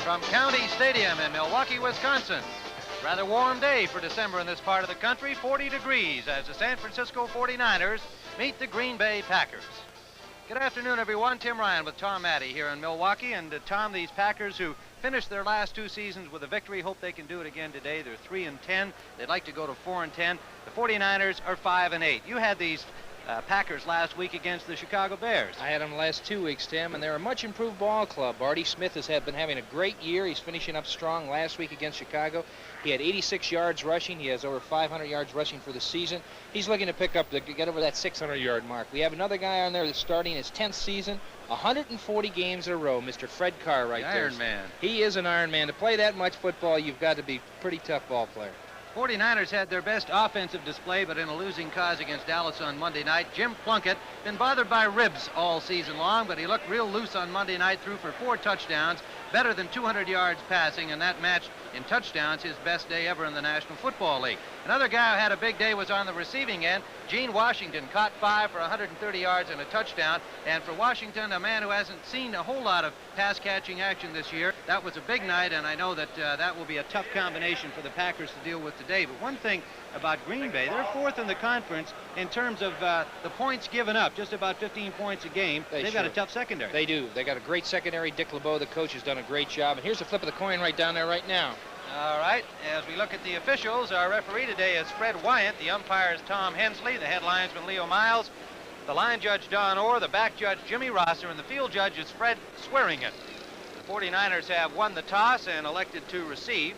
From County Stadium in Milwaukee, Wisconsin. Rather warm day for December in this part of the country, 40 degrees as the San Francisco 49ers meet the Green Bay Packers. Good afternoon, everyone. Tim Ryan with Tom Matte here in Milwaukee. And Tom, these Packers who finished their last two seasons with a victory, hope they can do it again today. They're 3-10. They'd like to go to 4-10. The 49ers are 5-8. You had these Packers last week against the Chicago Bears. I had them the last 2 weeks, Tim, and they're a much improved ball club. Artie Smith has been having a great year. He's finishing up strong last week against Chicago. He had 86 yards rushing. He has over 500 yards rushing for the season. He's looking to get over that 600-yard mark. We have another guy on there that's starting his 10th season, 140 games in a row, Mr. Fred Carr right there. Iron Man. He is an Iron Man. To play that much football, you've got to be a pretty tough ball player. 49ers had their best offensive display, but in a losing cause against Dallas on Monday night. Jim Plunkett, been bothered by ribs all season long, but he looked real loose on Monday night, threw for 4 touchdowns, better than 200 yards passing, and that matched in touchdowns his best day ever in the National Football League. Another guy who had a big day was on the receiving end. Gene Washington caught 5 for 130 yards and a touchdown. And for Washington, a man who hasn't seen a whole lot of pass-catching action this year, that was a big night, and I know that that will be a tough combination for the Packers to deal with today. But one thing about Green Bay, they're 4th in the conference in terms of the points given up, just about 15 points a game. They've got a tough secondary. They do. They got a great secondary. Dick LeBeau, the coach, has done a great job. And here's a flip of the coin right down there right now. All right, as we look at the officials, our referee today is Fred Wyant. The umpire is Tom Hensley. The head linesman Leo Miles. The line judge Don Orr. The back judge Jimmy Rosser. And the field judge is Fred Swearingen. The 49ers have won the toss and elected to receive.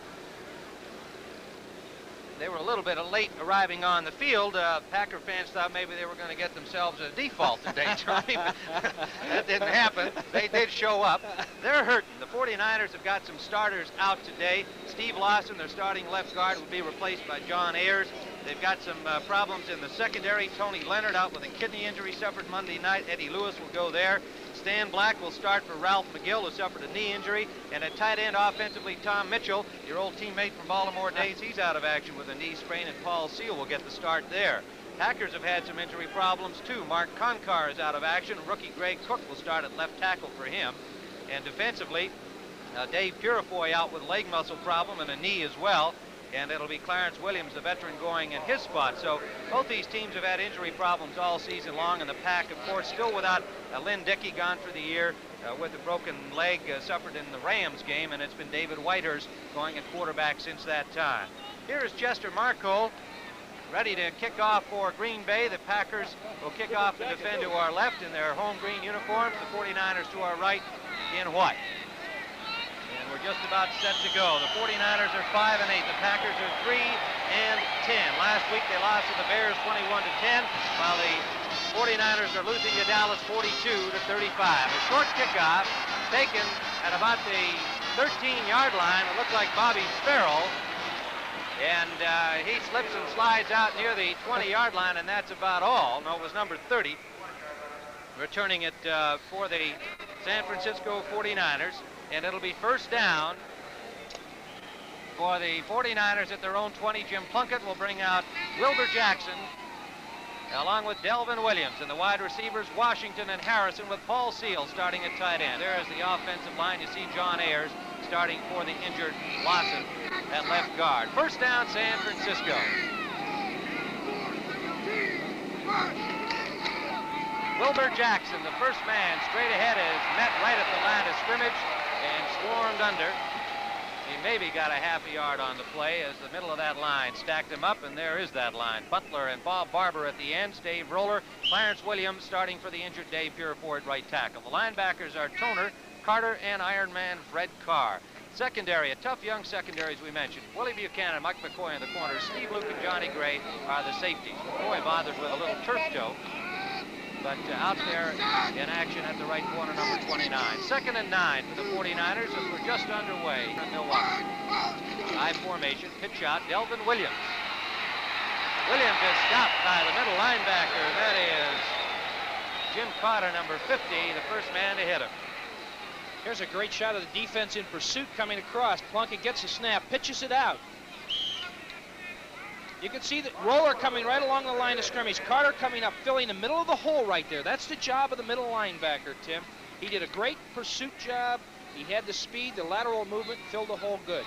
They were a little bit late arriving on the field. Packer fans thought maybe they were going to get themselves a default today, Tony. That didn't happen. They did show up. They're hurting. The 49ers have got some starters out today. Steve Lawson, their starting left guard, will be replaced by John Ayers. They've got some problems in the secondary. Tony Leonard out with a kidney injury, suffered Monday night. Eddie Lewis will go there. Stan Black will start for Ralph McGill, who suffered a knee injury. And at tight end offensively, Tom Mitchell, your old teammate from Baltimore days, he's out of action with a knee sprain, and Paul Seal will get the start there. Packers have had some injury problems, too. Mark Concar is out of action. Rookie Greg Cook will start at left tackle for him. And defensively, Dave Purifoy out with leg muscle problem and a knee as well. And it'll be Clarence Williams, the veteran, going in his spot. So both these teams have had injury problems all season long, and the Pack, of course, still without Lynn Dickey, gone for the year with a broken leg suffered in the Rams game, and it's been David Whitehurst going at quarterback since that time. Here is Chester Marcol, ready to kick off for Green Bay. The Packers will kick off and defend to our left in their home green uniforms, the 49ers to our right in white. And we're just about set to go. The 49ers are 5-8. The Packers are 3-10. Last week they lost to the Bears 21-10, while the 49ers are losing to Dallas 42-35. A short kickoff taken at about the 13-yard line. It looked like Bobby Sparrow. And he slips and slides out near the 20-yard line, and that's about all. No, it was number 30 returning it for the San Francisco 49ers. And it'll be first down for the 49ers at their own 20. Jim Plunkett will bring out Wilbur Jackson along with Delvin Williams. And the wide receivers, Washington and Harrison, with Paul Seal starting at tight end. There is the offensive line. You see John Ayers starting for the injured Lawson at left guard. First down, San Francisco. Wilbur Jackson, the first man straight ahead, is met right at the line of scrimmage and swarmed under. He maybe got a half a yard on the play as the middle of that line stacked him up, and there is that line. Butler and Bob Barber at the ends, Dave Roller, Clarence Williams starting for the injured Dave Purifoy at right tackle. The linebackers are Toner, Carter, and Iron Man Fred Carr. Secondary, a tough young secondary, as we mentioned. Willie Buchanan, Mike McCoy in the corners. Steve Luke and Johnny Gray are the safeties. McCoy bothered with a little turf toe, but out there in action at the right corner, number 29. 2nd and 9 for the 49ers as we're just underway in Milwaukee. I formation, pitch out, Delvin Williams. Williams is stopped by the middle linebacker. That is Jim Carter, number 50, the first man to hit him. Here's a great shot of the defense in pursuit coming across. Plunkett gets a snap, pitches it out. You can see that Roller coming right along the line of scrimmage. Carter coming up, filling the middle of the hole right there. That's the job of the middle linebacker, Tim. He did a great pursuit job, He had the speed, the lateral movement, filled the hole good.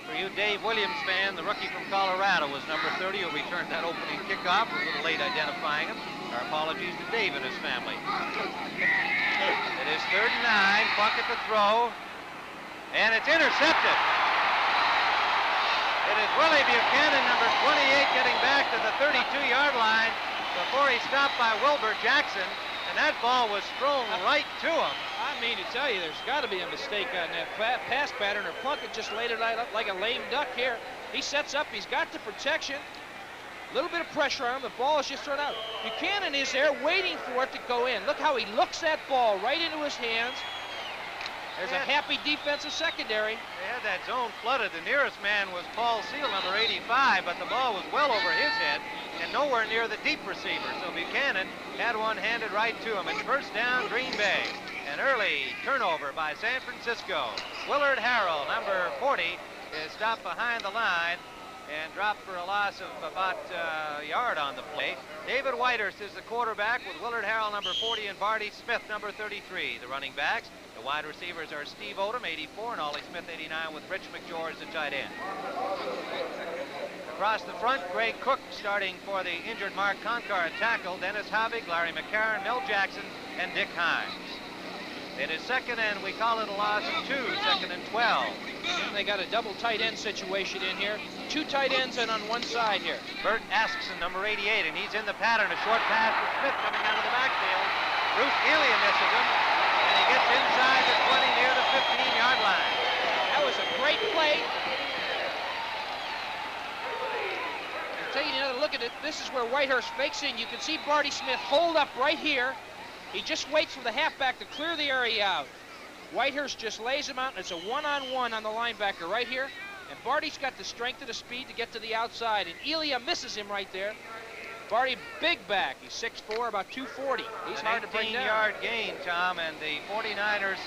For you Dave Williams fan, the rookie from Colorado was number 30 who returned that opening kickoff. A little late identifying him. Our apologies to Dave and his family. It is 3rd and 9. Plunkett to throw. And it's intercepted. It is Willie Buchanan, number 28, getting back to the 32-yard line before he's stopped by Wilbur Jackson. And that ball was thrown right to him. I mean to tell you, there's got to be a mistake on that pass pattern, or Plunkett just laid it out like a lame duck here. He sets up, he's got the protection, a little bit of pressure on him, the ball is just thrown out. Buchanan is there waiting for it to go in. Look how he looks that ball right into his hands. There's a happy defensive secondary. They had that zone flooded. The nearest man was Paul Seal, number 85, but the ball was well over his head and nowhere near the deep receiver. So Buchanan had one handed right to him. It's 1st down, Green Bay. An early turnover by San Francisco. Willard Harrell, number 40, is stopped behind the line and dropped for a loss of about a yard on the play. David Whitehurst is the quarterback with Willard Harrell, number 40, and Barty Smith, number 33. The running backs, the wide receivers are Steve Odom, 84, and Ollie Smith, 89, with Rich McGeorge, the tight end. Across the front, Greg Cook starting for the injured Mark Conkar at tackle, Dennis Havig, Larry McCarron, Mel Jackson, and Dick Himes. It is 2nd, and we call it a loss of 2, 2nd and 12. And they got a double tight end situation in here. 2 tight ends and on one side here. Bert Askson, number 88, and he's in the pattern. A short pass for Smith coming out of the backfield. Bruce Elia misses him, and he gets inside the 20 near the 15-yard line. That was a great play. Take another look at it. This is where Whitehurst fakes in. You can see Barty Smith hold up right here. He just waits for the halfback to clear the area out. Whitehurst just lays him out, and it's a one-on-one on the linebacker right here. And Barty's got the strength and the speed to get to the outside, and Elia misses him right there. Barty, big back. He's 6'4", about 240. He's hard to bring down. 18-yard gain, Tom, and the 49ers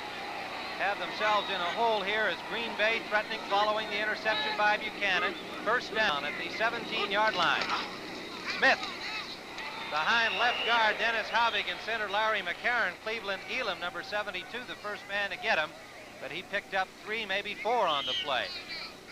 have themselves in a hole here as Green Bay threatening following the interception by Buchanan. 1st down at the 17-yard line. Smith behind left guard Dennis Havig and center Larry McCarron. Cleveland Elam, number 72, the first man to get him, but he picked up 3, maybe 4 on the play.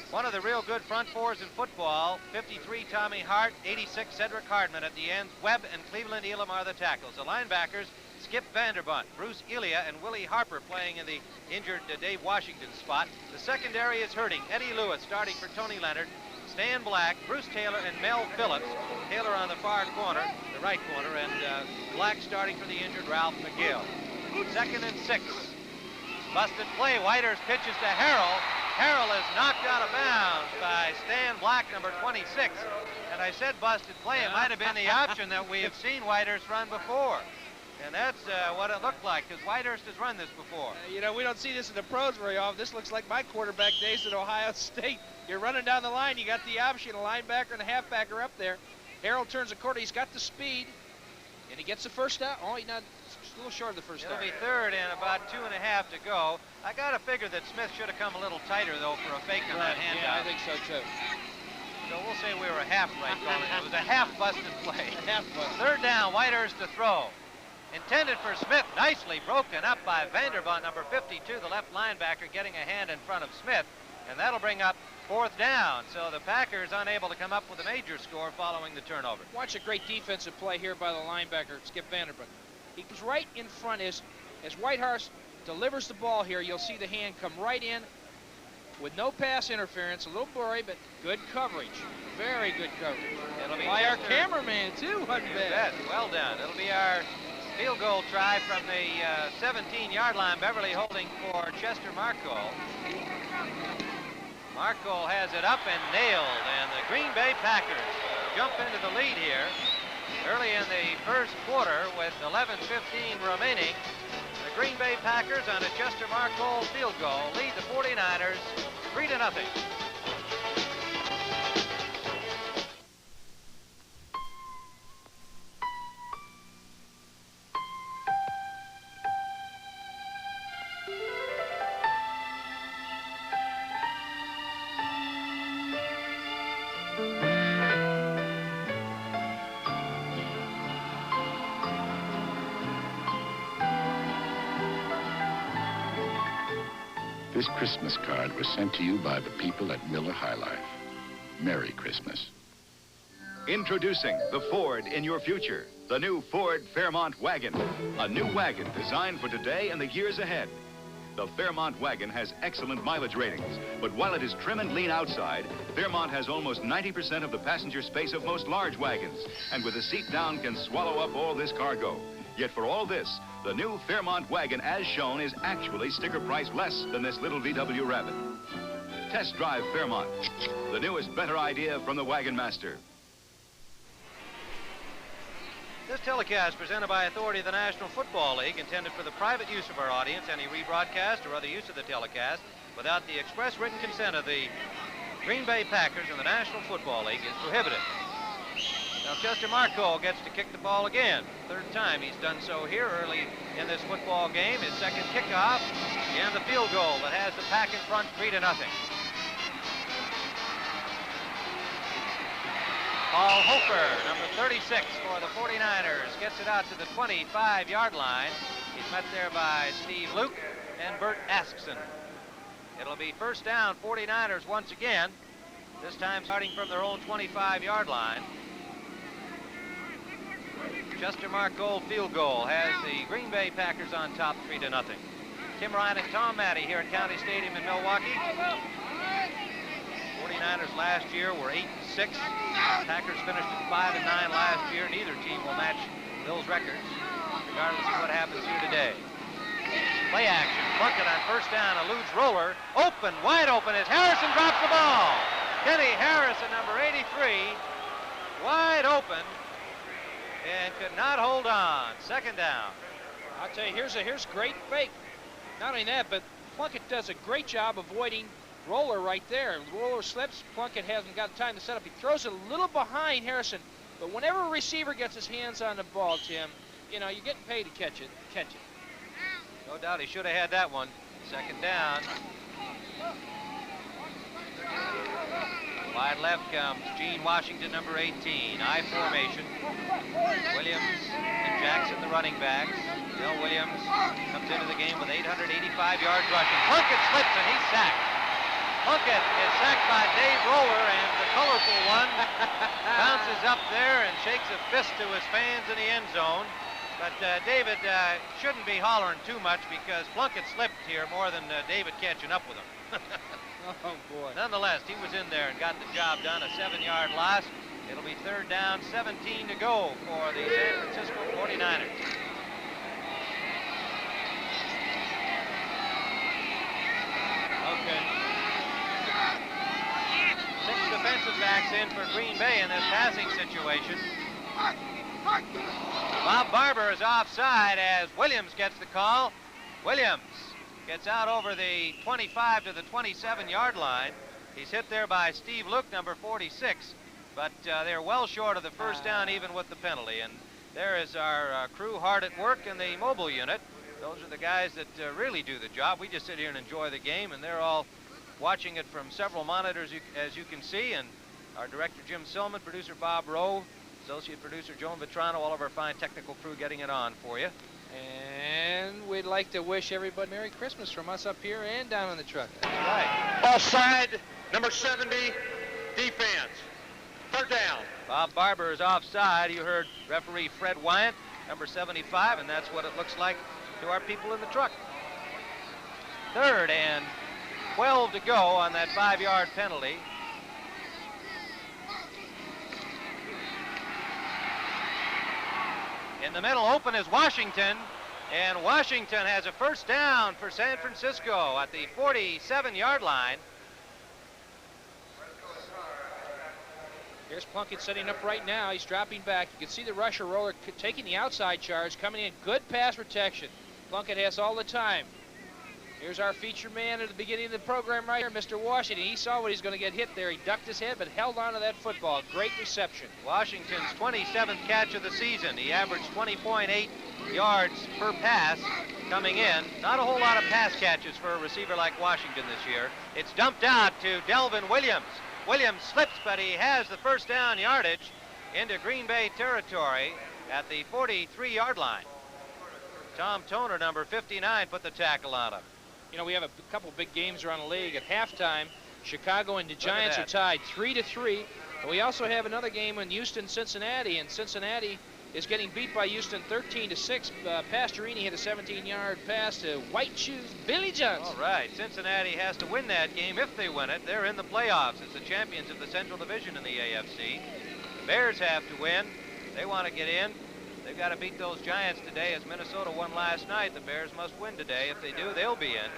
One of the real good front fours in football, 53 Tommy Hart, 86 Cedric Hardman at the ends. Webb and Cleveland Elam are the tackles. The linebackers, Skip Vanderbunt, Bruce Elia, and Willie Harper playing in the injured Dave Washington spot. The secondary is hurting. Eddie Lewis starting for Tony Leonard, Stan Black, Bruce Taylor, and Mel Phillips. Taylor on the far corner, the right corner, and Black starting for the injured Ralph McGill. 2nd and 6. Busted play. Whitehurst pitches to Harrell. Harrell is knocked out of bounds by Stan Black, number 26. And I said busted play. It might have been the option that we have seen Whitehurst run before. And that's what it looked like, because Whitehurst has run this before. You know, we don't see this in the pros very often. This looks like my quarterback days at Ohio State. You're running down the line, you got the option, a linebacker and a halfbacker up there. Harrell turns the corner, he's got the speed, and he gets the 1st down. Oh, he's not, a little short of the 1st down. It'll be 3rd and about 2.5 to go. I got to figure that Smith should have come a little tighter, though, for a fake on that handout. Yeah, I think so, too. So we'll say we were a half right calling it. It was a half busted play. A half busted. 3rd down, Whitehurst to throw. Intended for Smith, nicely broken up by Vanderbunt, number 52, the left linebacker, getting a hand in front of Smith, and that'll bring up 4th down. So the Packers unable to come up with a major score following the turnover. Watch a great defensive play here by the linebacker, Skip Vanderbunt. He comes right in front as Whitehurst delivers the ball here. You'll see the hand come right in with no pass interference, a little blurry, but good coverage. Very good coverage. It'll be by our cameraman, too. Wasn't bad. Well done. It'll be our field goal try from the 17-yard line. Beverly holding for Chester Marcol. Marcol has it up and nailed, and the Green Bay Packers jump into the lead here early in the 1st quarter with 11:15 remaining. The Green Bay Packers on a Chester Marcol field goal lead the 49ers 3-0. This Christmas card was sent to you by the people at Miller High Life. Merry Christmas. Introducing the Ford in your future. The new Ford Fairmont Wagon. A new wagon designed for today and the years ahead. The Fairmont wagon has excellent mileage ratings, but while it is trim and lean outside, Fairmont has almost 90% of the passenger space of most large wagons, and with the seat down can swallow up all this cargo. Yet for all this, the new Fairmont wagon, as shown, is actually sticker price less than this little VW Rabbit. Test drive Fairmont, the newest, better idea from the Wagon Master. This telecast presented by authority of the National Football League, intended for the private use of our audience. Any rebroadcast or other use of the telecast without the express written consent of the Green Bay Packers and the National Football League is prohibited. Now Chester Marcol gets to kick the ball again. Third time he's done so here early in this football game. His second kickoff and the field goal that has the Pack in front 3-0. Paul Hofer, number 36 for the 49ers, gets it out to the 25-yard line. He's met there by Steve Luke and Bert Askson. It'll be first down, 49ers once again, this time starting from their own 25-yard line. Chester Marcol field goal has the Green Bay Packers on top 3-0. Tim Ryan and Tom Matte here at County Stadium in Milwaukee. 49ers last year were 8-6. Packers finished at 5-9 last year. Neither team will match those records, regardless of what happens here today. Play action. Plunkett on first down, eludes Roller. Open, wide open as Harrison drops the ball. Kenny Harrison, number 83, wide open and could not hold on. Second down. I'll tell you, here's great fake. Not only that, but Plunkett does a great job avoiding Roller right there. Roller slips. Plunkett hasn't got time to set up. He throws it a little behind Harrison. But whenever a receiver gets his hands on the ball, Tim, you know, you're getting paid to catch it. No doubt he should have had that one. Second down. Wide left comes Gene Washington, number 18. I formation. Williams and Jackson, the running backs. Bill Williams comes into the game with 885 yards rushing. Plunkett slips and he's sacked. Plunkett is sacked by Dave Roller, and the colorful one bounces up there and shakes a fist to his fans in the end zone. But David shouldn't be hollering too much because Plunkett slipped here more than David catching up with him. Oh, boy. Nonetheless, he was in there and got the job done, a 7-yard loss. It'll be third down, 17 to go for the San Francisco 49ers. Okay. 6 defensive backs in for Green Bay in this passing situation. Bob Barber is offside as Williams gets the call. Williams gets out over the 25 to the 27-yard line. He's hit there by Steve Luke, number 46, but they're well short of the first down even with the penalty. And there is our crew hard at work in the mobile unit. Those are the guys that really do the job. We just sit here and enjoy the game, and they're all watching it from several monitors, as you can see. And our director, Jim Silman, producer Bob Rowe, associate producer Joan Vetrano, all of our fine technical crew getting it on for you. And we'd like to wish everybody Merry Christmas from us up here and down in the truck. That's right. Offside, number 70, defense. Third down. Bob Barber is offside. You heard referee Fred Wyant, number 75, and that's what it looks like to our people in the truck. Third and 12 to go on that 5-yard penalty. In the middle open is Washington, and Washington has a first down for San Francisco at the 47-yard line. Here's Plunkett setting up right now. He's dropping back. You can see the rusher Roller taking the outside charge, coming in. Good pass protection. Plunkett has all the time. Here's our feature man at the beginning of the program right here, Mr. Washington. He saw what he's going to get hit there. He ducked his head but held on to that football. Great reception. Washington's 27th catch of the season. He averaged 20.8 yards per pass coming in. Not a whole lot of pass catches for a receiver like Washington this year. It's dumped out to Delvin Williams. Williams slips, but he has the first down yardage into Green Bay territory at the 43-yard line. Tom Toner, number 59, put the tackle on him. You know, we have a couple big games around the league. At halftime, Chicago and the Giants are tied 3-3. And we also have another game in Houston-Cincinnati, and Cincinnati is getting beat by Houston 13-6. Pastorini hit a 17-yard pass to White Shoes Billy Johnson. All right, Cincinnati has to win that game. If they win it, they're in the playoffs as the champions of the Central Division in the AFC. The Bears have to win. They want to get in. They've got to beat those Giants today. As Minnesota won last night, the Bears must win today. If they do, they'll be in.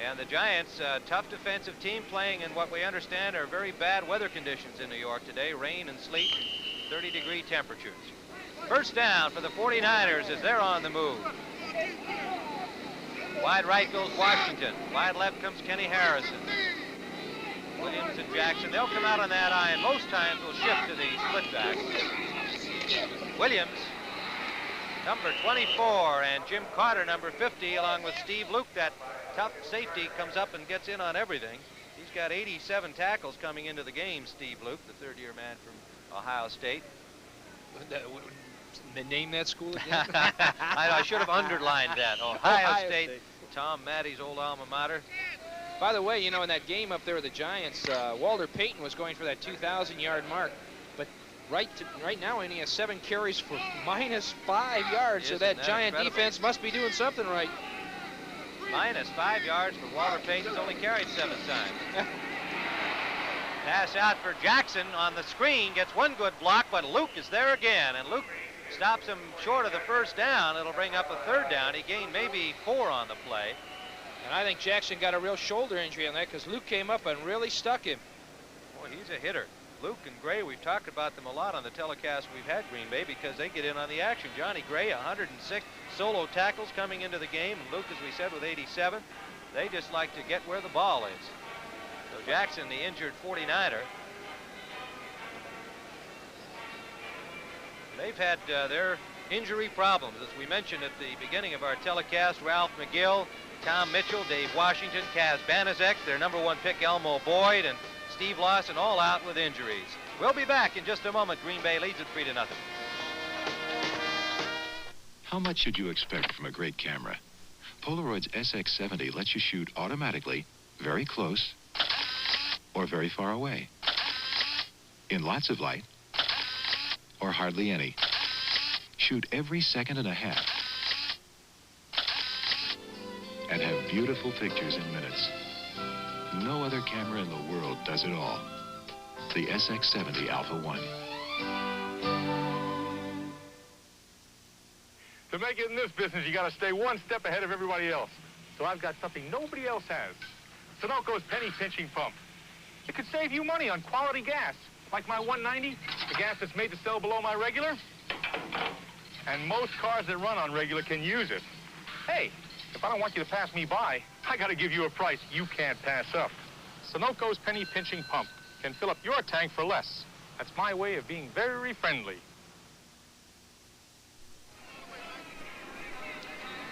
And the Giants, tough defensive team, playing in what we understand are very bad weather conditions in New York today. Rain and sleet, 30-degree temperatures. First down for the 49ers as they're on the move. Wide right goes Washington. Wide left comes Kenny Harrison. Williams and Jackson, they'll come out on that eye, and most times will shift to the split back. Williams, number 24, and Jim Carter, number 50, along with Steve Luke. That tough safety comes up and gets in on everything. He's got 87 tackles coming into the game, Steve Luke, the third-year man from Ohio State. Name that school again? I should have underlined that. Ohio State, Tom Maddie's old alma mater. By the way, you know, in that game up there with the Giants, Walter Payton was going for that 2,000-yard mark, but right now he only has 7 carries for -5 yards, so that Giant defense must be doing something right. -5 yards for Walter Payton. He's only carried 7 times. Pass out for Jackson on the screen, gets one good block, but Luke is there again, and Luke stops him short of the first down. It'll bring up a third down. He gained maybe 4 on the play. And I think Jackson got a real shoulder injury on that because Luke came up and really stuck him. Boy, he's a hitter. Luke and Gray, we've talked about them a lot on the telecast we've had, Green Bay, because they get in on the action. Johnny Gray, 106 solo tackles coming into the game, and Luke, as we said, with 87. They just like to get where the ball is. So Jackson, the injured 49er, they've had their injury problems. As we mentioned at the beginning of our telecast, Ralph McGill, Tom Mitchell, Dave Washington, Kaz Banaszak, their number 1 pick, Elmo Boyd, and Steve Lawson, all out with injuries. We'll be back in just a moment. Green Bay leads it 3-0. How much should you expect from a great camera? Polaroid's SX70 lets you shoot automatically, very close, or very far away, in lots of light, or hardly any. Shoot every second and a half, and have beautiful pictures in minutes. No other camera in the world does it all. The SX70 Alpha 1. To make it in this business, you got to stay one step ahead of everybody else. So I've got something nobody else has. Sunoco's penny pinching pump. It could save you money on quality gas, like my 190, the gas that's made to sell below my regular. And most cars that run on regular can use it. Hey, if I don't want you to pass me by, I got to give you a price you can't pass up. Sunoco's penny pinching pump can fill up your tank for less. That's my way of being very friendly.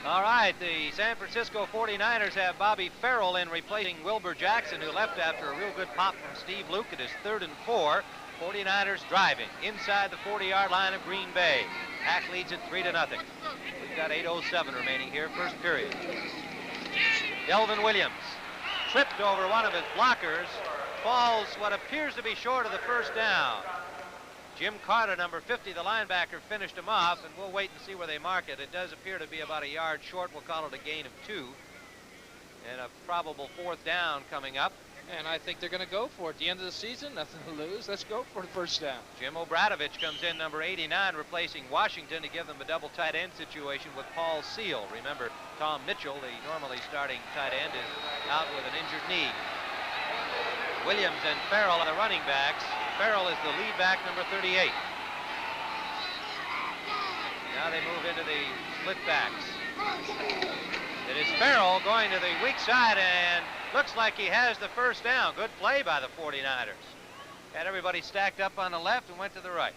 All right, the San Francisco 49ers have Bobby Farrell in, replacing Wilbur Jackson, who left after a real good pop from Steve Luke. It is 3rd and 4. 49ers driving inside the 40-yard line of Green Bay. Pack leads it 3-0. We've got 8:07 remaining here, first period. Delvin Williams tripped over one of his blockers, falls what appears to be short of the first down. Jim Carter, number 50, the linebacker, finished him off, and we'll wait and see where they mark it. It does appear to be about a yard short. We'll call it a gain of 2. And a probable 4th down coming up. And I think they're going to go for it. At the end of the season, nothing to lose. Let's go for the first down. Jim Obradovich comes in, number 89, replacing Washington to give them a double tight end situation with Paul Seal. Remember, Tom Mitchell, the normally starting tight end, is out with an injured knee. Williams and Farrell are the running backs. Farrell is the lead back, number 38. Now they move into the split backs. It is Farrell going to the weak side, and looks like he has the first down. Good play by the 49ers. Had everybody stacked up on the left and went to the right.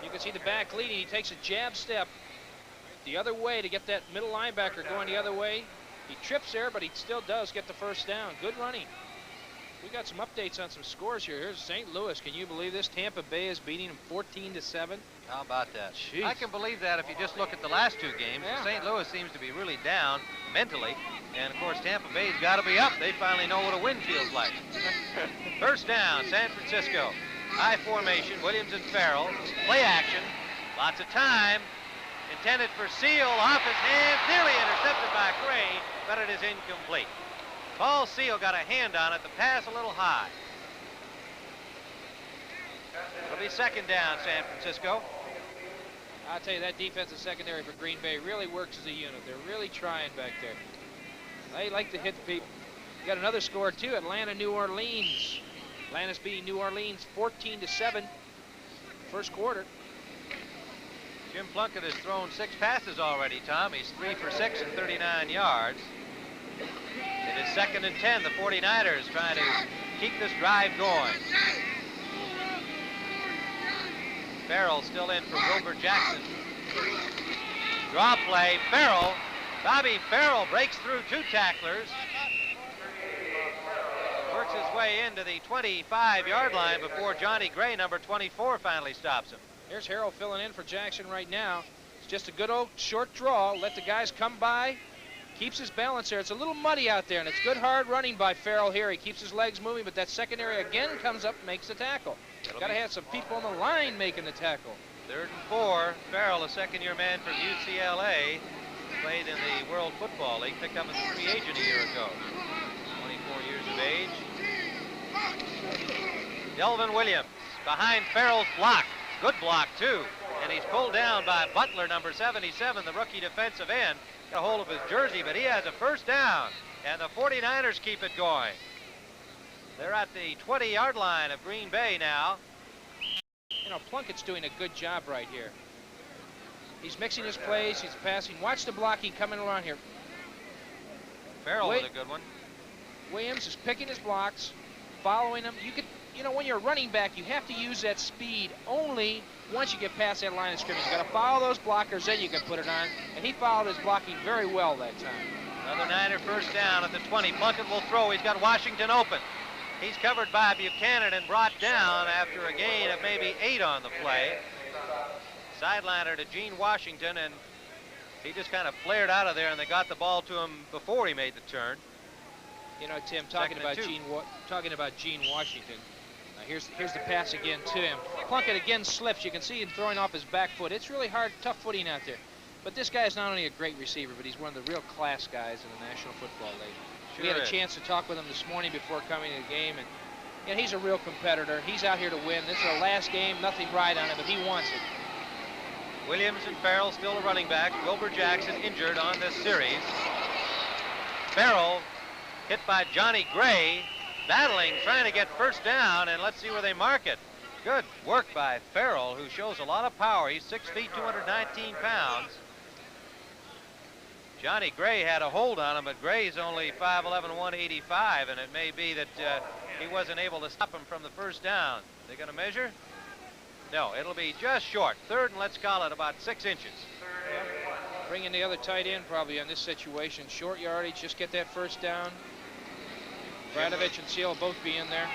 You can see the back leading. He takes a jab step the other way to get that middle linebacker going the other way. He trips there, but he still does get the first down. Good running. We got some updates on some scores here. Here's St. Louis. Can you believe this? Tampa Bay is beating them 14-7. How about that? Jeez. I can believe that if you just look at the last 2 games. Yeah. St. Louis seems to be really down. mentally. And, of course, Tampa Bay's got to be up. They finally know what a win feels like. First down, San Francisco. High formation, Williams and Farrell. Play action. Lots of time. Intended for Seal, off his hands, nearly intercepted by Gray, but it is incomplete. Paul Seal got a hand on it, the pass a little high. It'll be second down, San Francisco. I'll tell you, that defensive secondary for Green Bay really works as a unit. They're really trying back there. They like to hit people. You got another score, too, Atlanta, New Orleans. Atlanta's beating New Orleans 14-7, first quarter. Jim Plunkett has thrown 6 passes already, Tom. He's 3 for 6 and 39 yards. It is second and 10. The 49ers trying to keep this drive going. Farrell still in for Wilbur Jackson. Draw play, Farrell. Bobby Farrell breaks through 2 tacklers. Works his way into the 25-yard line before Johnny Gray, number 24, finally stops him. Here's Harrell filling in for Jackson right now. It's just a good old short draw. Let the guys come by. Keeps his balance there. It's a little muddy out there, and it's good hard running by Farrell here. He keeps his legs moving, but that secondary again comes up and makes the tackle. Got to have some people on the line making the tackle. 3rd and 4. Farrell, a second-year man from UCLA, played in the World Football League, picked up as a free agent a year ago. 24 years of age. Delvin Williams behind Farrell's block. Good block, too. And he's pulled down by Butler, number 77, the rookie defensive end. Got a hold of his jersey, but he has a first down. And the 49ers keep it going. They're at the 20-yard line of Green Bay now. You know, Plunkett's doing a good job right here. He's mixing his plays. He's passing. Watch the blocking coming around here. Farrell with a good one. Williams is picking his blocks, following him. You know, when you're a running back, you have to use that speed only once you get past that line of scrimmage. You got to follow those blockers, then you can put it on. And he followed his blocking very well that time. Another Niner first down at the 20. Plunkett will throw. He's got Washington open. He's covered by Buchanan and brought down after a gain of maybe 8 on the play. Sideliner to Gene Washington, and he just kind of flared out of there, and they got the ball to him before he made the turn. You know, Tim, talking about Gene Washington. Here's the pass again to him. Plunkett again slips. You can see him throwing off his back foot. It's really hard, tough footing out there. But this guy is not only a great receiver, but he's one of the real class guys in the National Football League. Sure we had a is. chance to talk with him this morning before coming to the game, and he's a real competitor. He's out here to win. This is our last game, nothing right on it, but he wants it. Williams and Farrell still a running back. Wilbur Jackson injured on this series. Farrell hit by Johnny Gray, battling, trying to get first down, and let's see where they mark it. Good work by Farrell, who shows a lot of power. He's 6 feet, 219 pounds. Johnny Gray had a hold on him, but Gray's only 5'11", 185, and it may be that he wasn't able to stop him from the first down. They going to measure? No, it'll be just short. 3rd and let's call it about 6 inches. Bringing the other tight end probably on this situation. Short yardage, just get that first down. Bradovich and Seal will both be in there.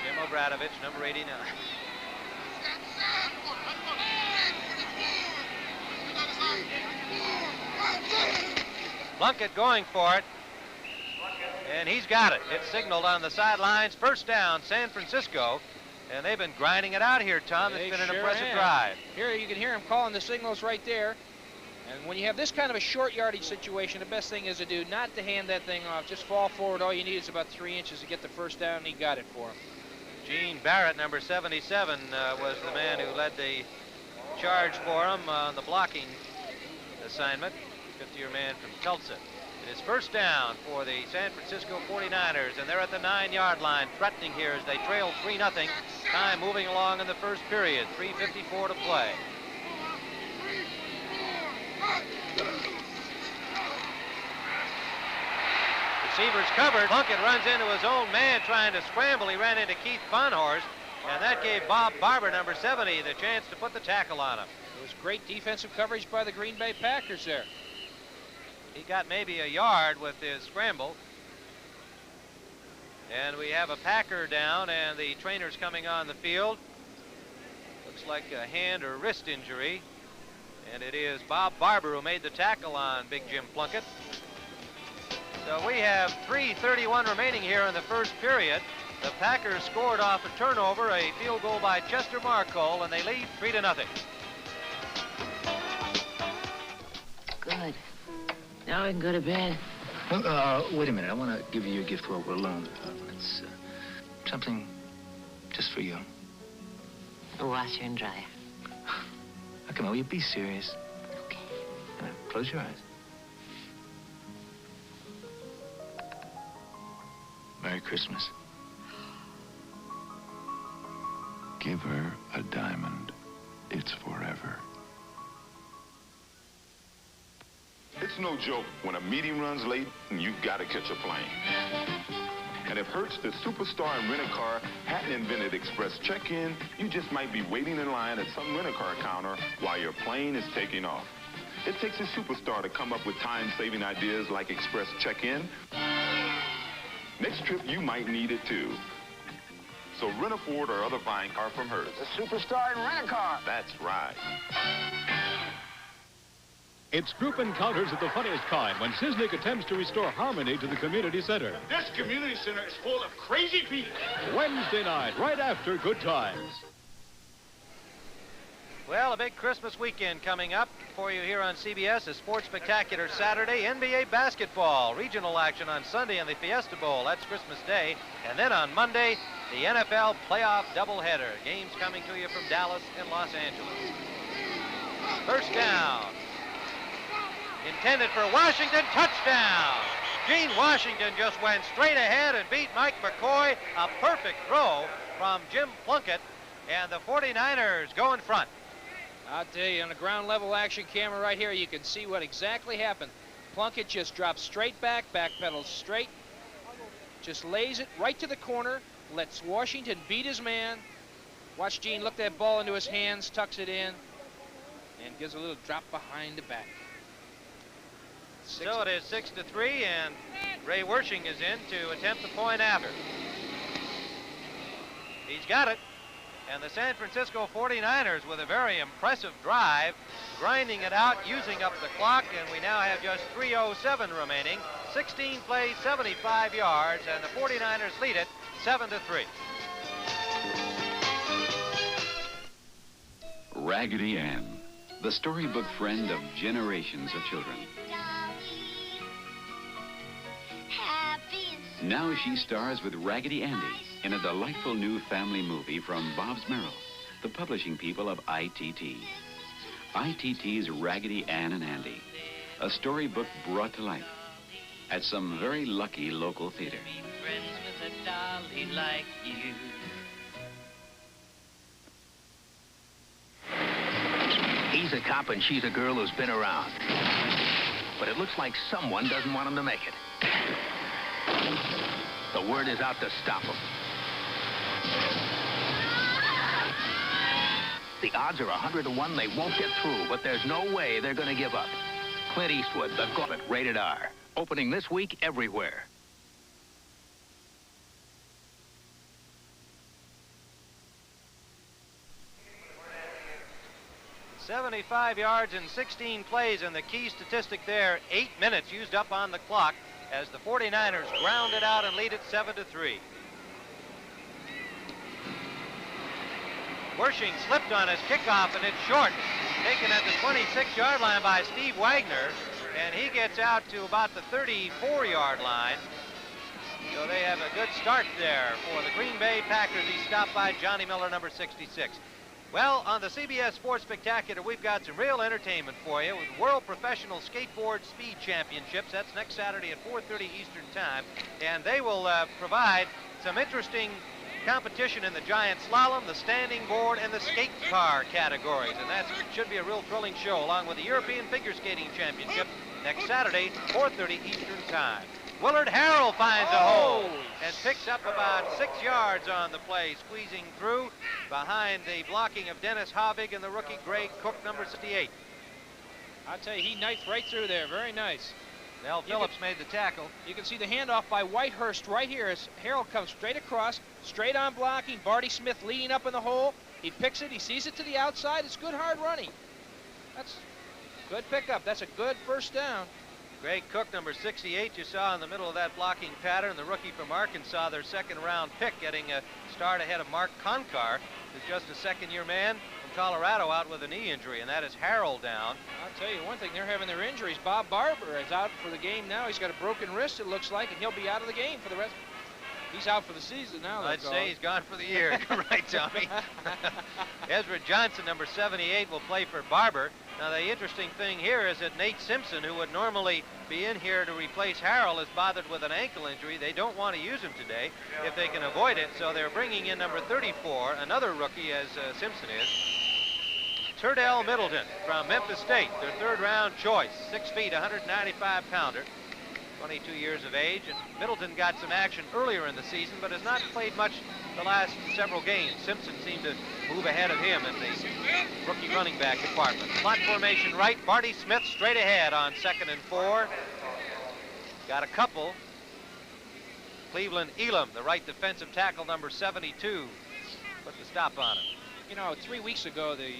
Jim Obradovich, number 89. Plunkett going for it, and he's got it. It's signaled on the sidelines. First down, San Francisco, and they've been grinding it out here, Tom. It's been an impressive drive. Here you can hear him calling the signals right there. And when you have this kind of a short yardage situation, the best thing is to do not to hand that thing off. Just fall forward. All you need is about 3 inches to get the first down, and he got it for him. Gene Barrett, number 77, was the man who led the charge for him on the blocking assignment. 50-year man from Tulsa. It is first down for the San Francisco 49ers, and they're at the 9-yard line, threatening here as they trail 3-0. Time moving along in the first period. 3:54 to play. Receivers covered. Plunkett runs into his own man trying to scramble. He ran into Keith Bonhorst, and that gave Bob Barber, number 70, the chance to put the tackle on him. It was great defensive coverage by the Green Bay Packers there. He got maybe a yard with his scramble. And we have a Packer down, and the trainer's coming on the field. Looks like a hand or wrist injury. And it is Bob Barber who made the tackle on Big Jim Plunkett. So we have 3:31 remaining here in the first period. The Packers scored off a turnover, a field goal by Chester Marcol, and they lead 3-0. Good. Now we can go to bed. Well, wait a minute. I want to give you a gift while we're alone. It's something just for you. A washer and dryer. Now, come on, will you be serious? Okay. Now, close your eyes. Merry Christmas. Give her a diamond. It's forever. It's no joke when a meeting runs late and you've got to catch a plane. And if Hertz, the superstar in rent-a-car, hadn't invented express check-in, you just might be waiting in line at some rent-a-car counter while your plane is taking off. It takes a superstar to come up with time-saving ideas like express check-in. Next trip, you might need it too. So rent a Ford or other buying car from Hertz. The superstar in rent-a-car. That's right. It's group encounters of the funniest kind when Sisnick attempts to restore harmony to the community center. This community center is full of crazy people. Wednesday night, right after Good Times. Well, a big Christmas weekend coming up for you here on CBS. A sports spectacular Saturday, NBA basketball, regional action on Sunday in the Fiesta Bowl. That's Christmas Day. And then on Monday, the NFL playoff doubleheader. Games coming to you from Dallas and Los Angeles. First down. Intended for Washington, touchdown. Gene Washington just went straight ahead and beat Mike McCoy. A perfect throw from Jim Plunkett, and the 49ers go in front. I'll tell you, on the ground level action camera right here, you can see what exactly happened. Plunkett just drops straight back pedals straight, just lays it right to the corner, lets Washington beat his man. Watch Gene look that ball into his hands, tucks it in, and gives a little drop behind the back. So it is 6-3, and Ray Wersching is in to attempt the point after. He's got it. And the San Francisco 49ers with a very impressive drive, grinding it out, using up the clock, and we now have just 3:07 remaining. 16 plays, 75 yards, and the 49ers lead it 7-3. Raggedy Ann, the storybook friend of generations of children. Now she stars with Raggedy Andy in a delightful new family movie from Bob's Merrill, the publishing people of ITT. ITT's Raggedy Ann and Andy, a storybook brought to life at some very lucky local theater. Friends with a dolly like you. He's a cop and she's a girl who's been around. But it looks like someone doesn't want him to make it. The word is out to stop him. The odds are 100-1 they won't get through, but there's no way they're going to give up. Clint Eastwood, The Gauntlet, rated R. Opening this week everywhere. 75 yards in 16 plays, and the key statistic there, 8 minutes used up on the clock as the 49ers ground it out and lead it 7-3. Wersching slipped on his kickoff, and it's short. Taken at the 26-yard line by Steve Wagner, and he gets out to about the 34-yard line. So they have a good start there for the Green Bay Packers. He stopped by Johnny Miller, number 66. Well, on the CBS Sports Spectacular, we've got some real entertainment for you with World Professional Skateboard Speed Championships. That's next Saturday at 4:30 Eastern Time. And they will provide some interesting competition in the giant slalom, the standing board, and the skate car categories. And that should be a real thrilling show, along with the European Figure Skating Championship next Saturday, 4:30 Eastern Time. Willard Harrell finds a hole and picks up about 6 yards on the play, squeezing through behind the blocking of Dennis Havig and the rookie Greg Cook, number 68. I'll tell you, he knifed right through there. Very nice. Nell Phillips made the tackle. You can see the handoff by Whitehurst right here as Harrell comes straight across, straight on blocking. Barty Smith leading up in the hole. He picks it. He sees it to the outside. It's good hard running. That's good pickup. That's a good first down. Greg Cook, number 68, you saw in the middle of that blocking pattern, the rookie from Arkansas, their second-round pick, getting a start ahead of Mark Conkar, who's just a second-year man from Colorado, out with a knee injury, and that is Harrell down. I'll tell you one thing, they're having their injuries. Bob Barber is out for the game now. He's got a broken wrist, it looks like, and he'll be out of the game for the rest. He's out for the season now. I'd say he's gone for the year. You're right, Tommy. Ezra Johnson, number 78, will play for Barber. Now, the interesting thing here is that Nate Simpson, who would normally be in here to replace Harrell, is bothered with an ankle injury. They don't want to use him today if they can avoid it, so they're bringing in number 34, another rookie as Simpson is. Turdell Middleton from Memphis State, their third-round choice, 6 feet, 195-pounder. 22 years of age, and Middleton got some action earlier in the season, but has not played much the last several games. Simpson seemed to move ahead of him in the rookie running back department. Slot formation right, Barty Smith straight ahead on 2nd and 4. Got a couple. Cleveland Elam, the right defensive tackle, number 72, put the stop on him. You know, 3 weeks ago, the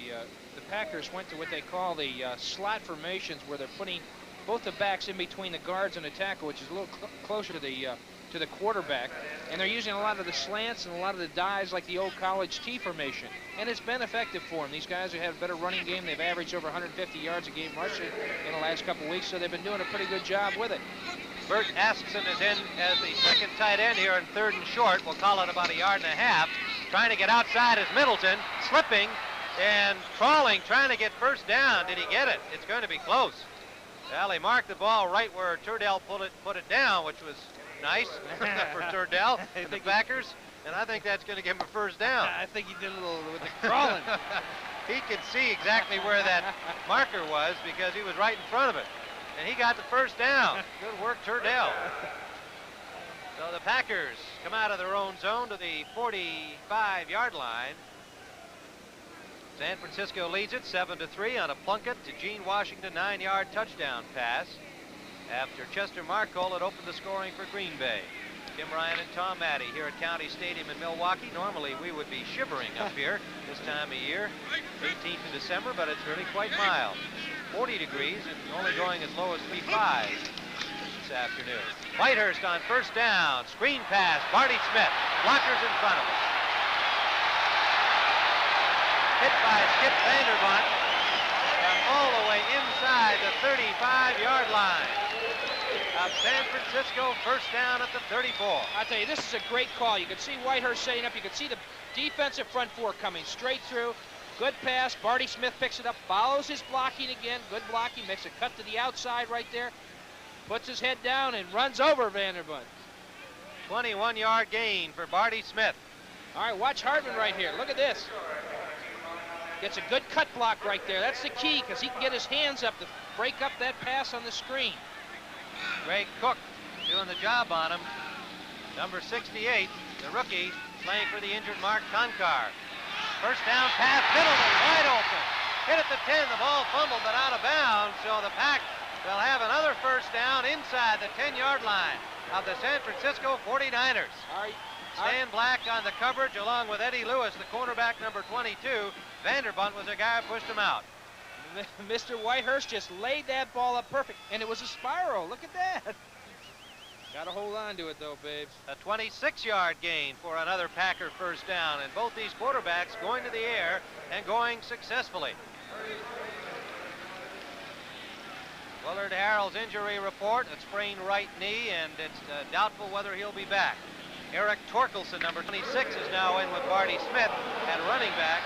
Packers went to what they call the slot formations, where they're putting both the backs in between the guards and the tackle, which is a little closer to the quarterback, and they're using a lot of the slants and a lot of the dives like the old college T formation, and it's been effective for them. These guys have had a better running game. They've averaged over 150 yards a game rushing in the last couple weeks, so they've been doing a pretty good job with it. Bert Askson is in as the second tight end here in 3rd and short. We'll call it about 1.5 yards. Trying to get outside is Middleton, slipping and crawling, trying to get first down. Did he get it? It's going to be close. Well, he marked the ball right where Turdell put it down, which was nice for Turdell and the Packers, and I think that's going to give him a first down. I think he did a little with the crawling. He could see exactly where that marker was because he was right in front of it, and he got the first down. Good work, Turdell. So the Packers come out of their own zone to the 45-yard line. San Francisco leads it 7-3 on a Plunkett to Gene Washington 9-yard touchdown pass. After Chester Marcol had opened the scoring for Green Bay. Tim Ryan and Tom Maddie here at County Stadium in Milwaukee. Normally we would be shivering up here this time of year, 18th of December, but it's really quite mild. 40 degrees and only going as low as 35 this afternoon. Whitehurst on first down, screen pass, Barty Smith, blockers in front of him. Hit by Skip Vanderbont, all the way inside the 35-yard line of San Francisco, first down at the 34. I tell you, this is a great call. You can see Whitehurst setting up. You can see the defensive front four coming straight through. Good pass. Barty Smith picks it up, follows his blocking again. Good blocking, makes a cut to the outside right there. Puts his head down and runs over Vanderbont. 21-yard gain for Barty Smith. All right, watch Hartman right here. Look at this. Gets a good cut block right there. That's the key, because he can get his hands up to break up that pass on the screen. Greg Cook doing the job on him. Number 68, the rookie, playing for the injured Mark Conkar. First down pass, Middleton, wide open. Hit at the 10, the ball fumbled but out of bounds, so the Pack will have another first down inside the 10-yard line of the San Francisco 49ers. Stan Black on the coverage along with Eddie Lewis, the cornerback number 22. Vanderbont was the guy who pushed him out. Mr. Whitehurst just laid that ball up perfect, and it was a spiral. Look at that. Got to hold on to it, though, babes. A 26-yard gain for another Packer first down, and both these quarterbacks going to the air and going successfully. Willard Harrell's injury report, a sprained right knee, and it's doubtful whether he'll be back. Eric Torkelson, number 26, is now in with Barty Smith at running back.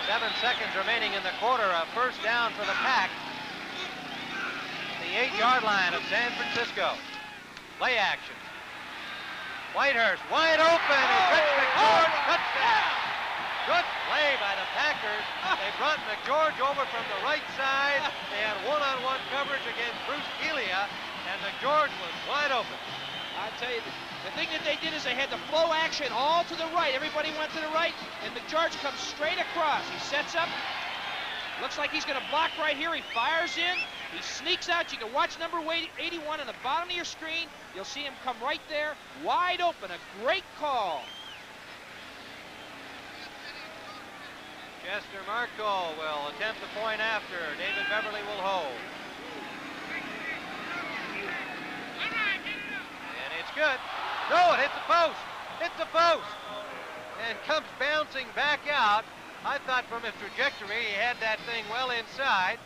7 seconds remaining in the quarter. A first down for the Pack. The 8-yard line of San Francisco. Play action. Whitehurst wide open. And Rich McGeorge touchdown. Good play by the Packers. They brought McGeorge over from the right side. They had one-on-one coverage against Bruce Elia, and McGeorge was wide open. I tell you, the thing that they did is they had the flow action all to the right. Everybody went to the right, and McGeorge comes straight across. He sets up. Looks like he's going to block right here. He fires in. He sneaks out. You can watch number 81 on the bottom of your screen. You'll see him come right there, wide open. A great call. Chester Marco will attempt the point after. David Beverly will hold. And it's good. No, it hits the post. Hits the post. And comes bouncing back out. I thought from his trajectory he had that thing well inside,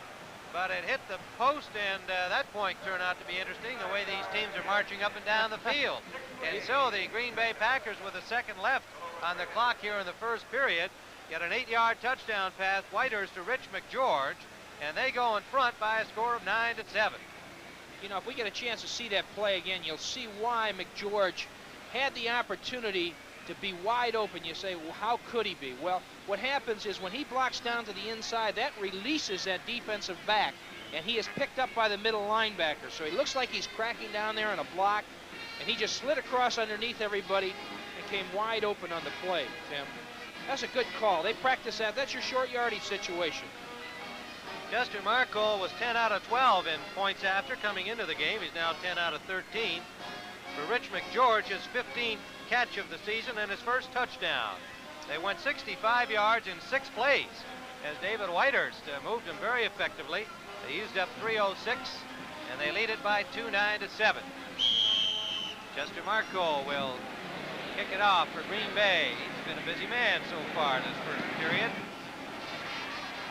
but it hit the post, and that point turned out to be interesting, the way these teams are marching up and down the field. And so the Green Bay Packers, with a second left on the clock here in the first period, get an 8-yard touchdown pass, Whitehurst to Rich McGeorge, and they go in front by a score of 9-7. You know, if we get a chance to see that play again, you'll see why McGeorge had the opportunity to be wide open. You say, well, how could he be? Well, what happens is when he blocks down to the inside, that releases that defensive back, and he is picked up by the middle linebacker. So he looks like he's cracking down there in a block, and he just slid across underneath everybody and came wide open on the play, Tim. That's a good call. They practice that. That's your short yardage situation. Chester Marco was 10 out of 12 in points after coming into the game. He's now 10 out of 13. For Rich McGeorge, his 15th catch of the season and his first touchdown. They went 65 yards in 6 plays as David Whitehurst moved them very effectively. They used up 3:06, and they lead it by 9-7. Chester Marco will kick it off for Green Bay. He's been a busy man so far in this first period.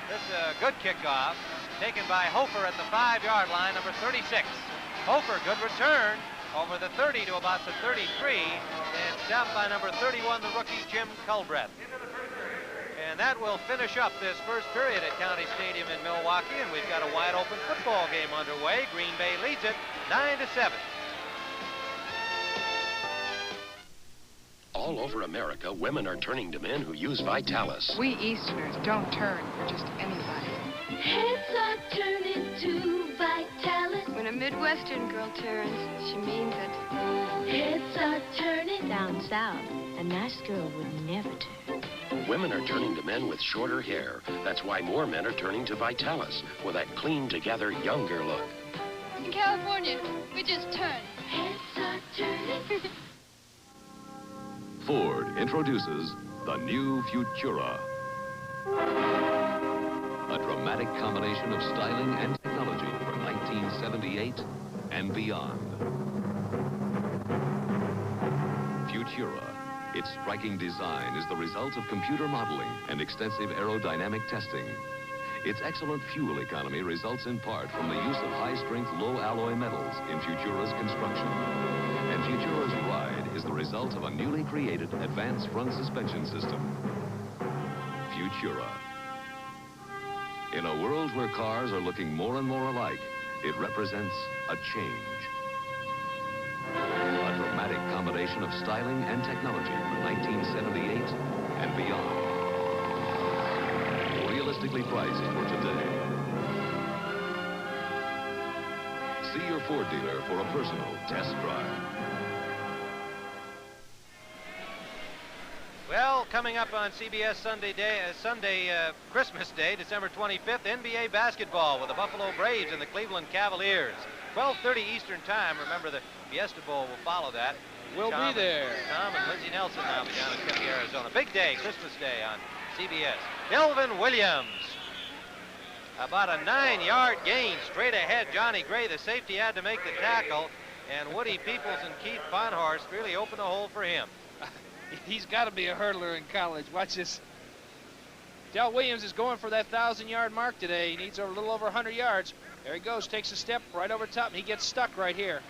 This is a good kickoff taken by Hofer at the 5-yard line, number 36. Hofer, good return over the 30 to about the 33, and stopped by number 31, the rookie Jim Culbreth. And that will finish up this first period at County Stadium in Milwaukee, and we've got a wide open football game underway. Green Bay leads it 9-7. All over America, women are turning to men who use Vitalis. We Easterners don't turn for just anybody. Heads are turning to Vitalis. When a Midwestern girl turns, she means it. Heads are turning. Down south, a nice girl would never turn. Women are turning to men with shorter hair. That's why more men are turning to Vitalis for that clean together, younger look. In California, we just turn. Heads are turning. Ford introduces the new Futura. A dramatic combination of styling and technology for 1978 and beyond. Futura. Its striking design is the result of computer modeling and extensive aerodynamic testing. Its excellent fuel economy results in part from the use of high-strength, low-alloy metals in Futura's construction. And Futura's ride is the result of a newly created advanced front suspension system. Futura. In a world where cars are looking more and more alike, it represents a change. A dramatic combination of styling and technology for 1978 and beyond. Realistically priced for today. See your Ford dealer for a personal test drive. Well, coming up on CBS Christmas Day, December 25th, NBA basketball with the Buffalo Braves and the Cleveland Cavaliers. 12:30 Eastern Time. Remember, the Fiesta Bowl will follow that. We'll be there. Tom and Lindsey Nelson now be down in Tempe, Arizona. Big day, Christmas Day on CBS. Delvin Williams. About a 9-yard gain straight ahead. Johnny Gray, the safety, had to make the tackle, and Woody Peoples and Keith Bonhorst really opened the hole for him. He's got to be a hurdler in college. Watch this. Del Williams is going for that 1,000-yard mark today. He needs a little over 100 yards. There he goes, takes a step right over top, and he gets stuck right here.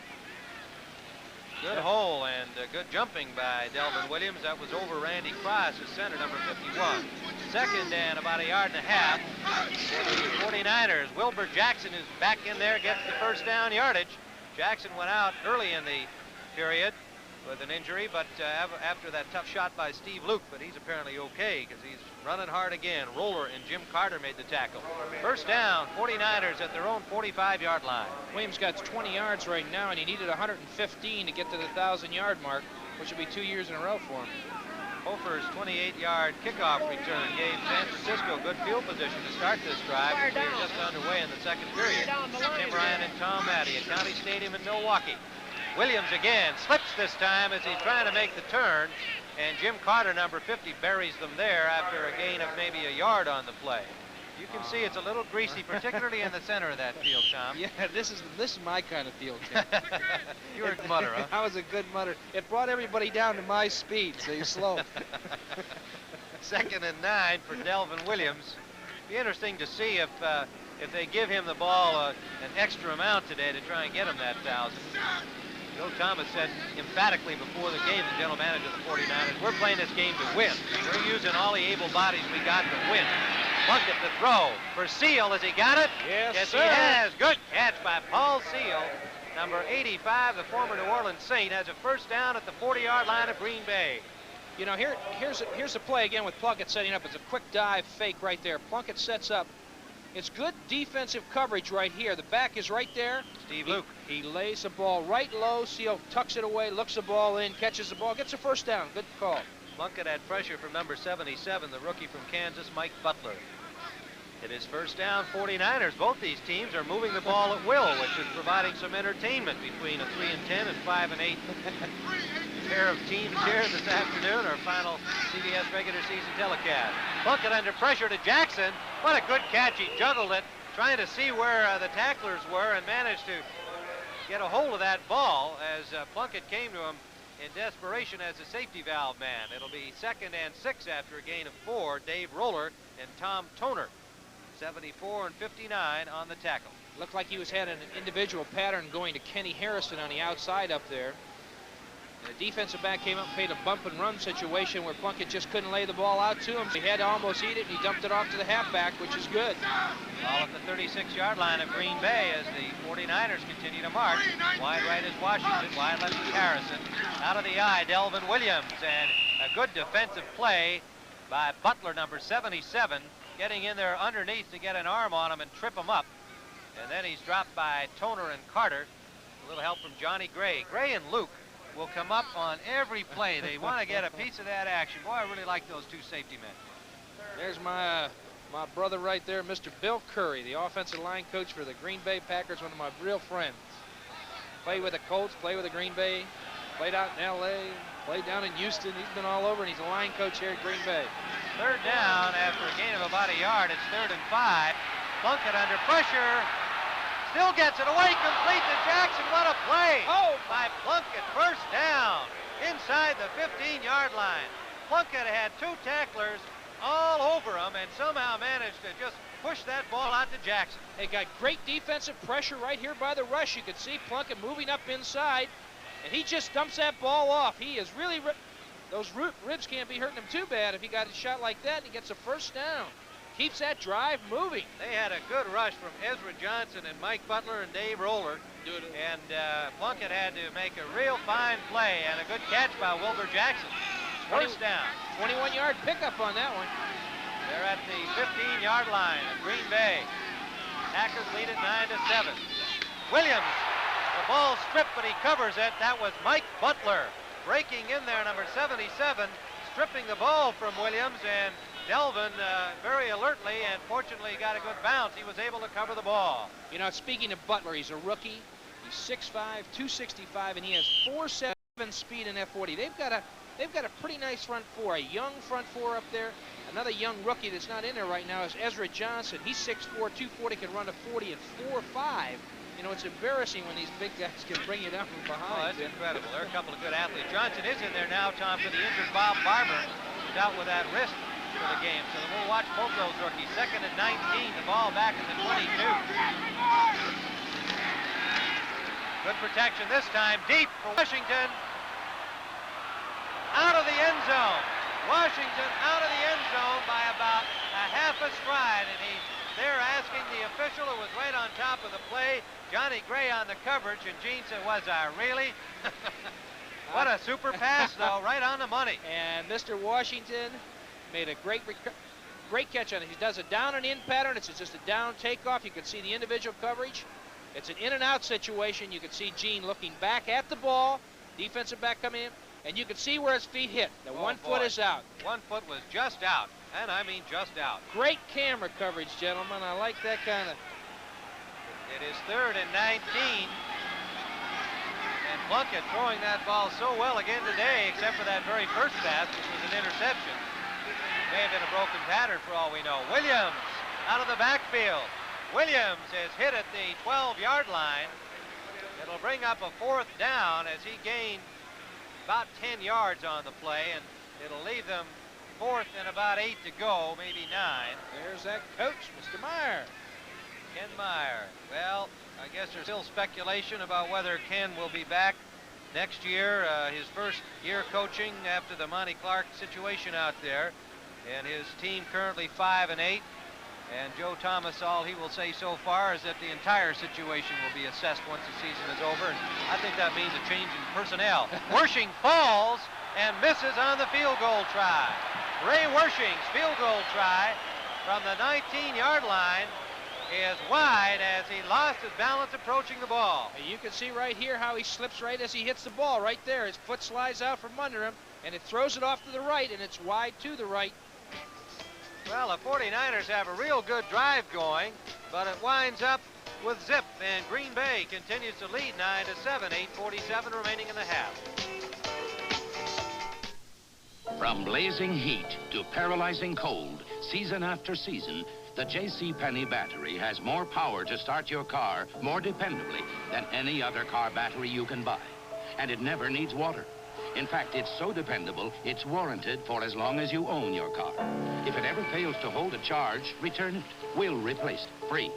Good hole and good jumping by Delvin Williams. That was over Randy Cross, his center, number 51. Second and about 1.5 yards for the 49ers. Wilbur Jackson is back in there, gets the first down yardage. Jackson went out early in the period with an injury, but after that tough shot by Steve Luke, but he's apparently okay because he's running hard again. Roller and Jim Carter made the tackle. First down, 49ers at their own 45-yard line. Williams got 20 yards right now, and he needed 115 to get to the 1,000-yard mark, which will be 2 years in a row for him. Hofer's 28-yard kickoff return gave San Francisco good field position to start this drive. We are just underway in the second period. Tim Ryan and Tom Matte at County Stadium in Milwaukee. Williams again slips this time as he's trying to make the turn, And Jim Carter, number 50, buries them there after a gain of maybe a yard on the play. You can see it's a little greasy, particularly in the center of that field, Tom. Yeah, this is my kind of field, Ken. You were a mutter, huh? I was a good mutter. It brought everybody down to my speed, so you're slow. 2nd and 9 for Delvin Williams. Be interesting to see if they give him the ball an extra amount today to try and get him that 1,000. Joe Thomas said emphatically before the game, the general manager of the 49ers, we're playing this game to win. We're using all the able bodies we got to win. Plunkett to throw for Seal. Has he got it? Yes, sir. He has. Good catch by Paul Seal. Number 85, the former New Orleans Saint, has a first down at the 40-yard line of Green Bay. You know, here's a play again with Plunkett setting up. It's a quick dive fake right there. Plunkett sets up. It's good defensive coverage right here. The back is right there. Steve Luke. He lays the ball right low. Seal tucks it away, looks the ball in, catches the ball, gets a first down. Good call. Plunkett had pressure from number 77, the rookie from Kansas, Mike Butler. It is first down 49ers. Both these teams are moving the ball at will, which is providing some entertainment between a 3-10 and 5-8 pair of teams here this afternoon, our final CBS regular season telecast. Plunkett under pressure to Jackson. What a good catch. He juggled it, trying to see where the tacklers were and managed to get a hold of that ball as Plunkett came to him in desperation as a safety valve man. It'll be 2nd and 6 after a gain of 4. Dave Roller and Tom Toner. 74 and 59 on the tackle. Looked like he was had an individual pattern going to Kenny Harrison on the outside up there. And the defensive back came up and played a bump and run situation where Plunkett just couldn't lay the ball out to him. He had to almost eat it, and he dumped it off to the halfback, which is good. Ball at the 36-yard line of Green Bay as the 49ers continue to march. Wide right is Washington, wide left is Harrison. Out of the eye, Delvin Williams, and a good defensive play by Butler, number 77, getting in there underneath to get an arm on him and trip him up. And then he's dropped by Toner and Carter. A little help from Johnny Gray. Gray and Luke will come up on every play. They want to get a piece of that action. Boy, I really like those two safety men. There's my brother right there, Mr. Bill Curry, the offensive line coach for the Green Bay Packers, one of my real friends. Played with the Colts, played with the Green Bay, played out in L.A., played down in Houston. He's been all over, and he's a line coach here at Green Bay. Third down after a gain of about a yard. It's 3rd and 5. Plunkett under pressure. Still gets it away, complete to Jackson. What a play by Plunkett. First down inside the 15-yard line. Plunkett had 2 tacklers all over him and somehow managed to just push that ball out to Jackson. They got great defensive pressure right here by the rush. You could see Plunkett moving up inside, and he just dumps that ball off. He is really, those ribs can't be hurting him too bad if he got a shot like that, and he gets a first down. Keeps that drive moving. They had a good rush from Ezra Johnson and Mike Butler and Dave Roller. And Plunkett had to make a real fine play and a good catch by Wilbur Jackson. First down. 21-yard pickup on that one. They're at the 15-yard line of Green Bay. Packers lead it 9-7. Williams, the ball stripped, but he covers it. That was Mike Butler breaking in there, number 77, stripping the ball from Williams, and Delvin very alertly and fortunately got a good bounce. He was able to cover the ball. You know, speaking of Butler, he's a rookie. He's 6'5", 265, and he has 4.7 speed in F40. They've got a pretty nice front four, a young front four up there. Another young rookie that's not in there right now is Ezra Johnson. He's 6'4", 240, can run a 40 and 4.5. You know, it's embarrassing when these big guys can bring you down from behind. Oh, that's incredible. There are a couple of good athletes. Johnson is in there now, Tom, for the injured Bob Barber, who dealt with that wrist for the game. So we'll watch both those rookies. 2nd and 19, the ball back at the 22. Good protection this time, deep for Washington. Out of the end zone. Washington out of the end zone by about a half a stride, and he's there asking the official who was right on top of the play, Johnny Gray, on the coverage, and Gene said, was I really? What a super pass, though, right on the money. And Mr. Washington made a great catch on it. He does a down and in pattern. It's just a down takeoff. You can see the individual coverage. It's an in and out situation. You can see Gene looking back at the ball, defensive back coming in, and you can see where his feet hit. The 1 foot is out. 1 foot was just out, and I mean just out. Great camera coverage, gentlemen. I like that kind of. It is 3rd and 19. And Plunkett throwing that ball so well again today, except for that very first pass, which was an interception. May have been a broken pattern for all we know. Williams out of the backfield. Williams is hit at the 12-yard line. It'll bring up a 4th down as he gained about 10 yards on the play, and it'll leave them 4th and about 8 to go, maybe 9. There's that coach, Mr. Meyer. Ken Meyer. Well, I guess there's still speculation about whether Ken will be back next year, his first year coaching after the Monty Clark situation out there. And his team currently 5-8. And Joe Thomas, all he will say so far is that the entire situation will be assessed once the season is over. And I think that means a change in personnel. Wersching falls and misses on the field goal try. Ray Wersching's field goal try from the 19-yard line is wide as he lost his balance approaching the ball. You can see right here how he slips right as he hits the ball right there. His foot slides out from under him, and it throws it off to the right, and it's wide to the right. Well, the 49ers have a real good drive going, but it winds up with zip, and Green Bay continues to lead 9-7, 8:47 remaining in the half. From blazing heat to paralyzing cold, season after season, the JCPenney battery has more power to start your car more dependably than any other car battery you can buy. And it never needs water. In fact, it's so dependable, it's warranted for as long as you own your car. If it ever fails to hold a charge, return it. We'll replace it, free.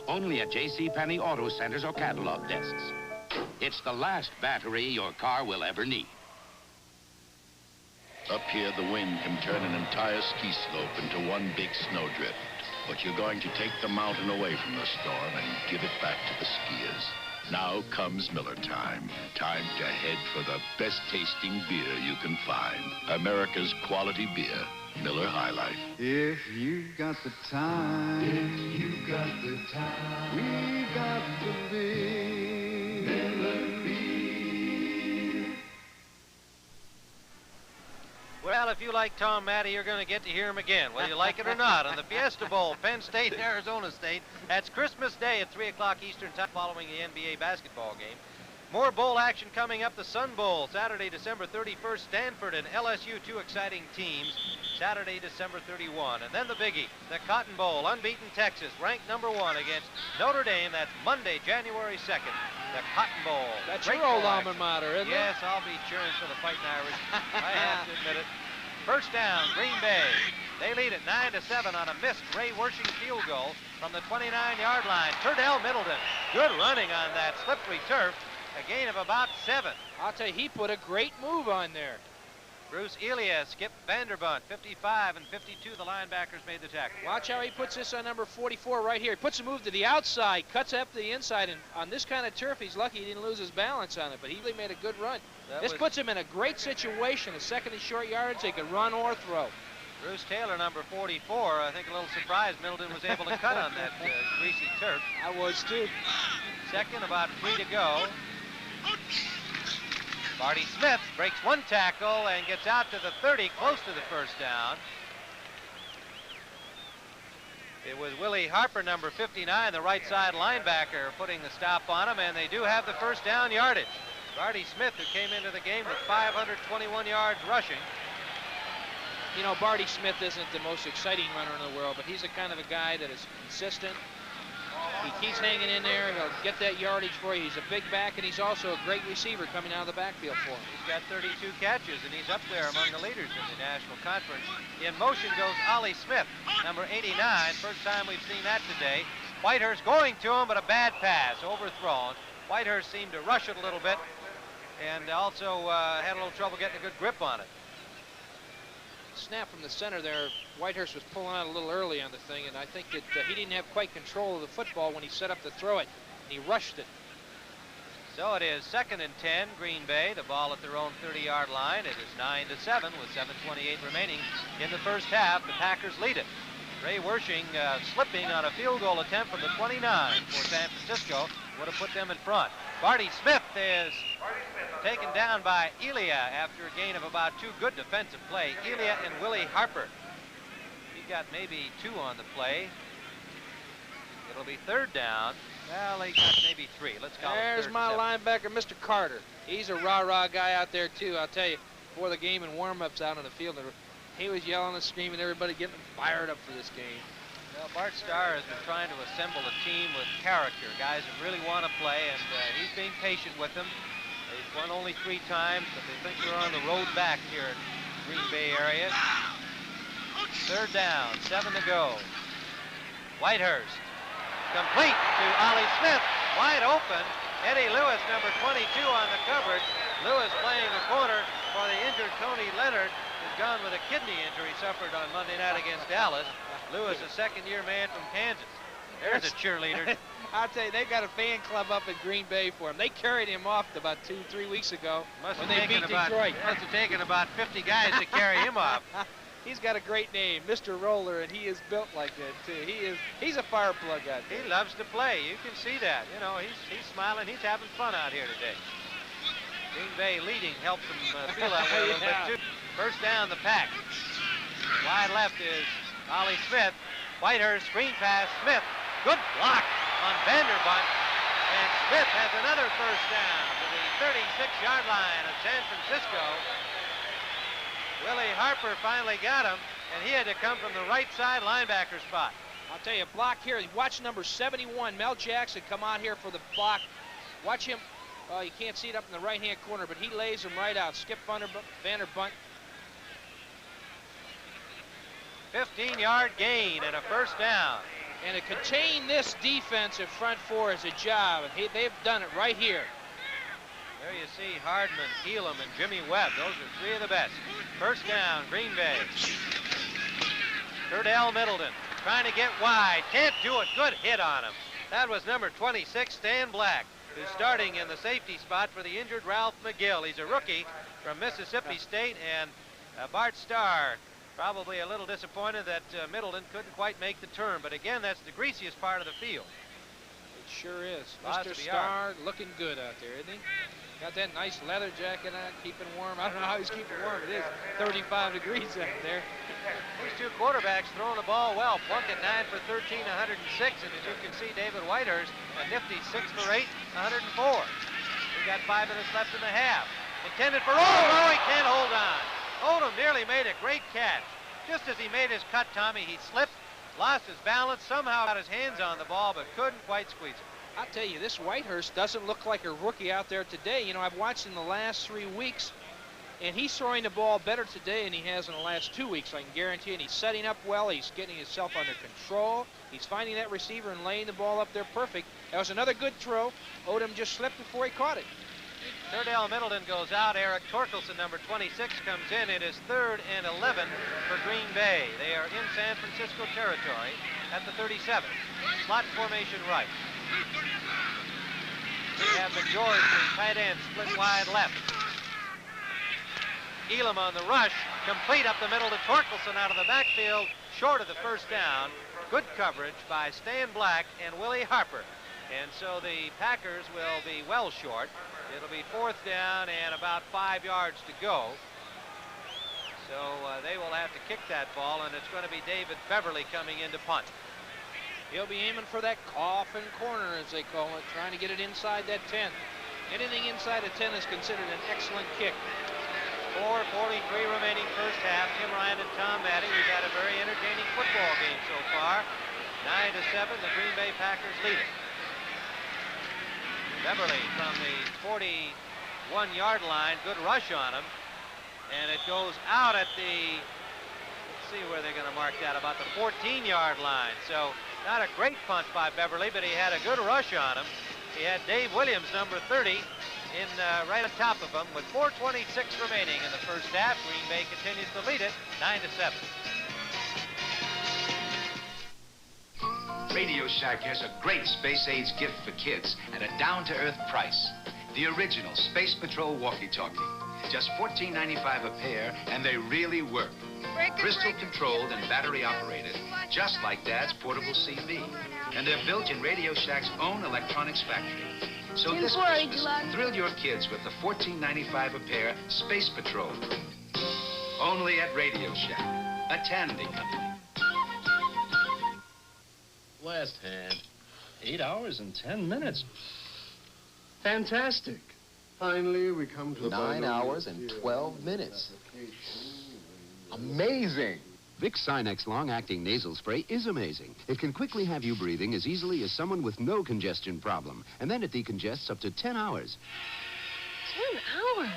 Only at JCPenney Auto Centers or catalog desks. It's the last battery your car will ever need. Up here, the wind can turn an entire ski slope into one big snowdrift. But you're going to take the mountain away from the storm and give it back to the skiers. Now comes Miller time. Time to head for the best tasting beer you can find. America's quality beer, Miller High Life. If you got the time, If you got the time, we got the beer. Miller Beer. Well, if you like Tom Matty, you're going to get to hear him again, whether you like it or not, on the Fiesta Bowl, Penn State, Arizona State. That's Christmas Day at 3 o'clock Eastern Time following the NBA basketball game. More bowl action coming up. The Sun Bowl, Saturday, December 31st. Stanford and LSU, two exciting teams, Saturday, December 31. And then the biggie, the Cotton Bowl, unbeaten Texas, ranked #1 against Notre Dame. That's Monday, January 2nd, the Cotton Bowl. That's Great your old bowl alma action. mater, isn't it? Yes, I'll be cheering for the Fighting Irish. I have to admit it. First down, Green Bay. They lead at 9-7 on a missed Ray Wersching field goal from the 29-yard line. Turdell Middleton, good running on that slippery turf. A gain of about 7. I'll tell you, he put a great move on there. Bruce Elia skipped Vanderbunt. 55 and 52, the linebackers made the tackle. Watch how he puts this on number 44 right here. He puts a move to the outside, cuts up to the inside, and on this kind of turf, he's lucky he didn't lose his balance on it, but Healy made a good run. This puts him in a great situation. A second and short yardage, they could run or throw. Bruce Taylor, number 44, I think a little surprised Middleton was able to cut on that greasy turf. I was too. Second, about 3 to go. Marty Smith breaks one tackle and gets out to the 30, close to the first down. It was Willie Harper, number 59, the right side linebacker, putting the stop on him, and they do have the first down yardage. Marty Smith, who came into the game with 521 yards rushing. You know, Barty Smith isn't the most exciting runner in the world, but he's the kind of a guy that is consistent. He keeps hanging in there. He'll get that yardage for you. He's a big back, and he's also a great receiver coming out of the backfield for him. He's got 32 catches, and he's up there among the leaders in the National Conference. In motion goes Ollie Smith, number 89. First time we've seen that today. Whitehurst going to him, but a bad pass, overthrown. Whitehurst seemed to rush it a little bit, and also had a little trouble getting a good grip on it. Snap from the center there. Whitehurst was pulling out a little early on the thing, and I think that he didn't have quite control of the football when he set up to throw it, and he rushed it. So it is 2nd and 10, Green Bay. The ball at their own 30-yard line. It is 9-7 with 7:28 remaining in the first half. The Packers lead it. Ray Wersching slipping on a field goal attempt from the 29 for San Francisco would have put them in front. Barty Smith is taken down by Elia after a gain of about 2 good defensive play. Elia and Willie Harper. He got maybe 2 on the play. It'll be third down. Well, maybe 3. Let's call it There's third my and 7. linebacker, Mr. Carter. He's a rah-rah guy out there, too. I'll tell you, before the game and warm-ups out on the field, he was yelling and screaming, everybody getting fired up for this game. Well, Bart Starr has been trying to assemble a team with character, guys that really want to play, and he's being patient with them. They've won only 3 times, but they think they're on the road back here in Green Bay area. Third down, 7 to go. Whitehurst. Complete to Ollie Smith, wide open. Eddie Lewis, number 22 on the coverage. Lewis playing the corner for the injured Tony Leonard, who's gone with a kidney injury suffered on Monday night against Dallas. Lewis, a second-year man from Kansas. There's a cheerleader. I'll tell you, they've got a fan club up in Green Bay for him. They carried him off about 2-3 weeks ago when they beat Detroit. Must have taken about 50 guys to carry him off. He's got a great name, Mr. Roller, and he is built like that, too. He's a fire plug out there. He loves to play. You can see that. You know, he's smiling. He's having fun out here today. Green Bay leading helps him feel that way a little bit, too. First down, the Pack. Wide left is Ollie Smith. Whitehurst, screen pass, Smith. Good block on Vanderbunt. And Smith has another first down to the 36-yard line of San Francisco. Willie Harper finally got him, and he had to come from the right side linebacker spot. I'll tell you, block here. Watch number 71, Mel Jackson, come out here for the block. Watch him. Oh, you can't see it up in the right-hand corner, but he lays him right out. Skip Vanderbunt. 15-yard gain and a first down. And to contain this defensive front four is a job, and they've done it right here. There you see Hardman, Elam, and Jimmy Webb. Those are 3 of the best. First down, Green Bay. Curdell Middleton trying to get wide. Can't do it. Good hit on him. That was number 26, Stan Black, who's starting in the safety spot for the injured Ralph McGill. He's a rookie from Mississippi State, and Bart Starr probably a little disappointed that Middleton couldn't quite make the turn. But again, that's the greasiest part of the field. It sure is. Mr. Starr looking good out there, isn't he? Got that nice leather jacket on, keeping warm. I don't know how he's keeping warm. It is 35 degrees out there. These 2 quarterbacks throwing the ball well. Plunkett 9 for 13, 106. And as you can see, David Whitehurst, a nifty 6 for 8, 104. We got 5 minutes left in the half. Intended for Odom. Oh, he can't hold on. Odom nearly made a great catch. Just as he made his cut, Tommy, he slipped, lost his balance, somehow got his hands on the ball, but couldn't quite squeeze it. I'll tell you, this Whitehurst doesn't look like a rookie out there today. You know, I've watched in the last 3 weeks, and he's throwing the ball better today than he has in the last 2 weeks, I can guarantee you. And he's setting up well. He's getting himself under control. He's finding that receiver and laying the ball up there perfect. That was another good throw. Odom just slipped before he caught it. Curdell Middleton goes out. Eric Torkelson, number 26, comes in. It is 3rd and 11 for Green Bay. They are in San Francisco territory at the 37. Slot formation right. We have McGeorge, the tight end, split wide left. Elam on the rush, complete up the middle to Torkelson out of the backfield, short of the first down. Good coverage by Stan Black and Willie Harper. And so the Packers will be well short. It'll be 4th down and about 5 yards to go. So they will have to kick that ball, and it's going to be David Beverly coming in to punt. He'll be aiming for that coffin corner, as they call it, trying to get it inside that 10. Anything inside a 10 is considered an excellent kick. 4:43 remaining first half. Tim Ryan and Tom Maddie. We've had a very entertaining football game so far. 9-7, the Green Bay Packers lead it. Beverly from the 41-yard line. Good rush on him. And it goes out at the, let's see where they're going to mark that, about the 14-yard line. So not a great punt by Beverly, but he had a good rush on him. He had Dave Williams, number 30, in right on top of him with 4:26 remaining in the first half. Green Bay continues to lead it 9-7. Radio Shack has a great Space Age gift for kids at a down-to-earth price. The original Space Patrol walkie-talkie. Just $14.95 a pair, and they really work. Crystal controlled and battery operated, just like Dad's portable CV. And they're built in Radio Shack's own electronics factory. So this Christmas, thrill your kids with the $14.95 a pair Space Patrol. Only at Radio Shack, a Tandy company. Last hand. 8 hours and 10 minutes. Fantastic. Finally, we come to 9 hours and 12 minutes. Amazing. Vicks Sinex long-acting nasal spray is amazing. It can quickly have you breathing as easily as someone with no congestion problem. And then it decongests up to 10 hours. 10 hours?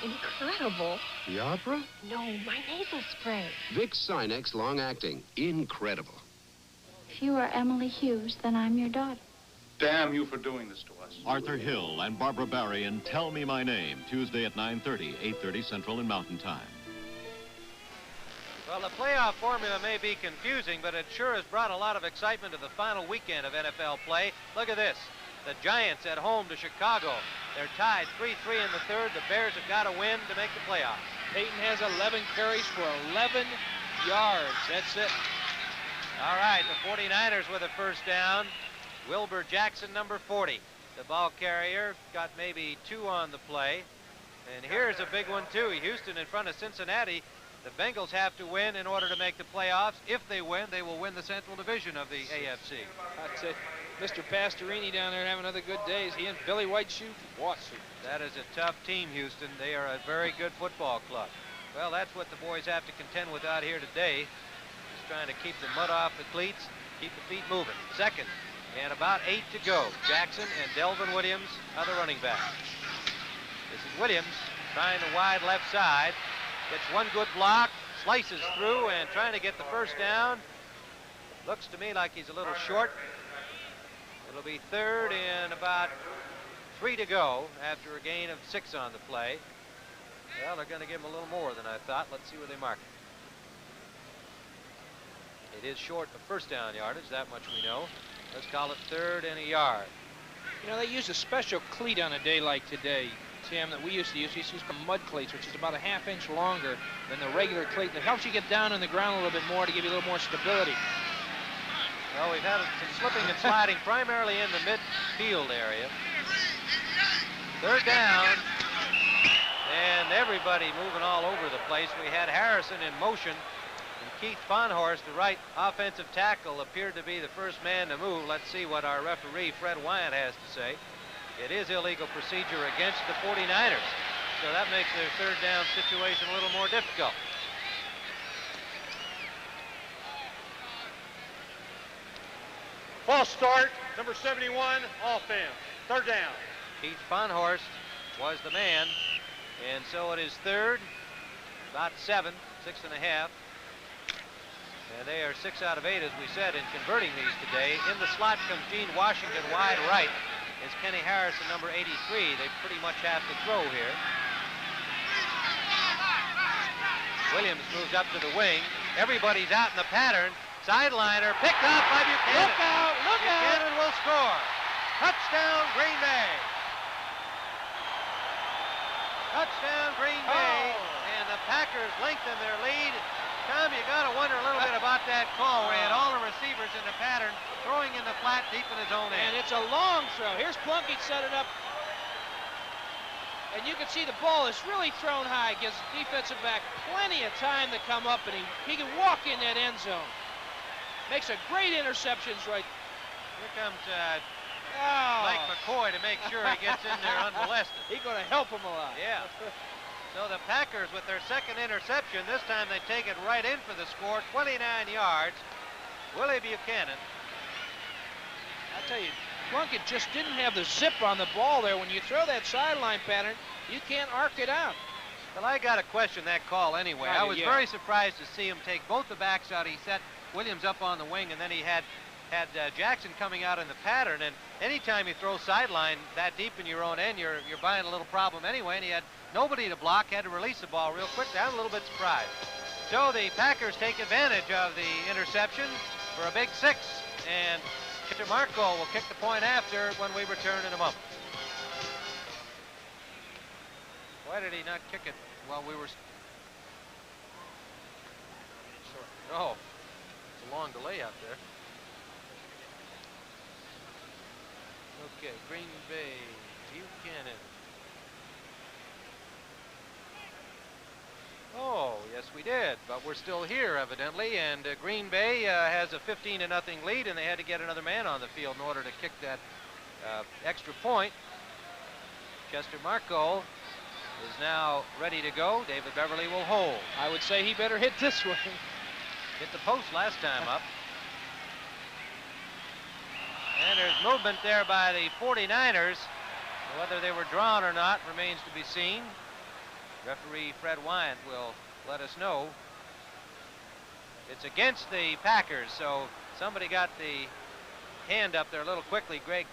Incredible. The opera? No, my nasal spray. Vicks Sinex long-acting. Incredible. If you are Emily Hughes, then I'm your daughter. Damn you for doing this to us. Arthur Hill and Barbara Barry in Tell Me My Name, Tuesday at 9:30, 8:30 Central and Mountain Time. Well, the playoff formula may be confusing, but it sure has brought a lot of excitement to the final weekend of NFL play. Look at this. The Giants at home to Chicago. They're tied 3-3 in the third. The Bears have got to win to make the playoffs. Peyton has 11 carries for 11 yards. That's it. All right, the 49ers with a first down. Wilbur Jackson, number 40. The ball carrier got maybe 2 on the play. And here's a big one, too. Houston in front of Cincinnati. The Bengals have to win in order to make the playoffs. If they win, they will win the Central Division of the AFC. I'd say Mr. Pastorini down there having another good day. He and Billy Whiteshoe. That is a tough team, Houston. They are a very good football club. Well, that's what the boys have to contend with out here today. Just trying to keep the mud off the cleats, keep the feet moving. Second, and about 8 to go. Jackson and Delvin Williams are the running backs. This is Williams trying the wide left side. Gets one good block, slices through, and trying to get the first down. Looks to me like he's a little short. It'll be third and about 3 to go after a gain of 6 on the play. Well, they're going to give him a little more than I thought. Let's see where they mark it. It is short of first down yardage, that much we know. Let's call it third and a yard. You know, they use a special cleat on a day like today, Tim, that we used to use. We used to use mud cleats, which is about a half-inch longer than the regular cleat. That helps you get down on the ground a little bit more to give you a little more stability. Well, we've had some slipping and sliding primarily in the midfield area. Third down, and everybody moving all over the place. We had Harrison in motion, and Keith Bonhorst, the right offensive tackle, appeared to be the first man to move. Let's see what our referee, Fred Wyatt, has to say. It is illegal procedure against the 49ers, so that makes their third down situation a little more difficult. False start, number 71, offense. Third down. Keith Bonhorst was the man, and so it is third, about 7, 6.5. And they are 6 out of 8, as we said, in converting these today. In the slot comes Gene Washington wide right. Is Kenny Harrison, number 83. They pretty much have to throw here. Williams moves up to the wing. Everybody's out in the pattern. Sideliner picked up by Buchanan. Look out! Look out! Buchanan will score. Touchdown, Green Bay. Touchdown, Green Bay. And the Packers lengthen their lead. Tom, you got to wonder a little bit about that call where he had all the receivers in the pattern, throwing in the flat deep in his own end. And it's a long throw. Here's Plunkett set it up. And you can see the ball is really thrown high. Gives the defensive back plenty of time to come up, and he can walk in that end zone. Makes a great interceptions right. Here comes Mike McCoy to make sure he gets in there unmolested. He's going to help him a lot. Yeah. So the Packers with their second interception, this time they take it right in for the score, 29 yards. Willie Buchanan. I tell you, Plunkett just didn't have the zip on the ball there. When you throw that sideline pattern, you can't arc it out. Well, I got to question that call anyway. I was very surprised to see him take both the backs out. He set Williams up on the wing, and then he had Jackson coming out in the pattern. And anytime you throw sideline that deep in your own end, you're buying a little problem anyway. And he had nobody to block, had to release the ball real quick. I'm a little bit surprised. So the Packers take advantage of the interception for a big 6. And Marco will kick the point after when we return in a moment. Why did he not kick it while we were... Oh, it's a long delay out there. Okay, Green Bay, Buchanan. Oh, Yes, we did, but we're still here, evidently, and Green Bay has a 15-0 lead, and they had to get another man on the field in order to kick that extra point. Chester Marco is now ready to go. David Beverly will hold. I would say he better hit this one. Hit the post last time up. And there's movement there by the 49ers. Whether they were drawn or not remains to be seen. Referee Fred Wyant will let us know. It's against the Packers, so somebody got the hand up there a little quickly. Greg.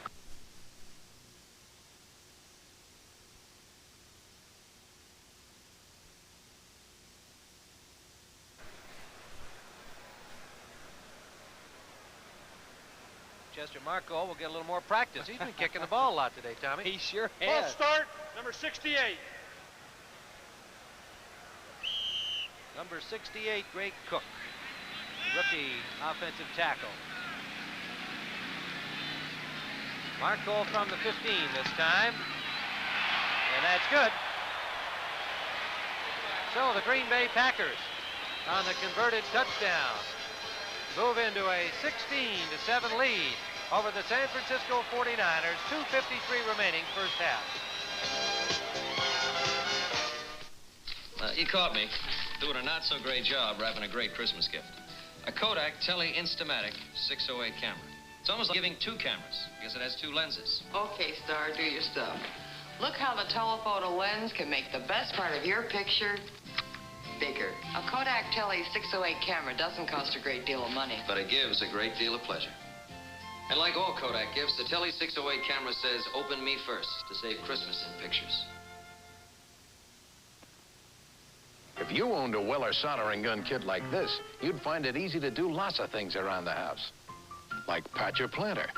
Chester Marco will get a little more practice. He's been kicking the ball a lot today, Tommy. He sure Ball has. start, number 68. Number 68, Greg Cook, rookie offensive tackle. Marco from the 15 this time, and that's good. So the Green Bay Packers on the converted touchdown move into a 16-7 lead over the San Francisco 49ers. 2:53 remaining, first half. You caught me doing a not-so-great job wrapping a great Christmas gift. A Kodak Tele Instamatic 608 camera. It's almost like giving two cameras because it has two lenses. Okay, Star, do your stuff. Look how the telephoto lens can make the best part of your picture bigger. A Kodak Tele 608 camera doesn't cost a great deal of money. But it gives a great deal of pleasure. And like all Kodak gifts, the Tele 608 camera says, "Open me first," to save Christmas in pictures. If you owned a Weller soldering gun kit like this, you'd find it easy to do lots of things around the house. Like patch a planter,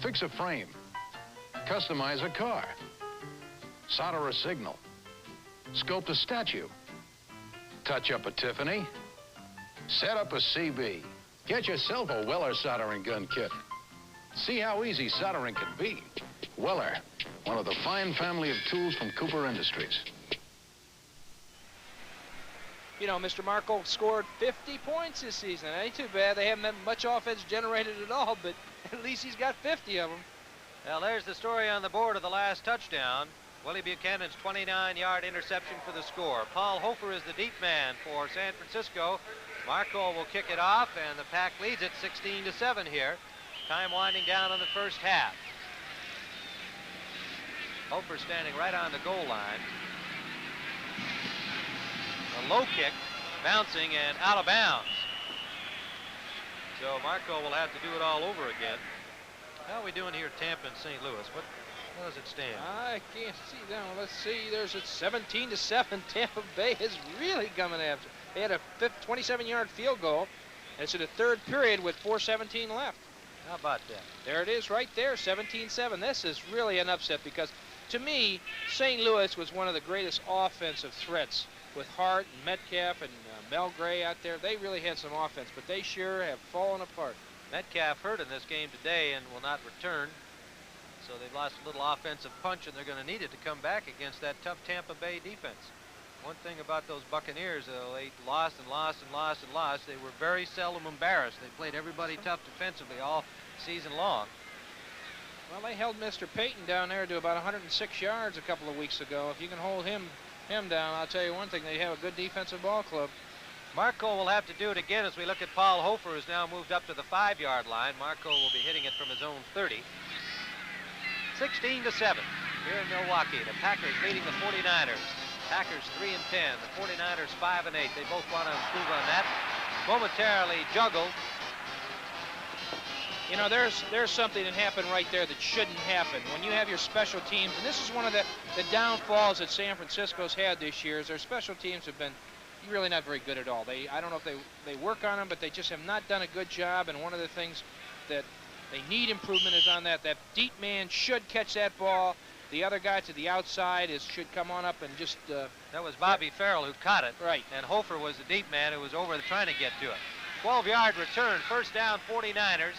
fix a frame, customize a car, solder a signal, sculpt a statue, touch up a Tiffany, set up a CB. Get yourself a Weller soldering gun kit. See how easy soldering can be. Weller, one of the fine family of tools from Cooper Industries. You know, Mr. Marco scored 50 points this season. Ain't too bad. They haven't had much offense generated at all, but at least he's got 50 of them. Well, there's the story on the board of the last touchdown. Willie Buchanan's 29-yard interception for the score. Paul Hofer is the deep man for San Francisco. Marco will kick it off, and the Pack leads it 16-7 here. Time winding down on the first half. Hofer standing right on the goal line. A low kick, bouncing and out of bounds. So Marco will have to do it all over again. How are we doing here at Tampa and St. Louis? What does it stand? I can't see down. Let's see. There's a 17-7. Tampa Bay is really coming after. They had a 27-yard field goal. It's in the third period with 4:17 left. How about that? There it is right there, 17-7. This is really an upset because, to me, St. Louis was one of the greatest offensive threats with Hart and Metcalf and Mel Gray out there. They really had some offense, but they sure have fallen apart. Metcalf hurt in this game today and will not return. So they've lost a little offensive punch, and they're going to need it to come back against that tough Tampa Bay defense. One thing about those Buccaneers, they lost and lost and lost and lost. They were very seldom embarrassed. They played everybody tough defensively all season long. Well, they held Mr. Payton down there to about 106 yards a couple of weeks ago. If you can hold him down, I'll tell you one thing, they have a good defensive ball club. Marco will have to do it again as we look at Paul Hofer, who's now moved up to the 5-yard line. Marco will be hitting it from his own 30. 16-7 here in Milwaukee. The Packers leading the 49ers. Packers 3-10. The 49ers 5-8. They both want to improve on that. Momentarily juggled. You know, there's something that happened right there that shouldn't happen. When you have your special teams, and this is one of the downfalls that San Francisco's had this year, is their special teams have been really not very good at all. I don't know if they work on them, but they just have not done a good job, and one of the things that they need improvement is on that. That deep man should catch that ball. The other guy to the outside should come on up and just... that was Bobby Farrell who caught it. Right. And Hofer was the deep man who was over trying to get to it. 12-yard return, first down 49ers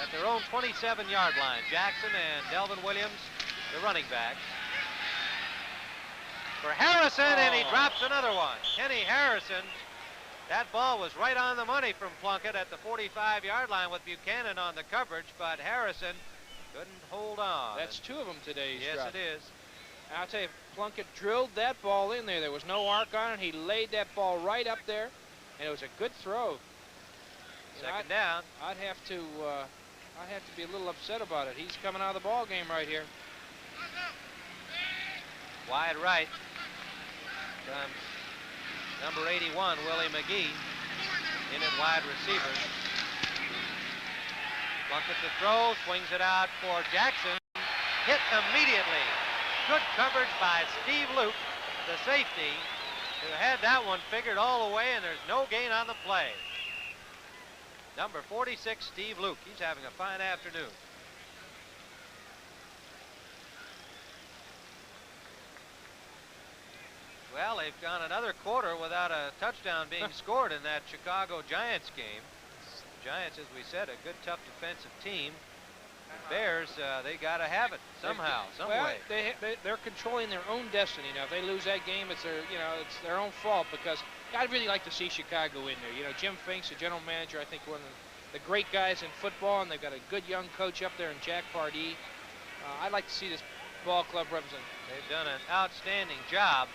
at their own 27-yard line. Jackson and Delvin Williams, the running backs. for Harrison, and he drops another one. Kenny Harrison, that ball was right on the money from Plunkett at the 45-yard line with Buchanan on the coverage, but Harrison couldn't hold on. That's two of them today. Yes, it is. I'll tell you, Plunkett drilled that ball in there. There was no arc on it. He laid that ball right up there, and it was a good throw. Second down. I'd have to be a little upset about it. He's coming out of the ball game right here. Wide right from number 81, Willie McGee, in at wide receiver. Plunkett to throw, swings it out for Jackson. Hit immediately. Good coverage by Steve Luke, the safety, who had that one figured all the way, and there's no gain on the play. Number 46, Steve Luke. He's having a fine afternoon. Well, they've gone another quarter without a touchdown being scored in that Chicago Giants game. The Giants, as we said, a good, tough defensive team. The Bears, they got to have it somehow, some way. They're controlling their own destiny now. If they lose that game, it's their own fault, because I'd really like to see Chicago in there. You know, Jim Finks, the general manager, I think one of the great guys in football, and they've got a good young coach up there in Jack Pardee. I'd like to see this ball club represent. They've done an outstanding job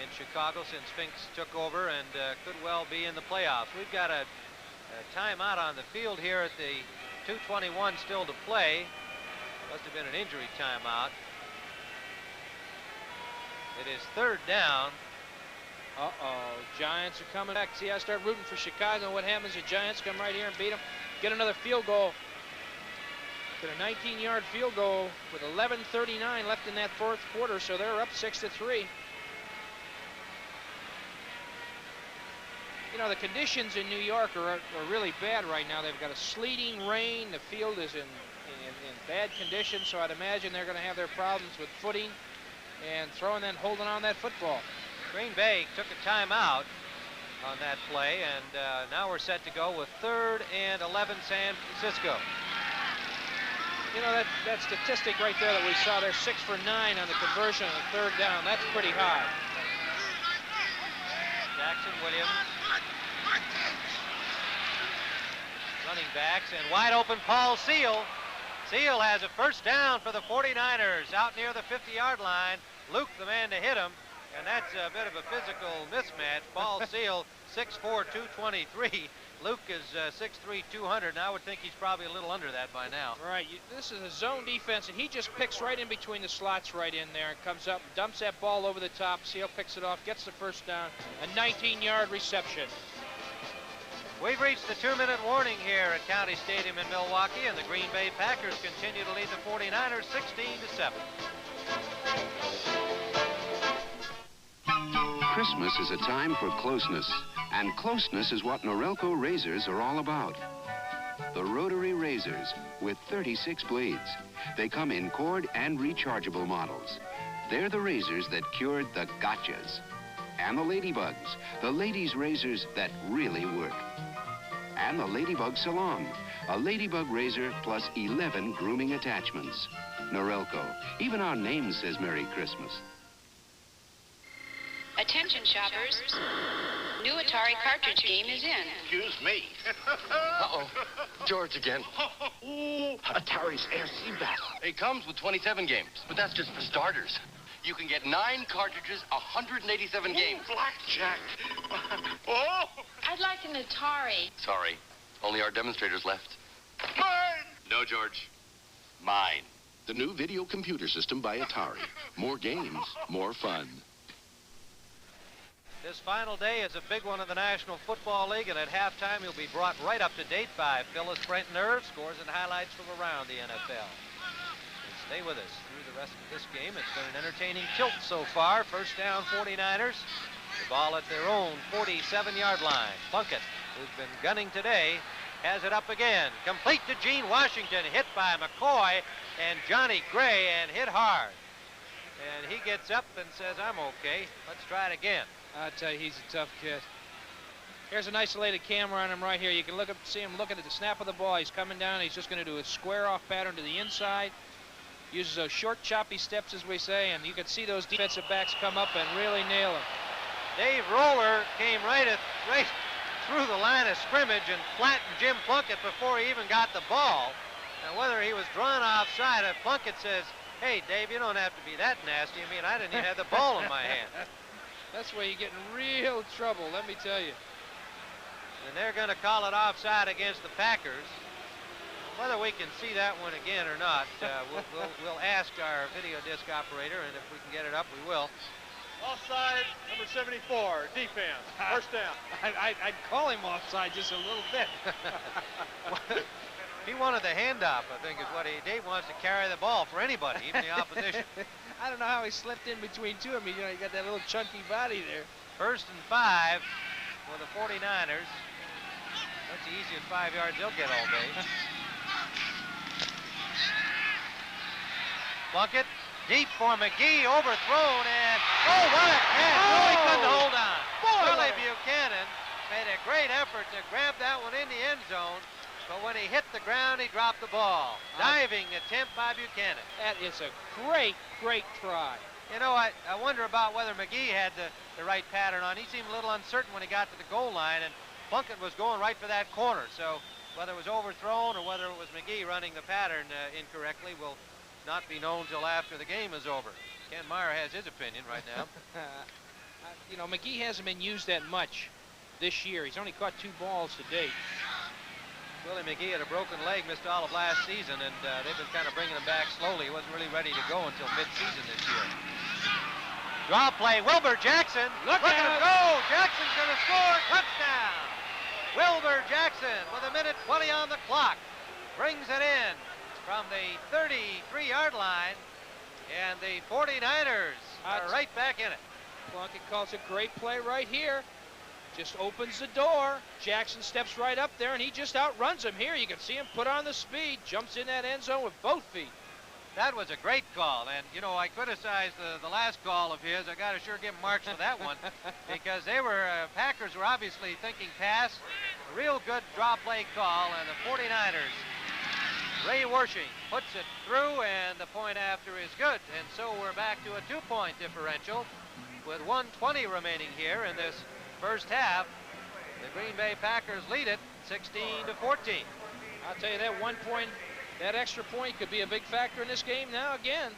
in Chicago since Finks took over, and could well be in the playoffs. We've got a timeout on the field here at the 2:21 still to play. Must have been an injury timeout. It is third down. Uh-oh, Giants are coming back. See, I start rooting for Chicago. What happens? The Giants come right here and beat them. Get another field goal. Get a 19-yard field goal with 11:39 left in that fourth quarter, so they're up 6-3. You know, the conditions in New York are really bad right now. They've got a sleeting rain. The field is in bad condition, so I'd imagine they're going to have their problems with footing and throwing and holding on that football. Green Bay took a timeout on that play, and now we're set to go with 3rd and 11 San Francisco. You know, that statistic right there that we saw there, 6 for 9 on the conversion on the third down, that's pretty high. Jackson, Williams. Running backs, and wide open Paul Seal. Seal has a first down for the 49ers out near the 50-yard line. Luke, the man to hit him, and that's a bit of a physical mismatch. Paul Seal, 6'4", 223. Luke is 6'3", 200, and I would think he's probably a little under that by now. Right, this is a zone defense, and he just picks right in between the slots right in there and comes up and dumps that ball over the top. Seal picks it off, gets the first down, a 19-yard reception. We've reached the 2-minute warning here at County Stadium in Milwaukee, and the Green Bay Packers continue to lead the 49ers 16-7. Christmas is a time for closeness, and closeness is what Norelco razors are all about. The rotary razors with 36 blades. They come in cord and rechargeable models. They're the razors that cured the gotchas. And the ladybugs, the ladies' razors that really work. And the Ladybug Salon, a ladybug razor plus 11 grooming attachments. Norelco, even our name says Merry Christmas. Attention shoppers, new Atari cartridge game is in. Excuse me. Uh-oh, George again. Atari's AirC battle. It comes with 27 games, but that's just for starters. You can get 9 cartridges, 187 games. Blackjack. Oh! I'd like an Atari. Sorry, only our demonstrators left. Mine! No, George. Mine. The new video computer system by Atari. More games, more fun. This final day is a big one in the National Football League, and at halftime you'll be brought right up to date by Phyllis Brent-Nerve, scores and highlights from around the NFL. And stay with us through the rest of this game. It's been an entertaining tilt so far. First down 49ers. The ball at their own 47-yard line. Plunkett, who's been gunning today, has it up again. Complete to Gene Washington, hit by McCoy and Johnny Gray, and hit hard. And he gets up and says, I'm okay. Let's try it again. I'll tell you, he's a tough kid. Here's an isolated camera on him right here. You can see him looking at the snap of the ball. He's coming down. He's just going to do a square-off pattern to the inside. Uses those short, choppy steps, as we say, and you can see those defensive backs come up and really nail him. Dave Roller came right through the line of scrimmage and flattened Jim Plunkett before he even got the ball. Now, whether he was drawn offside, Plunkett says, "Hey, Dave, you don't have to be that nasty. I mean, I didn't even have the ball in my hand." That's where you get in real trouble, let me tell you. And they're going to call it offside against the Packers. Whether we can see that one again or not, we'll ask our video disc operator, and if we can get it up, we will. Offside, number 74, defense, first down. I'd call him offside just a little bit. He wanted the handoff, I think, is what Dave wants to carry the ball for anybody, even the opposition. I don't know how he slipped in between two of them. You know, he got that little chunky body there. 1st and 5 for the 49ers. That's the easiest 5 yards they'll get all day. Plunkett, deep for McGee, overthrown, and oh, what a catch! Oh, he couldn't hold on. Charlie Buchanan made a great effort to grab that one in the end zone, but when he hit the ground, he dropped the ball. Diving attempt by Buchanan. That is a great, great try. You know, I wonder about whether McGee had the right pattern on. He seemed a little uncertain when he got to the goal line, and Plunkett was going right for that corner. So whether it was overthrown or whether it was McGee running the pattern incorrectly will not be known till after the game is over. Ken Meyer has his opinion right now. You know, McGee hasn't been used that much this year. He's only caught 2 balls to date. Willie McGee had a broken leg, missed all of last season, and they've been kind of bringing him back slowly. He wasn't really ready to go until mid-season this year. Draw play, Wilbur Jackson. Look at him go! Jackson's going to score. Touchdown! Wilbur Jackson with 1:20 on the clock brings it in from the 33-yard line, and the 49ers are right back in it. Plunkett calls a great play right here. Just opens the door. Jackson steps right up there, and he just outruns him here. You can see him put on the speed, jumps in that end zone with both feet. That was a great call, and, you know, I criticized the last call of his. I got to sure give him marks for that one because they were, Packers were obviously thinking pass. A real good draw play call, and the 49ers, Ray Wersching puts it through, and the point after is good. And so we're back to a 2-point differential with 1:20 remaining here in this first half. The Green Bay Packers lead it 16-14. I'll tell you that 1 point, that extra point could be a big factor in this game now again.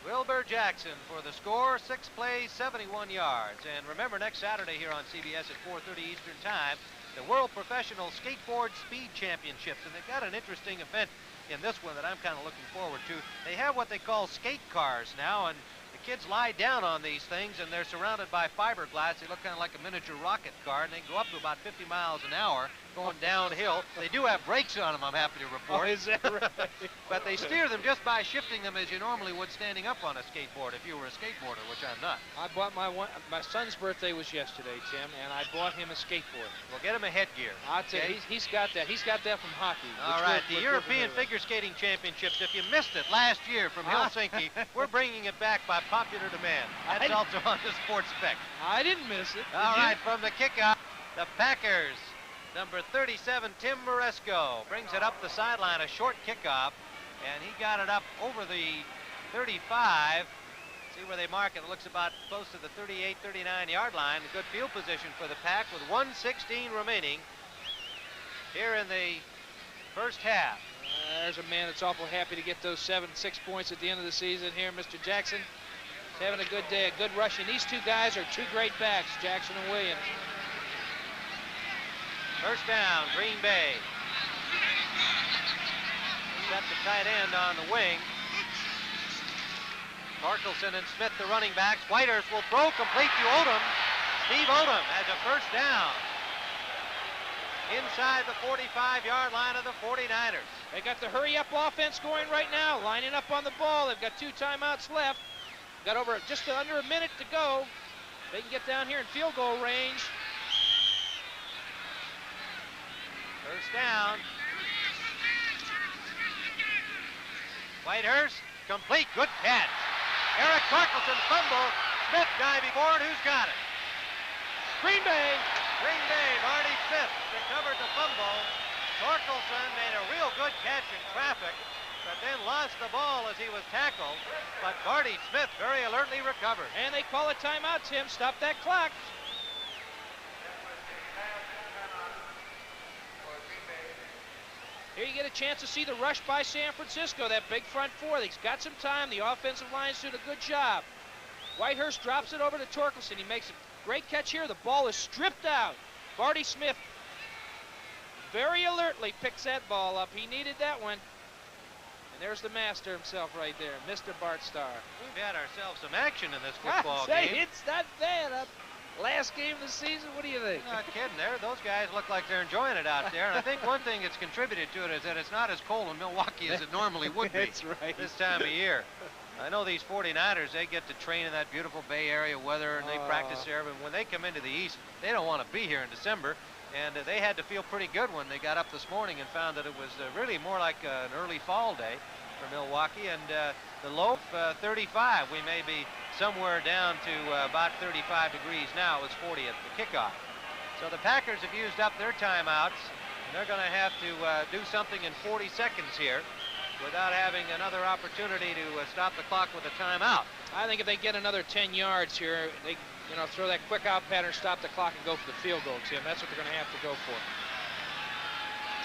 Wilbur Jackson for the score, 6 plays, 71 yards. And remember, next Saturday here on CBS at 4:30 Eastern Time, the World Professional Skateboard Speed Championships. And they've got an interesting event in this one that I'm kind of looking forward to. They have what they call skate cars now, and the kids lie down on these things, and they're surrounded by fiberglass. They look kind of like a miniature rocket car, and they can go up to about 50 miles an hour going downhill. They do have brakes on them, I'm happy to report. Oh, is that right? But they steer them just by shifting them as you normally would standing up on a skateboard if you were a skateboarder, which I'm not. I bought my son's birthday was yesterday, Tim, and I bought him a skateboard. Well, get him a headgear. I'll tell you, he's got that. He's got that from hockey. All right, the European Figure Skating Championships. If you missed it last year from Helsinki, we're bringing it back by popular demand. That's also on the Sports Spec. I didn't miss it. All right, from the kickoff, the Packers. Number 37, Tim Moresco, brings it up the sideline, a short kickoff, and he got it up over the 35. See where they mark it. It looks about close to the 38, 39-yard line. A good field position for the Pack with 1:16 remaining here in the first half. There's a man that's awful happy to get those 7-6 points at the end of the season here, Mr. Jackson. He's having a good day, a good rushing. These two guys are 2 great backs, Jackson and Williams. First down, Green Bay. Set the tight end on the wing. Torkelson and Smith, the running backs. Whitehurst will throw complete to Odom. Steve Odom has a first down inside the 45-yard line of the 49ers. They got the hurry-up offense going right now, lining up on the ball. They've got 2 timeouts left. Got over just under a minute to go. They can get down here in field goal range. First down. Whitehurst, complete, good catch. Eric Torkelson fumble. Smith diving forward, who's got it? Green Bay. Green Bay, Marty Smith recovered the fumble. Torkelson made a real good catch in traffic. but then lost the ball as he was tackled. But Barty Smith very alertly recovered. And they call a timeout, Tim. Stop that clock. Here you get a chance to see the rush by San Francisco, that big front four. They've got some time. The offensive line's doing a good job. Whitehurst drops it over to Torkelson. He makes a great catch here. The ball is stripped out. Barty Smith very alertly picks that ball up. He needed that one. And there's the master himself right there, Mr. Bart Starr. We've had ourselves some action in this football game. game. It's not bad. Last game of the season, what do you think? Not kidding there. Those guys look like they're enjoying it out there. And I think one thing that's contributed to it is that it's not as cold in Milwaukee as it normally would be. That's right. This time of year. I know these 49ers, they get to train in that beautiful Bay Area weather, and they practice there. But when they come into the East, they don't want to be here in December. And they had to feel pretty good when they got up this morning and found that it was really more like an early fall day for Milwaukee. And the low of 35, we may be somewhere down to about 35 degrees now. It was 40 at the kickoff. So the Packers have used up their timeouts, and they're going to have to do something in 40 seconds here without having another opportunity to stop the clock with a timeout. I think if they get another 10 yards here, they throw that quick out pattern, stop the clock, and go for the field goal, Tim. That's what they're going to have to go for.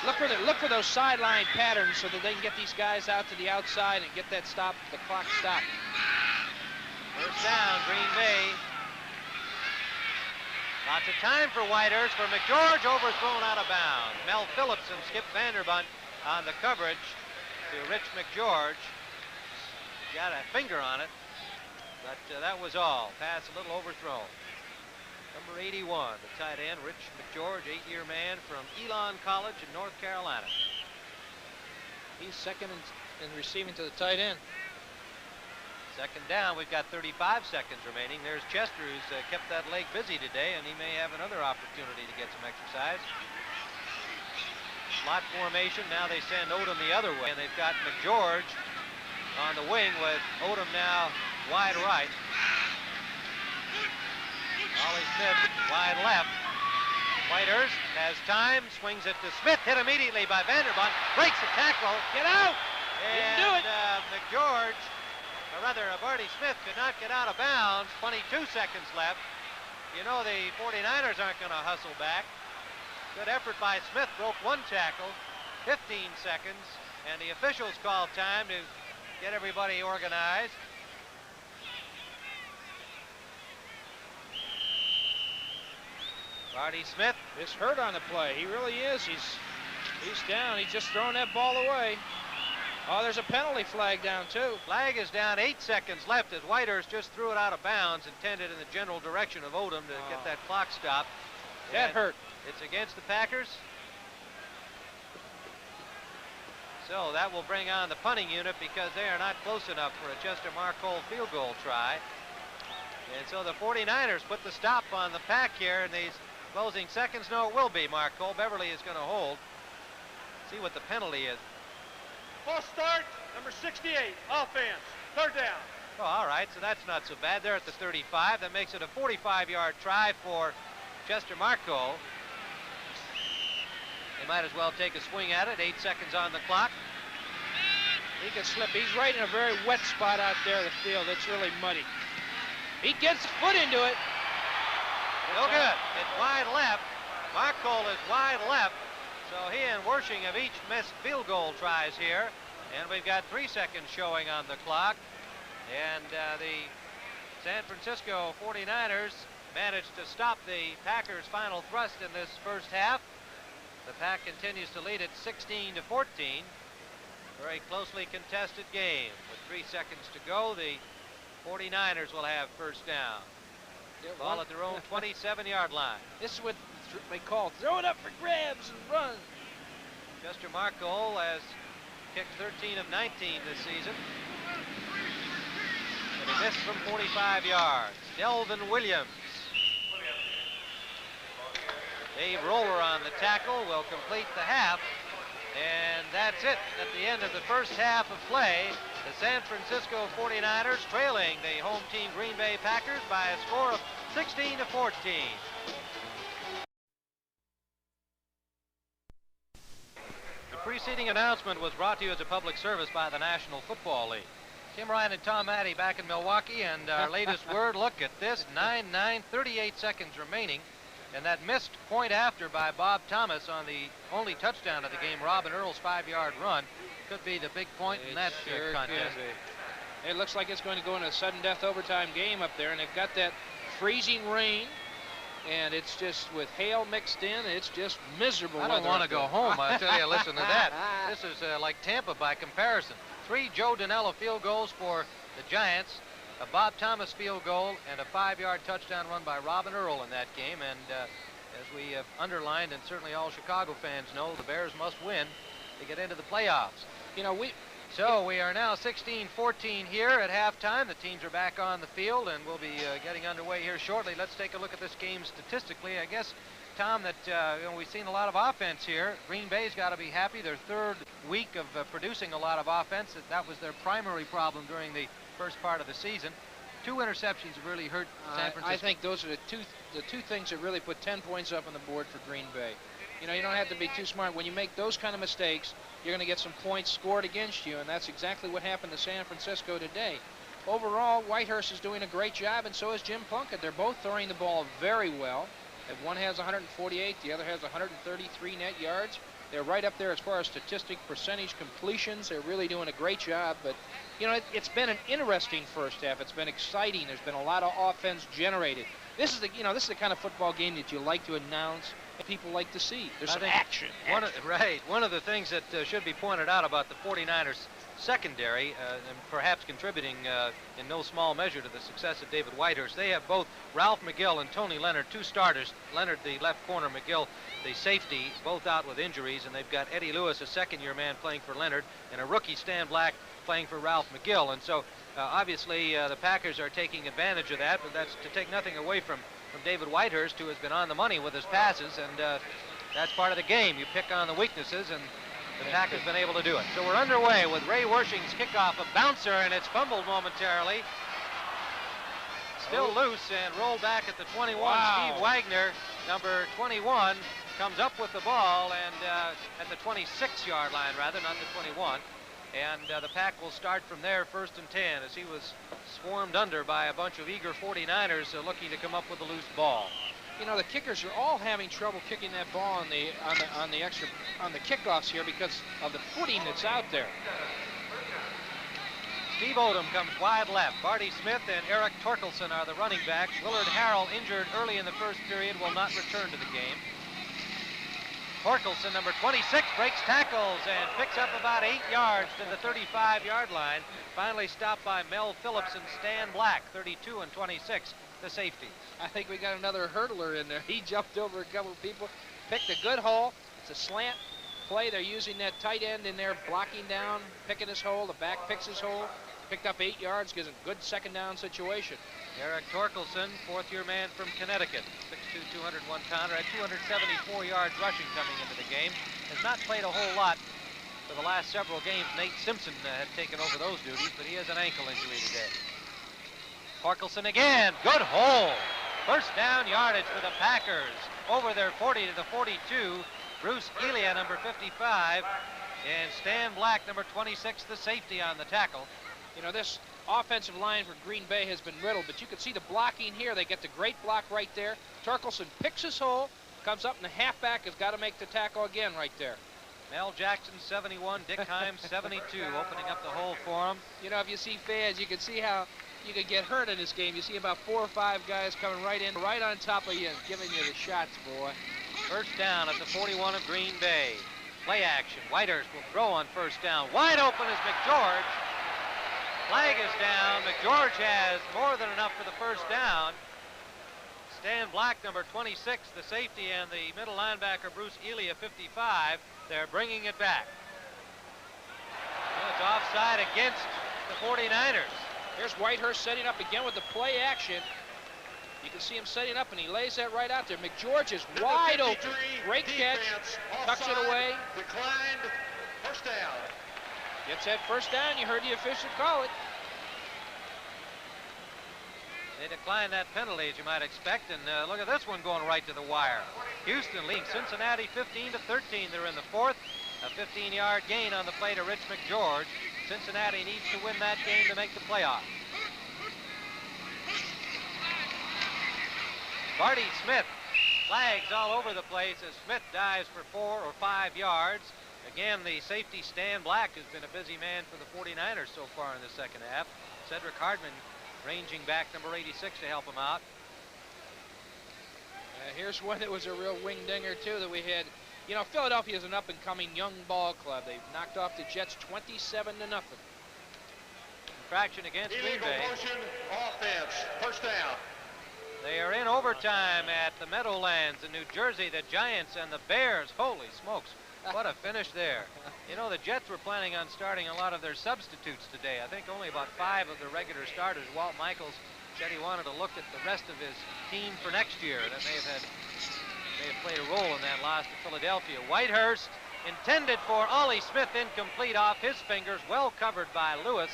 Look for those sideline patterns so that they can get these guys out to the outside and get that the clock stopped. First down, Green Bay. Lots of time for Whitehurst, for McGeorge, overthrown out of bounds. Mel Phillips and Skip Vanderbunt on the coverage to Rich McGeorge. Got a finger on it, but that was all. Pass a little overthrown. Number 81, the tight end, Rich McGeorge, 8-year man from Elon College in North Carolina. He's second in receiving to the tight end. Second down, we've got 35 seconds remaining. There's Chester, who's kept that leg busy today, and he may have another opportunity to get some exercise. Slot formation, now they send Odom the other way, and they've got McGeorge on the wing with Odom now wide right. Ollie Smith wide left. Whitehurst has time, swings it to Smith, hit immediately by Vanderbunt, breaks the tackle. Get out! And Didn't do it. McGeorge, or rather Barty Smith, could not get out of bounds. 22 seconds left. You know the 49ers aren't going to hustle back. Good effort by Smith, broke one tackle. 15 seconds, and the officials called time to get everybody organized. Barty Smith is hurt on the play. He really is. He's down. He's just throwing that ball away. Oh, there's a penalty flag down, too. Flag is down, 8 seconds left as Whitehurst just threw it out of bounds, intended in the general direction of Odom to get that clock stopped. That hurt. It's against the Packers. So that will bring on the punting unit because they are not close enough for a Chester Marcole field goal try. And so the 49ers put the stop on the Pack here in these closing seconds. No, it will be Marcole. Beverly is going to hold. See what the penalty is. False start, number 68, offense, third down. Oh, all right, so that's not so bad. They're at the 35. That makes it a 45-yard try for Chester Marcole. They might as well take a swing at it. 8 seconds on the clock. He can slip. He's right in a very wet spot out there in the field. It's really muddy. He gets his foot into it. No good. It's wide left. Marcole is wide left. So he and Wershing have each missed field goal tries here. And we've got 3 seconds showing on the clock. And the San Francisco 49ers managed to stop the Packers' final thrust in this first half. The Pack continues to lead at 16-14. Very closely contested game. With 3 seconds to go, the 49ers will have first down. Ball at their own 27-yard line. This is what they call throw it up for grabs and run. Chester Marcole has kicked 13 of 19 this season. And he missed from 45 yards. Delvin Williams. Dave Roller on the tackle will complete the half. And that's it at the end of the first half of play. The San Francisco 49ers trailing the home team Green Bay Packers by a score of 16-14. The preceding announcement was brought to you as a public service by the National Football League. Tim Ryan and Tom Addy back in Milwaukee, and our latest word, look at this, 9-9, 38 seconds remaining, and that missed point after by Bob Thomas on the only touchdown of the game, Robin Earl's 5-yard run, could be the big point in that contest. It looks like it's going to go in a sudden death overtime game up there, and they've got that freezing rain, and it's just with hail mixed in, it's just miserable. I don't want to go home, I tell you, listen to that. This is like Tampa by comparison. 3 Joe Danella field goals for the Giants, a Bob Thomas field goal, and a 5-yard touchdown run by Robin Earl in that game. And as we have underlined, and certainly all Chicago fans know, the Bears must win to get into the playoffs. You know, So we are now 16-14 here at halftime. The teams are back on the field, and we'll be getting underway here shortly. Let's take a look at this game statistically. I guess, Tom, that you know, we've seen a lot of offense here. Green Bay's got to be happy. Their 3rd week of producing a lot of offense. That was their primary problem during the first part of the season. 2 interceptions have really hurt San Francisco. I think those are the two things that really put 10 points up on the board for Green Bay. You know, you don't have to be too smart. When you make those kind of mistakes, you're going to get some points scored against you, and that's exactly what happened to San Francisco today. Overall, Whitehurst is doing a great job, and so is Jim Plunkett. They're both throwing the ball very well. And one has 148, the other has 133 net yards. They're right up there as far as statistic percentage completions. They're really doing a great job, but you know, it's been an interesting first half. It's been exciting. There's been a lot of offense generated. This is the kind of football game that you like to announce and people like to see. There's some action. One of the things that should be pointed out about the 49ers secondary, and perhaps contributing in no small measure to the success of David Whitehurst, they have both Ralph McGill and Tony Leonard, 2 starters. Leonard, the left corner, McGill, the safety, both out with injuries, and they've got Eddie Lewis, a 2nd-year man, playing for Leonard, and a rookie, Stan Black, playing for Ralph McGill. And so obviously the Packers are taking advantage of that, but that's to take nothing away from David Whitehurst, who has been on the money with his passes, and that's part of the game. You pick on the weaknesses, and the Packers been able to do it. So we're underway with Ray Wershing's kickoff, a bouncer, and it's fumbled momentarily. Still loose and rolled back at the 21. Wow. Steve Wagner, number 21, comes up with the ball, and at the 26-yard line, rather, not the 21. And the Pack will start from there, 1st and 10, as he was swarmed under by a bunch of eager 49ers looking to come up with a loose ball. You know, the kickers are all having trouble kicking that ball on the kickoffs here because of the footing that's out there. Steve Odom comes wide left. Barty Smith and Eric Torkelson are the running backs. Willard Harrell, injured early in the first period, will not return to the game. Torkelson, number 26, breaks tackles and picks up about 8 yards to the 35-yard line. Finally stopped by Mel Phillips and Stan Black, 32 and 26, the safeties. I think we got another hurdler in there. He jumped over a couple of people, picked a good hole. It's a slant play. They're using that tight end in there, blocking down, picking his hole. The back picks his hole, picked up 8 yards, gives a good 2nd down situation. Eric Torkelson, 4th-year man from Connecticut, 6'2", 201 pounder, had 274 yards rushing coming into the game. Has not played a whole lot for the last several games. Nate Simpson had taken over those duties, but he has an ankle injury today. Torkelson again, good hole. 1st down yardage for the Packers. Over their 40 to the 42. Bruce Elia, number 55, and Stan Black, number 26, the safety on the tackle. You know, this offensive line for Green Bay has been riddled, but you can see the blocking here. They get the great block right there. Torkelson picks his hole, comes up, and the halfback has got to make the tackle again right there. Mel Jackson, 71, Dick Himes, 72, opening up the hole for him. You know, if you see fans, you can see how you could get hurt in this game. You see about 4 or 5 guys coming right in, right on top of you and giving you the shots, boy. 1st down at the 41 of Green Bay. Play action. Whitehurst will throw on 1st down. Wide open is McGeorge. Flag is down. McGeorge has more than enough for the 1st down. Stan Black, number 26, the safety, and the middle linebacker, Bruce Elia, 55. They're bringing it back. Well, it's offside against the 49ers. Here's Whitehurst setting up again with the play action. You can see him setting up, and he lays that right out there. McGeorge is wide open. Great catch. Tucks it away. Declined. 1st down. Gets that 1st down. You heard the official call it. They declined that penalty, as you might expect, and look at this one going right to the wire. Houston leading Cincinnati 15 to 13. They're in the 4th. A 15-yard gain on the play to Rich McGeorge. Cincinnati needs to win that game to make the playoff. Barty Smith flags all over the place as Smith dives for 4 or 5 yards. Again, the safety Stan Black has been a busy man for the 49ers so far in the second half. Cedric Hardman ranging back, number 86, to help him out. Here's one that was a real wing dinger, too, that we had. You know, Philadelphia is an up-and-coming young ball club. They've knocked off the Jets 27-0. Infraction against Green Bay. Illegal motion, offense, first down. They are in overtime at the Meadowlands in New Jersey. The Giants and the Bears. Holy smokes, what a finish there. You know, the Jets were planning on starting a lot of their substitutes today. I think only about 5 of the regular starters. Walt Michaels said he wanted to look at the rest of his team for next year. That may have played a role in that loss to Philadelphia. Whitehurst intended for Ollie Smith, incomplete off his fingers, well covered by Lewis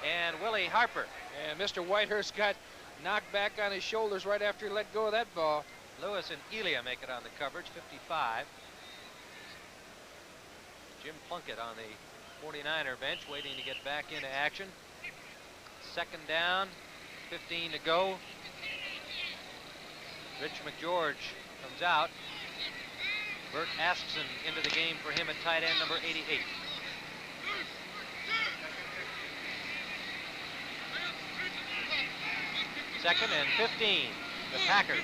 and Willie Harper. And Mr. Whitehurst got knocked back on his shoulders right after he let go of that ball. Lewis and Elia make it on the coverage, 55. Jim Plunkett on the 49er bench, waiting to get back into action. Second down, 15 to go. Rich McGeorge comes out. Bert Askson into the game for him at tight end, number 88. Second and 15. The Packers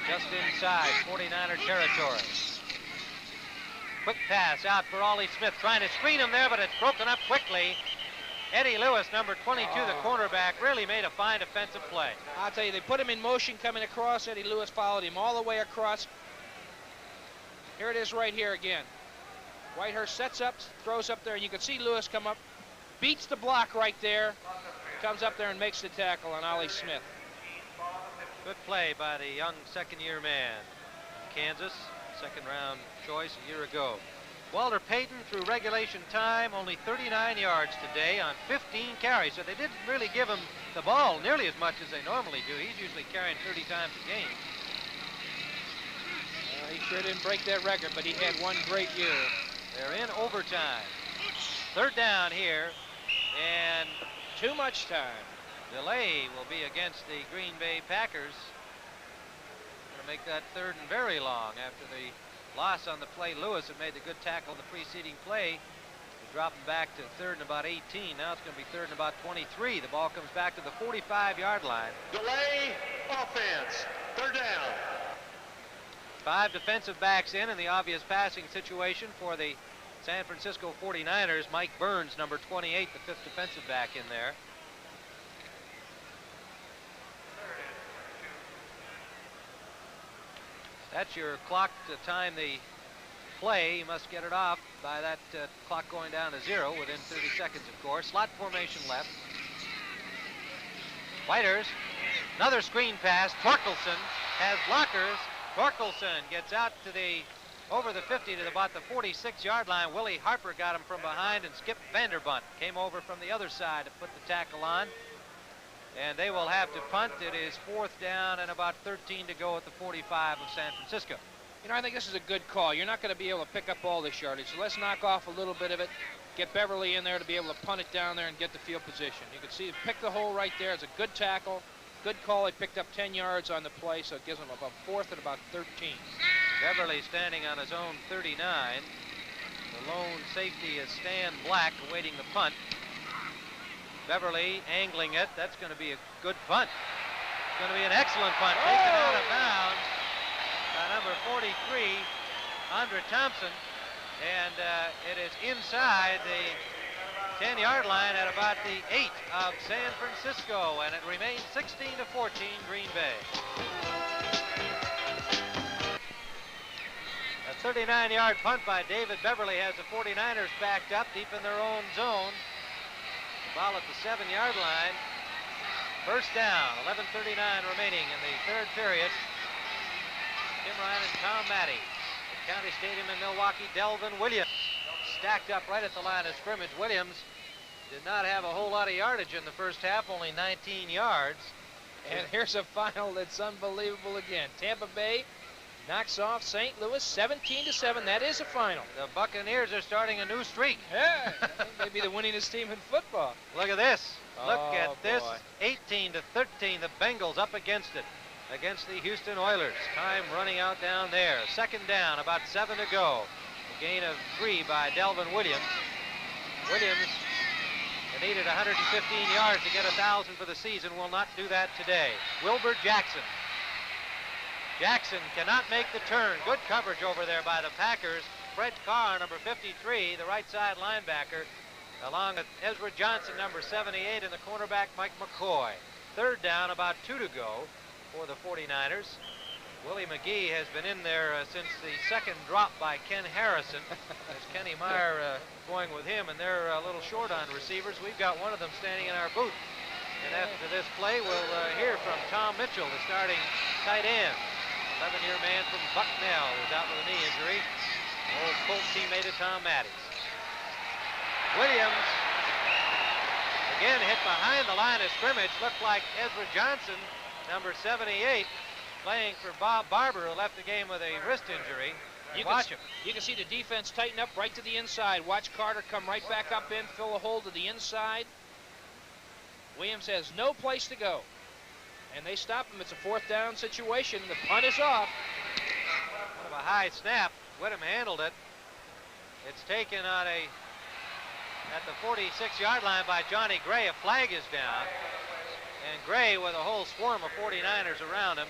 just inside 49er territory. Quick pass out for Ollie Smith, trying to screen him there, but it's broken up quickly. Eddie Lewis, number 22, the cornerback, really made a fine defensive play. I'll tell you, they put him in motion coming across. Eddie Lewis followed him all the way across. Here it is right here again. Whitehurst sets up, throws up there, and you can see Lewis come up, beats the block right there, comes up there and makes the tackle on Ollie Smith. Good play by the young second-year man. Kansas, second-round choice a year ago. Walter Payton, through regulation time, only 39 yards today on 15 carries. So they didn't really give him the ball nearly as much as they normally do. He's usually carrying 30 times a game. He sure didn't break that record, but he had one great year. They're in overtime. Third down here, and too much time. Delay will be against the Green Bay Packers. Going to make that third and very long after the loss on the play. Lewis had made the good tackle in the preceding play. Dropping back to third and about 18. Now it's going to be third and about 23. The ball comes back to the 45-yard line. Delay, offense, third down. 5 defensive backs in the obvious passing situation for the San Francisco 49ers. Mike Burns, number 28, the 5th defensive back in there. That's your clock to time the play. You must get it off by that clock going down to 0 within 30 seconds, of course. Slot formation left. Whitehurst, another screen pass. Torkelson has blockers. Torkelson gets out to over the 50 to about the 46-yard line. Willie Harper got him from behind, and Skip Vanderbunt came over from the other side to put the tackle on. And they will have to punt. It is 4th down and about 13 to go at the 45 of San Francisco. You know, I think this is a good call. You're not going to be able to pick up all this yardage, so let's knock off a little bit of it, get Beverly in there to be able to punt it down there and get the field position. You can see, pick the hole right there. It's a good tackle, good call. He picked up 10 yards on the play, so it gives him about 4th and about 13. Beverly standing on his own 39. The lone safety is Stan Black awaiting the punt. Beverly angling it. That's going to be a good punt. It's going to be an excellent punt. Taken out of bounds by number 43, Andre Thompson. And it is inside the 10-yard line at about the 8 of San Francisco. And it remains 16-14 Green Bay. A 39-yard punt by David Beverly has the 49ers backed up deep in their own zone. Ball at the 7-yard line. First down, 11:39 remaining in the third period. Tim Ryan and Tom Matty at County Stadium in Milwaukee. Delvin Williams stacked up right at the line of scrimmage. Williams did not have a whole lot of yardage in the first half, only 19 yards. And here's a final that's unbelievable again. Tampa Bay knocks off St. Louis 17-7. That is a final. The Buccaneers are starting a new streak. Yeah, they may be the winningest team in football. Look at this. Look Oh, at this. boy. 18-13. The Bengals up against it. Against the Houston Oilers. Time running out down there. Second down, about 7 to go. A gain of 3 by Delvin Williams. Williams needed 115 yards to get 1,000 for the season. Will not do that today. Wilbur Jackson. Jackson cannot make the turn. Good coverage over there by the Packers. Fred Carr, number 53, the right side linebacker, along with Ezra Johnson, number 78, and the cornerback Mike McCoy. Third down, about 2 to go for the 49ers. Willie McGee has been in there since the second drop by Ken Harrison. As Kenny Meyer going with him, and they're a little short on receivers. We've got one of them standing in our booth. And after this play, we'll hear from Tom Mitchell, the starting tight end. 11-year man from Bucknell, who's out with a knee injury. Old Colt teammate of Tom Maddix. Williams, again hit behind the line of scrimmage. Looked like Ezra Johnson, number 78, playing for Bob Barber, who left the game with a wrist injury. Watch him. You can see the defense tighten up right to the inside. Watch Carter come right back up in, fill a hole to the inside. Williams has no place to go. And they stop him. It's a fourth down situation. The punt is off. Kind of a high snap. Whittem handled it. It's taken on at the 46-yard line by Johnny Gray. A flag is down. And Gray with a whole swarm of 49ers around him.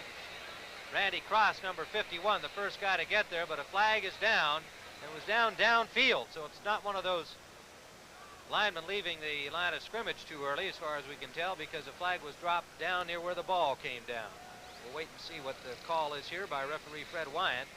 Randy Cross, number 51, the first guy to get there, but a flag is down. It was downfield, so it's not one of those linemen leaving the line of scrimmage too early, as far as we can tell, because the flag was dropped down near where the ball came down. We'll wait and see what the call is here by referee Fred Wyant.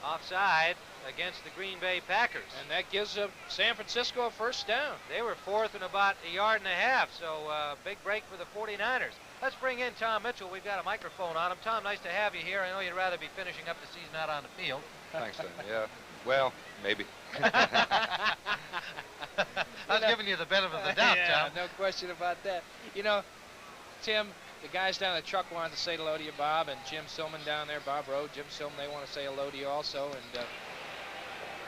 Offside against the Green Bay Packers. And that gives San Francisco a first down. They were fourth and about a yard and a half, so big break for the 49ers. Let's bring in Tom Mitchell. We've got a microphone on him. Tom, nice to have you here. I know you'd rather be finishing up the season out on the field. Thanks, Tim. Yeah, well, maybe. I was giving you the benefit of the doubt, Tom. No question about that. You know, Tim, the guys down the truck wanted to say hello to you, Bob, and Jim Silman down there, Bob Rowe, Jim Silman, they want to say hello to you also. And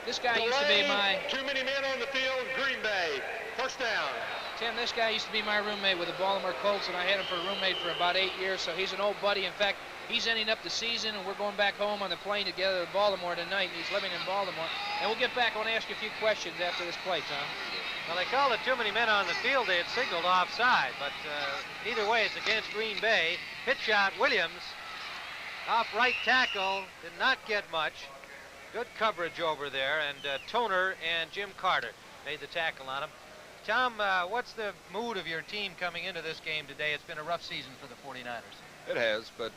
this guy used to be my... Too many men on the field, Green Bay. First down. Tim, this guy used to be my roommate with the Baltimore Colts, and I had him for a roommate for about 8 years, so he's an old buddy. In fact, he's ending up the season, and we're going back home on the plane together to Baltimore tonight. He's living in Baltimore. And we'll get back. I want to ask you a few questions after this play, Tom. Well, they called it too many men on the field. They had signaled offside, but either way, it's against Green Bay. Pitch shot, Williams. Off right tackle, did not get much. Good coverage over there, and Toner and Jim Carter made the tackle on him. Tom, what's the mood of your team coming into this game today? It's been a rough season for the 49ers. It has, but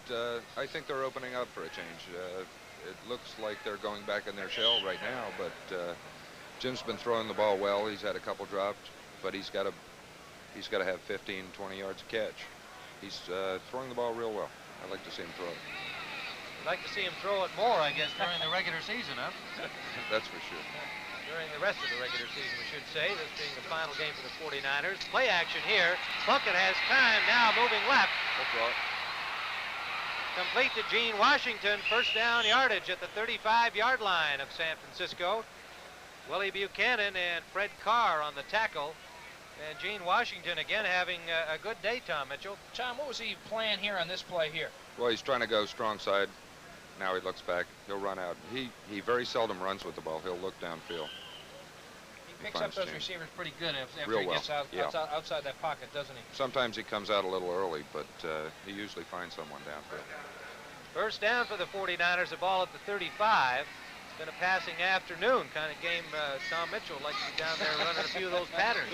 I think they're opening up for a change. It looks like they're going back in their shell right now, but Jim's been throwing the ball well. He's had a couple drops, but he's got to have 15, 20 yards of catch. He's throwing the ball real well. I'd like to see him throw it. I'd like to see him throw it more, I guess, during the regular season, huh? That's for sure. During the rest of the regular season, we should say, this being the final game for the 49ers. Play action here. Plunkett has time now, moving left. Complete to Gene Washington. First down yardage at the 35-yard line of San Francisco. Willie Buchanan and Fred Carr on the tackle. And Gene Washington again having a good day, Tom Mitchell. Tom, what was he playing here on this play here? Well, he's trying to go strong side. Now he looks back. He'll run out. He very seldom runs with the ball. He'll look downfield. He picks up those receivers pretty good after Real he gets well. outside that pocket, doesn't he? Sometimes he comes out a little early, but he usually finds someone downfield. First down for the 49ers, a ball at the 35. It's been a passing afternoon kind of game. Tom Mitchell likes to be down there running a few of those patterns.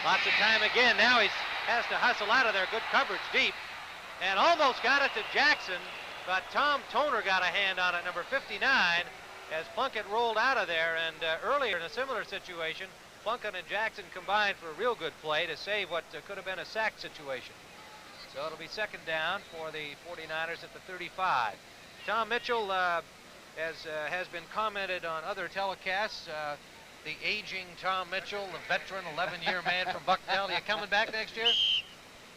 Lots of time again. Now he has to hustle out of there. Good coverage deep. And almost got it to Jackson, but Tom Toner got a hand on it, number 59, as Plunkett rolled out of there. And earlier in a similar situation, Plunkett and Jackson combined for a real good play to save what could have been a sack situation. So it'll be second down for the 49ers at the 35. Tom Mitchell, as has been commented on other telecasts, the aging Tom Mitchell, the veteran 11-year man from Bucknell. Are you coming back next year?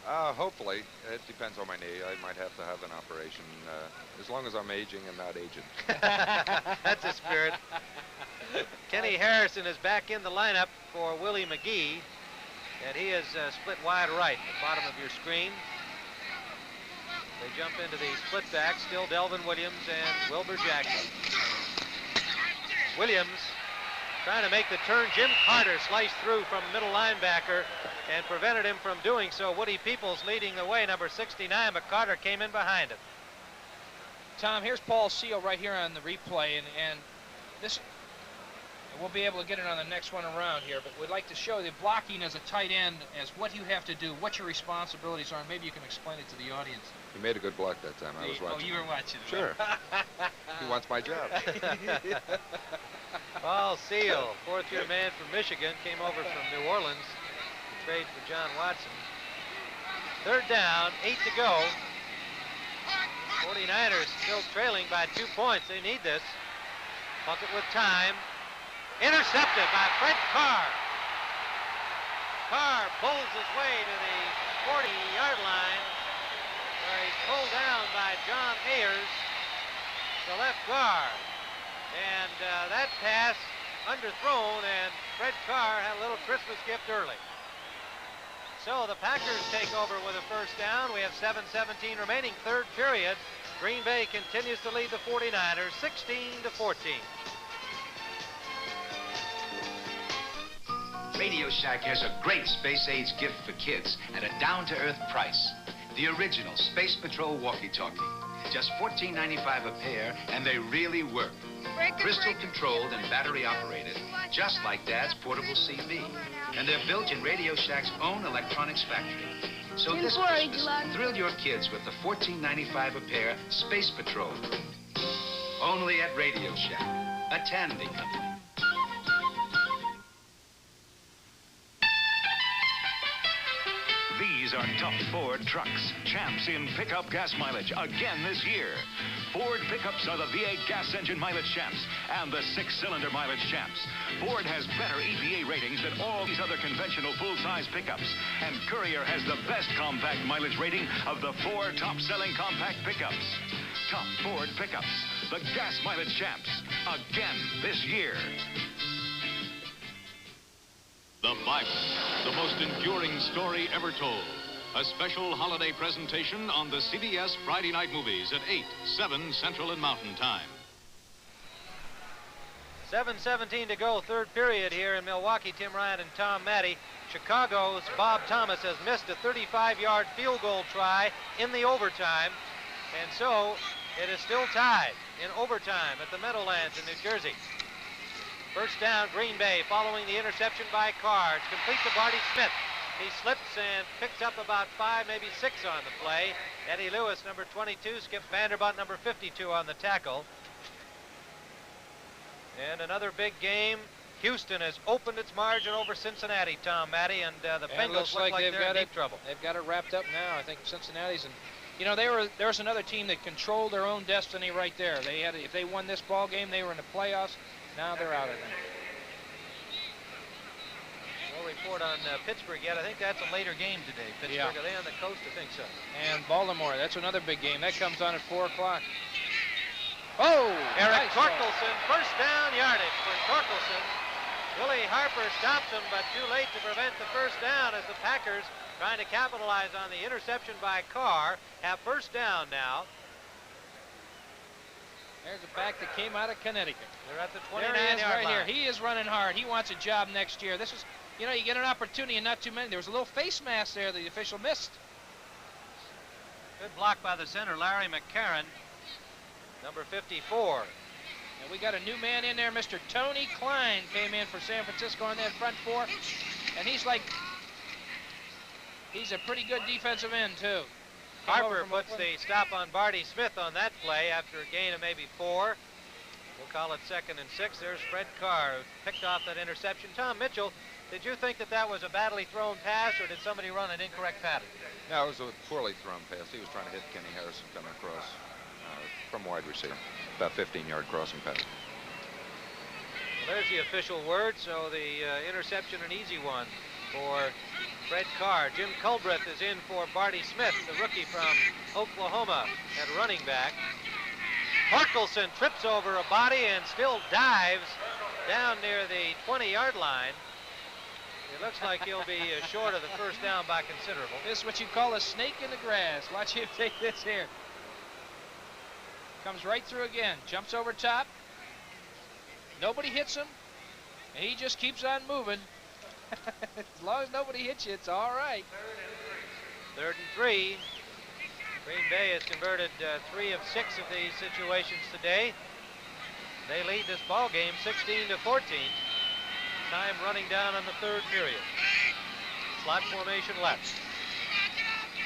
Hopefully. It depends on my knee. I might have to have an operation as long as I'm aging and not aging. That's the spirit. Kenny Harrison is back in the lineup for Willie McGee, and he is split wide right at the bottom of your screen. They jump into the split back, still Delvin Williams and Wilbur Jackson. Williams trying to make the turn. Jim Carter sliced through from middle linebacker and prevented him from doing so. Woody Peoples leading the way, number 69, but Carter came in behind him. Tom, here's Paul Seal right here on the replay, and this, we'll be able to get it on the next one around here, but we'd like to show the blocking as a tight end as what you have to do, what your responsibilities are, and maybe you can explain it to the audience. He made a good block that time. I was watching. Oh, you were watching. Sure. He wants my job. Paul Seal, fourth-year man from Michigan, came over from New Orleans to trade for John Watson. Third down, 8 to go. 49ers still trailing by 2 points. They need this. Puckett with time. Intercepted by Fred Carr. Carr pulls his way to the 40-yard line, where he's pulled down by John Ayers, the left guard. And that pass underthrown, and Fred Carr had a little Christmas gift early. So the Packers take over with a first down. We have 7:17 remaining, third period. Green Bay continues to lead the 49ers 16-14. Radio Shack has a great space age gift for kids at a down-to-earth price. The original Space Patrol walkie-talkie. Just $14.95 a pair, and they really work. Crystal controlled and battery operated, just like Dad's portable CB. And they're built in Radio Shack's own electronics factory. So this Christmas, thrill your kids with the $14.95 a pair Space Patrol. Only at Radio Shack, a Tandy company. These are tough Ford trucks, champs in pickup gas mileage again this year. Ford pickups are the V8 gas engine mileage champs and the 6-cylinder mileage champs. Ford has better EPA ratings than all these other conventional full-size pickups. And Courier has the best compact mileage rating of the 4 top-selling compact pickups. Top Ford pickups, the gas mileage champs, again this year. The Bible, the most enduring story ever told. A special holiday presentation on the CBS Friday night movies at 8, 7 Central and Mountain Time. 7:17 to go, third period here in Milwaukee. Tim Ryan and Tom Matte. Chicago's Bob Thomas has missed a 35-yard field goal try in the overtime. And so it is still tied in overtime at the Meadowlands in New Jersey. First down, Green Bay, following the interception by Carr. It's complete to Barty Smith. He slips and picks up about 5, maybe 6 on the play. Eddie Lewis, number 22, Skip Vanderbunt, number 52 on the tackle. And another big game. Houston has opened its margin over Cincinnati, Tom Matte, and the Bengals look like they're in deep trouble. They've got it wrapped up now. I think Cincinnati's, and you know, there was another team that controlled their own destiny right there. They had, if they won this ball game, they were in the playoffs. Now they're out of there. No report on Pittsburgh yet. I think that's a later game today. Pittsburgh, Yeah. Are they on the coast? I think so. And Baltimore, that's another big game. That comes on at 4 o'clock. Oh! Eric nice Torkelson, first down yardage for Torkelson. Willie Harper stops him, but too late to prevent the first down as the Packers, trying to capitalize on the interception by Carr, have first down now. There's a back that came out of Connecticut. They're at the There he is 29-yard right line. here. He is running hard. He wants a job next year. This is, you know, you get an opportunity and not too many. There was a little face mask there that the official missed. Good block by the center, Larry McCarron, number 54. And we got a new man in there, Mr. Tony Klein came in for San Francisco on that front 4. And he's a pretty good defensive end, too. Harper puts the stop on Barty Smith on that play after a gain of maybe 4. We'll call it 2nd and 6. There's Fred Carr, who picked off that interception. Tom Mitchell, did you think that that was a badly thrown pass, or did somebody run an incorrect pattern? No, it was a poorly thrown pass. He was trying to hit Kenny Harrison coming across from wide receiver. About 15-yard crossing pattern. Well, there's the official word, so the interception, an easy one for Fred Carr. Jim Culbreth is in for Barty Smith, the rookie from Oklahoma at running back. Torkelson trips over a body and still dives down near the 20-yard line. It looks like he'll be short of the first down by considerable. This is what you call a snake in the grass. Watch him take this here. Comes right through again. Jumps over top. Nobody hits him. And he just keeps on moving. As long as nobody hits you, it's all right. 3rd and 3. Green Bay has converted 3 of 6 of these situations today. They lead this ball game 16-14. Time running down on the 3rd period. Slot formation left.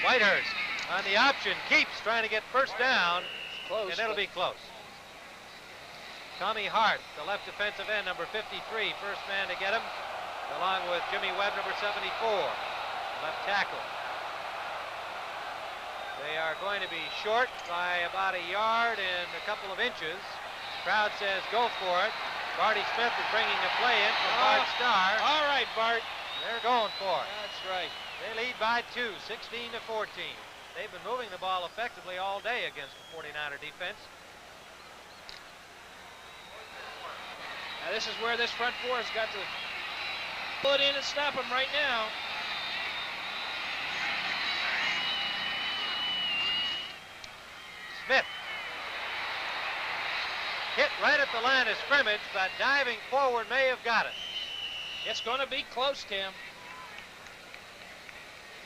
Whitehurst on the option, keeps trying to get first down, close, and it'll be close. Tommy Hart, the left defensive end, number 53, first man to get him, along with Jimmy Webb, number 74, left tackle. They are going to be short by about a yard and a couple of inches. Crowd says go for it. Barty Smith is bringing a play in from Bart Starr. All right, Bart. They're going for it. That's right. They lead by 2, 16-14. They've been moving the ball effectively all day against the 49er defense. Now this is where this front four has got to pull it in and stop them right now. Smith. Hit right at the line of scrimmage, but diving forward may have got it. It's going to be close, Tim.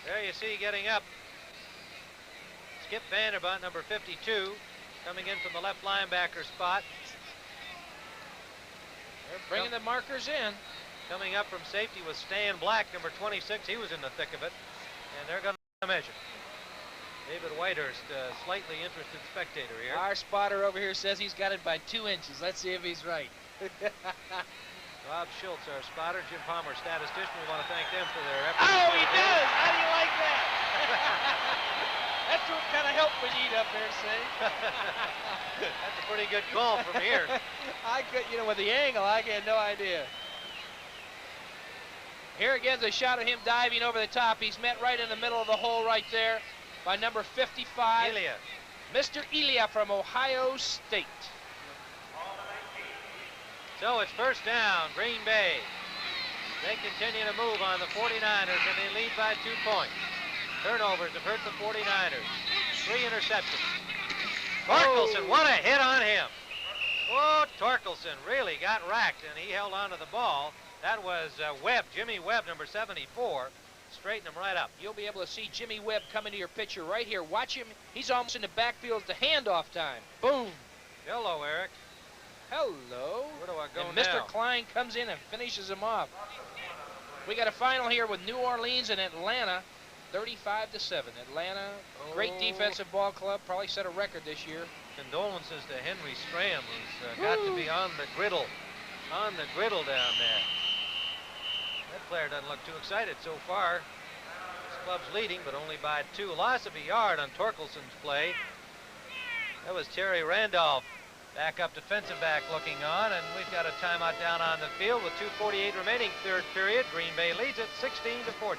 There you see getting up. Skip Vanderbunt, number 52, coming in from the left linebacker spot. They're bringing the markers in. Coming up from safety was Stan Black, number 26. He was in the thick of it, and they're going to measure. David Whitehurst, slightly interested spectator here. Our spotter over here says he's got it by 2 inches. Let's see if he's right. Rob Schultz, our spotter, Jim Palmer, statistician. We want to thank them for their efforts. Oh, he does! How do you like that? That's what kind of help we need up here, see? That's a pretty good call from here. I could, you know, with the angle, I had no idea. Here again, the shot of him diving over the top. He's met right in the middle of the hole right there by number 55. Elia. Mr. Elia from Ohio State. So it's first down, Green Bay. They continue to move on the 49ers, and they lead by 2 points. Turnovers have hurt the 49ers. 3 interceptions. Torkelson, what a hit on him. Oh, Torkelson really got racked, and he held on to the ball. That was Webb, Jimmy Webb, number 74. Straighten him right up. You'll be able to see Jimmy Webb come into your picture right here. Watch him. He's almost in the backfield. It's the handoff time. Boom. Hello, Eric. Hello. Where do I go and now? Mr. Klein comes in and finishes him off. We got a final here with New Orleans and Atlanta, 35-7. Atlanta, great defensive ball club. Probably set a record this year. Condolences to Henry Stram, who's got to be on the griddle down there. That player doesn't look too excited so far. This club's leading, but only by 2. Loss of a yard on Torkelson's play. That was Terry Randolph, backup defensive back, looking on, and we've got a timeout down on the field with 2:48 remaining, 3rd period. Green Bay leads it 16-14.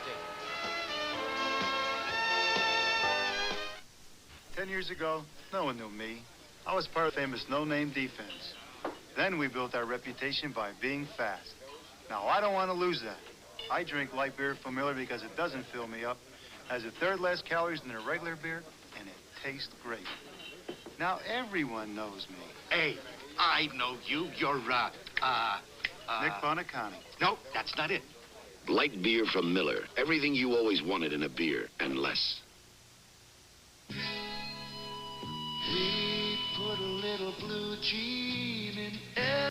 10 years ago, no one knew me. I was part of the famous no-name defense. Then we built our reputation by being fast. Now, I don't want to lose that. I drink light beer from Miller because it doesn't fill me up, has a third less calories than a regular beer, and it tastes great. Now, everyone knows me. Hey, I know you. You're, Nick Bonacani. No, that's not it. Light beer from Miller. Everything you always wanted in a beer, and less. We put a little blue jean in every...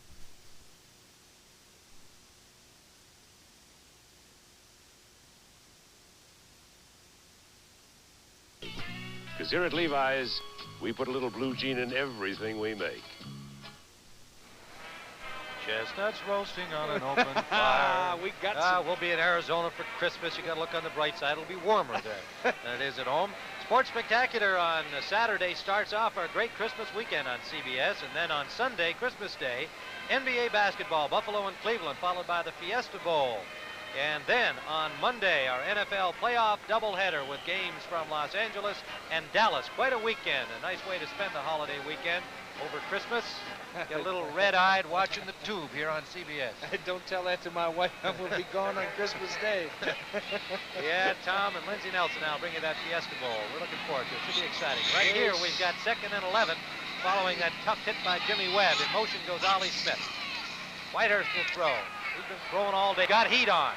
Because here at Levi's, we put a little blue jean in everything we make. Chestnuts roasting on an open fire. We got some. We'll be in Arizona for Christmas. You got to look on the bright side. It'll be warmer there than it is at home. Sports Spectacular on Saturday starts off our great Christmas weekend on CBS, and then on Sunday, Christmas Day, NBA basketball, Buffalo and Cleveland, followed by the Fiesta Bowl. And then on Monday, our NFL playoff doubleheader with games from Los Angeles and Dallas. Quite a weekend. A nice way to spend the holiday weekend over Christmas. Get a little red-eyed watching the tube here on CBS. Don't tell that to my wife. I will be gone on Christmas Day. Yeah, Tom and Lindsey Nelson now bring you that Fiesta Bowl. We're looking forward to it. Should be exciting. Right here, we've got 2nd and 11 following that tough hit by Jimmy Webb. In motion goes Ollie Smith. Whitehurst will throw. He's been throwing all day. Got heat on.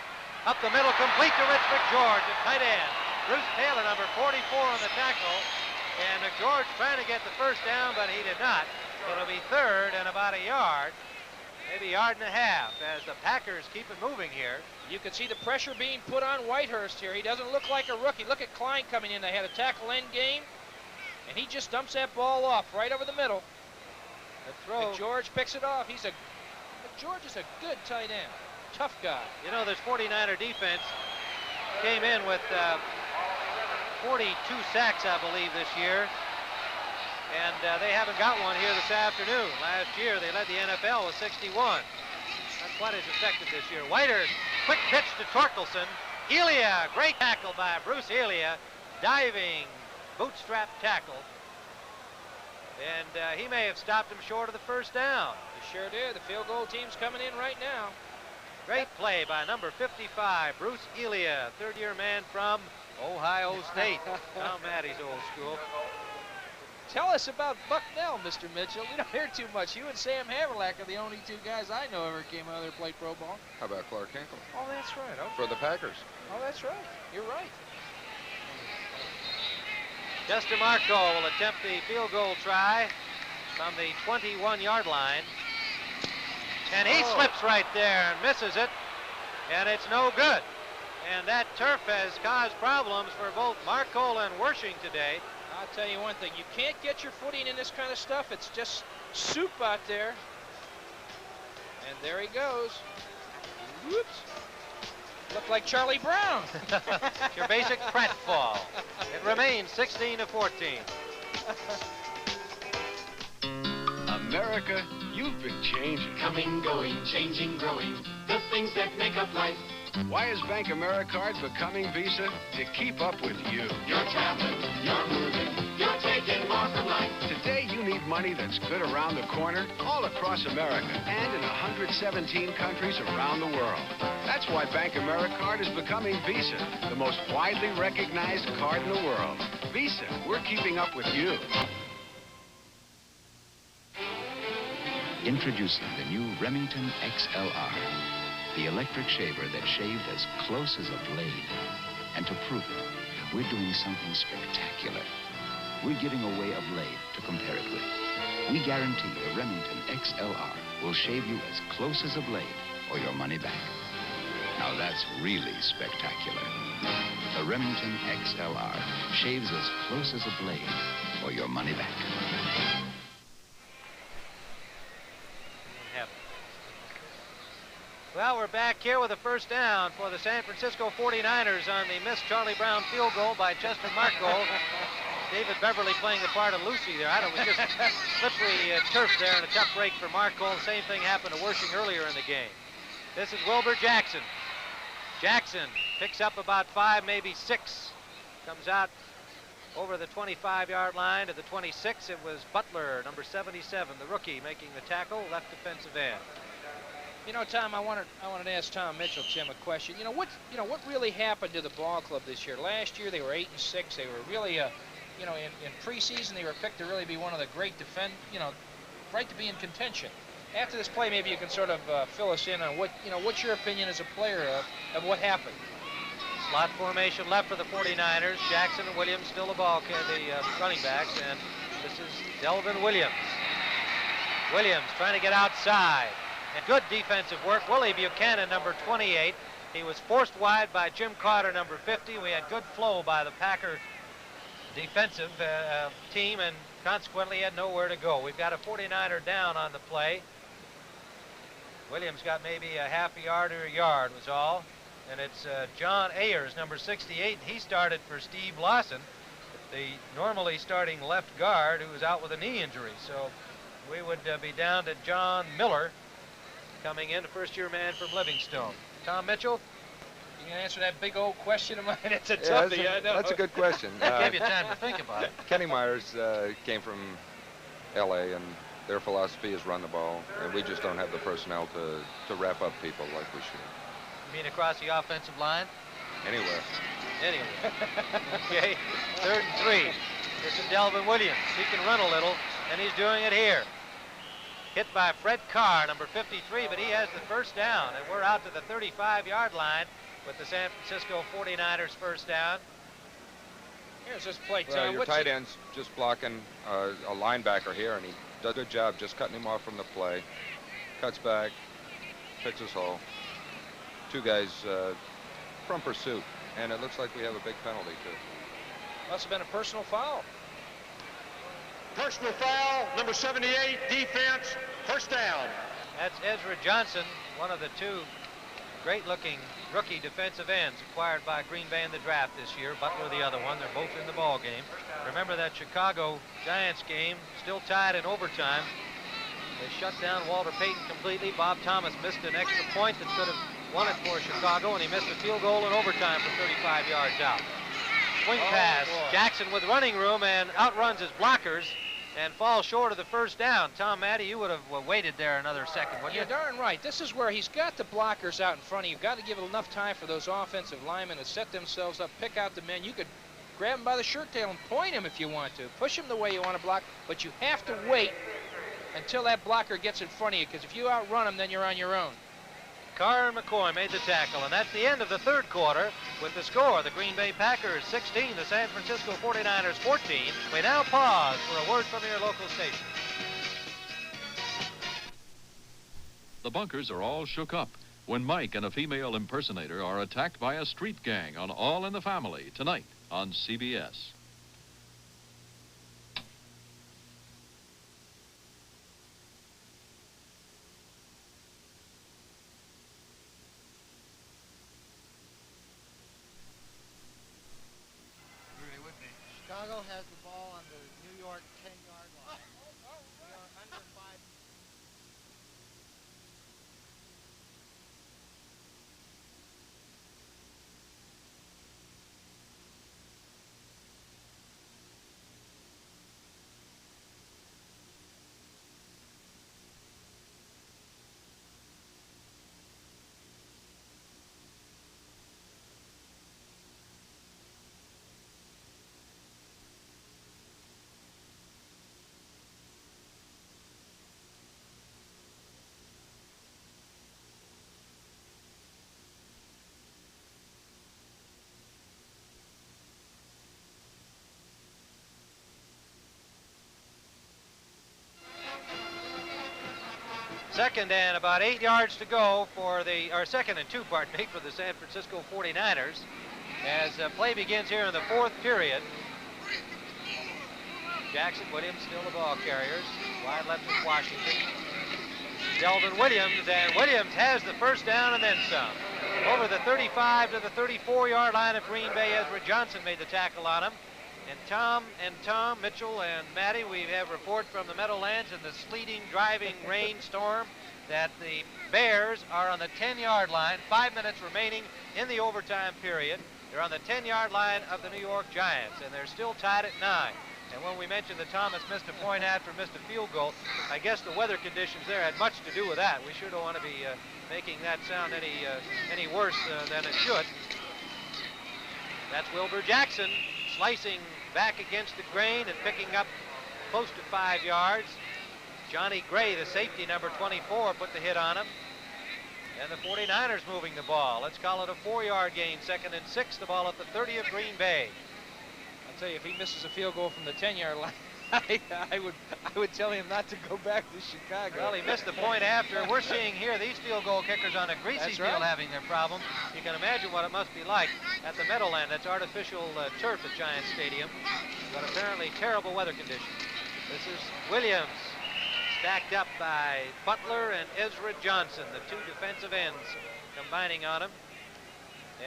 Up the middle, complete to Rich McGeorge at tight end. Bruce Taylor, number 44 on the tackle. And McGeorge trying to get the first down, but he did not. It'll be 3rd and about a yard, maybe a yard and a half, as the Packers keep it moving here. You can see the pressure being put on Whitehurst here. He doesn't look like a rookie. Look at Klein coming in. They had a tackle end game, and he just dumps that ball off right over the middle. The throw. McGeorge picks it off. McGeorge is a good tight end. Tough guy. You know, this 49er defense came in with 42 sacks, I believe, this year. And they haven't got one here this afternoon. Last year, they led the NFL with 61. Not quite as effective this year. Whitehurst, quick pitch to Torkelson. Elia, great tackle by Bruce Elia. Diving, bootstrap tackle. And he may have stopped him short of the first down. He sure did. The field goal team's coming in right now. Great play by number 55, Bruce Elia, 3rd-year man from Ohio State. Tom Maddie's old school. Tell us about Bucknell, Mr. Mitchell. We don't hear too much. You and Sam Haverlack are the only 2 guys I know ever came out there and played pro ball. How about Clark Hinkle? Oh, that's right. Okay. For the Packers. Oh, that's right. You're right. Justin Marco will attempt the field goal try from the 21-yard line. And he slips right there and misses it. And it's no good. And that turf has caused problems for both Marco and Wershing today. I'll tell you one thing, you can't get your footing in this kind of stuff. It's just soup out there. And there he goes. Whoops. Looked like Charlie Brown. Your basic pratfall. It remains 16-14. America, you've been changing. Coming, going, changing, growing. The things that make up life. Why is Bank AmeriCard becoming Visa? To keep up with you. You're traveling, you're moving, you're taking more from life. Today you need money that's good around the corner, all across America, and in 117 countries around the world. That's why Bank AmeriCard is becoming Visa, the most widely recognized card in the world. Visa, we're keeping up with you. Introducing the new Remington XLR. The electric shaver that shaved as close as a blade. And to prove it, we're doing something spectacular. We're giving away a blade to compare it with. We guarantee the Remington XLR will shave you as close as a blade or your money back. Now that's really spectacular. The Remington XLR shaves as close as a blade or your money back. Well, we're back here with a first down for the San Francisco 49ers on the missed Charlie Brown field goal by Chester Marco. David Beverly playing the part of Lucy there. It was just slippery turf there and a tough break for Marco. The same thing happened to Wershing earlier in the game. This is Wilbur Jackson. Jackson picks up about 5, maybe 6. Comes out over the 25-yard line to the 26. It was Butler, number 77, the rookie, making the tackle, left defensive end. You know, Tom, I wanted to ask Tom Mitchell, Tim, a question. What really happened to the ball club this year? Last year they were 8-6. They were really, in preseason they were picked to really be one of the great right to be in contention. After this play, maybe you can sort of fill us in on what's your opinion as a player of what happened. Slot formation left for the 49ers. Jackson and Williams still the running backs, and this is Delvin Williams. Williams trying to get outside. And good defensive work. Willie Buchanan, number 28. He was forced wide by Jim Carter, number 50. We had good flow by the Packer defensive team, and consequently had nowhere to go. We've got a 49er down on the play. Williams got maybe a half a yard or a yard was all. And it's John Ayers, number 68. He started for Steve Lawson, the normally starting left guard who was out with a knee injury. So we would be down to John Miller, coming in, a first-year man from Livingstone. Tom Mitchell? You can answer that big old question of mine. It's a Yeah, toughie, I know. that's a good question. Give you time to think about it. Kenny Myers came from L.A., and their philosophy is run the ball, and we just don't have the personnel to wrap up people like we should. You mean across the offensive line? Anywhere. Anyway. Okay, 3rd and 3. This is Delvin Williams. He can run a little, and he's doing it here. Hit by Fred Carr, number 53, but he has the first down, and we're out to the 35-yard line with the San Francisco 49ers first down. Here's this play, Tom. Well, your tight end's just blocking a linebacker here, and he does a good job just cutting him off from the play. Cuts back, picks his hole. 2 guys from pursuit, and it looks like we have a big penalty, too. Must have been a personal foul. Personal foul, number 78, defense, first down. That's Ezra Johnson, one of the 2 great-looking rookie defensive ends acquired by Green Bay in the draft this year. Butler, the other one. They're both in the ball game. Remember that Chicago Giants game, still tied in overtime. They shut down Walter Payton completely. Bob Thomas missed an extra point that could have won it for Chicago, and he missed a field goal in overtime from 35 yards out. Swing pass. Jackson with running room and outruns his blockers and falls short of the first down. Tom Matte, you would have waited there another second, wouldn't you? You're darn right. This is where he's got the blockers out in front of you. You've got to give it enough time for those offensive linemen to set themselves up, pick out the men. You could grab him by the shirt tail and point him if you want to. Push him the way you want to block, but you have to wait until that blocker gets in front of you, because if you outrun him, then you're on your own. Carr and McCoy made the tackle, and that's the end of the 3rd quarter with the score. The Green Bay Packers 16, the San Francisco 49ers 14. We now pause for a word from your local station. The bunkers are all shook up when Mike and a female impersonator are attacked by a street gang on All in the Family tonight on CBS. Chicago has the ball on the New York 10-yard line. We are under 5. Second and about 8 yards to go for the, or 2nd and 2, pardon me, for the San Francisco 49ers as play begins here in the 4th period. Jackson, Williams still the ball carriers. Wide left is Washington. Delvin Williams, and Williams has the first down and then some. Over the 35 to the 34-yard line of Green Bay, Ezra Johnson made the tackle on him. And Tom, Mitchell, and Matte, we have report from the Meadowlands in the sleeting, driving rainstorm that the Bears are on the 10-yard line. 5 minutes remaining in the overtime period. They're on the 10-yard line of the New York Giants, and they're still tied at 9. And when we mentioned that Thomas missed a point after missed a field goal, I guess the weather conditions there had much to do with that. We sure don't want to be making that sound any worse than it should. That's Wilbur Jackson slicing back against the grain and picking up close to 5 yards. Johnny Gray, the safety, number 24, put the hit on him. And the 49ers moving the ball. Let's call it a 4-yard gain. 2nd and 6, the ball at the 30 of Green Bay. I'll tell you, if he misses a field goal from the 10-yard line, I would tell him not to go back to Chicago. Well, he missed the point after. We're seeing here these field goal kickers on a greasy field having their problem. You can imagine what it must be like at the Meadowland. That's artificial turf at Giant Stadium, but apparently terrible weather conditions. This is Williams, stacked up by Butler and Ezra Johnson, the 2 defensive ends combining on him.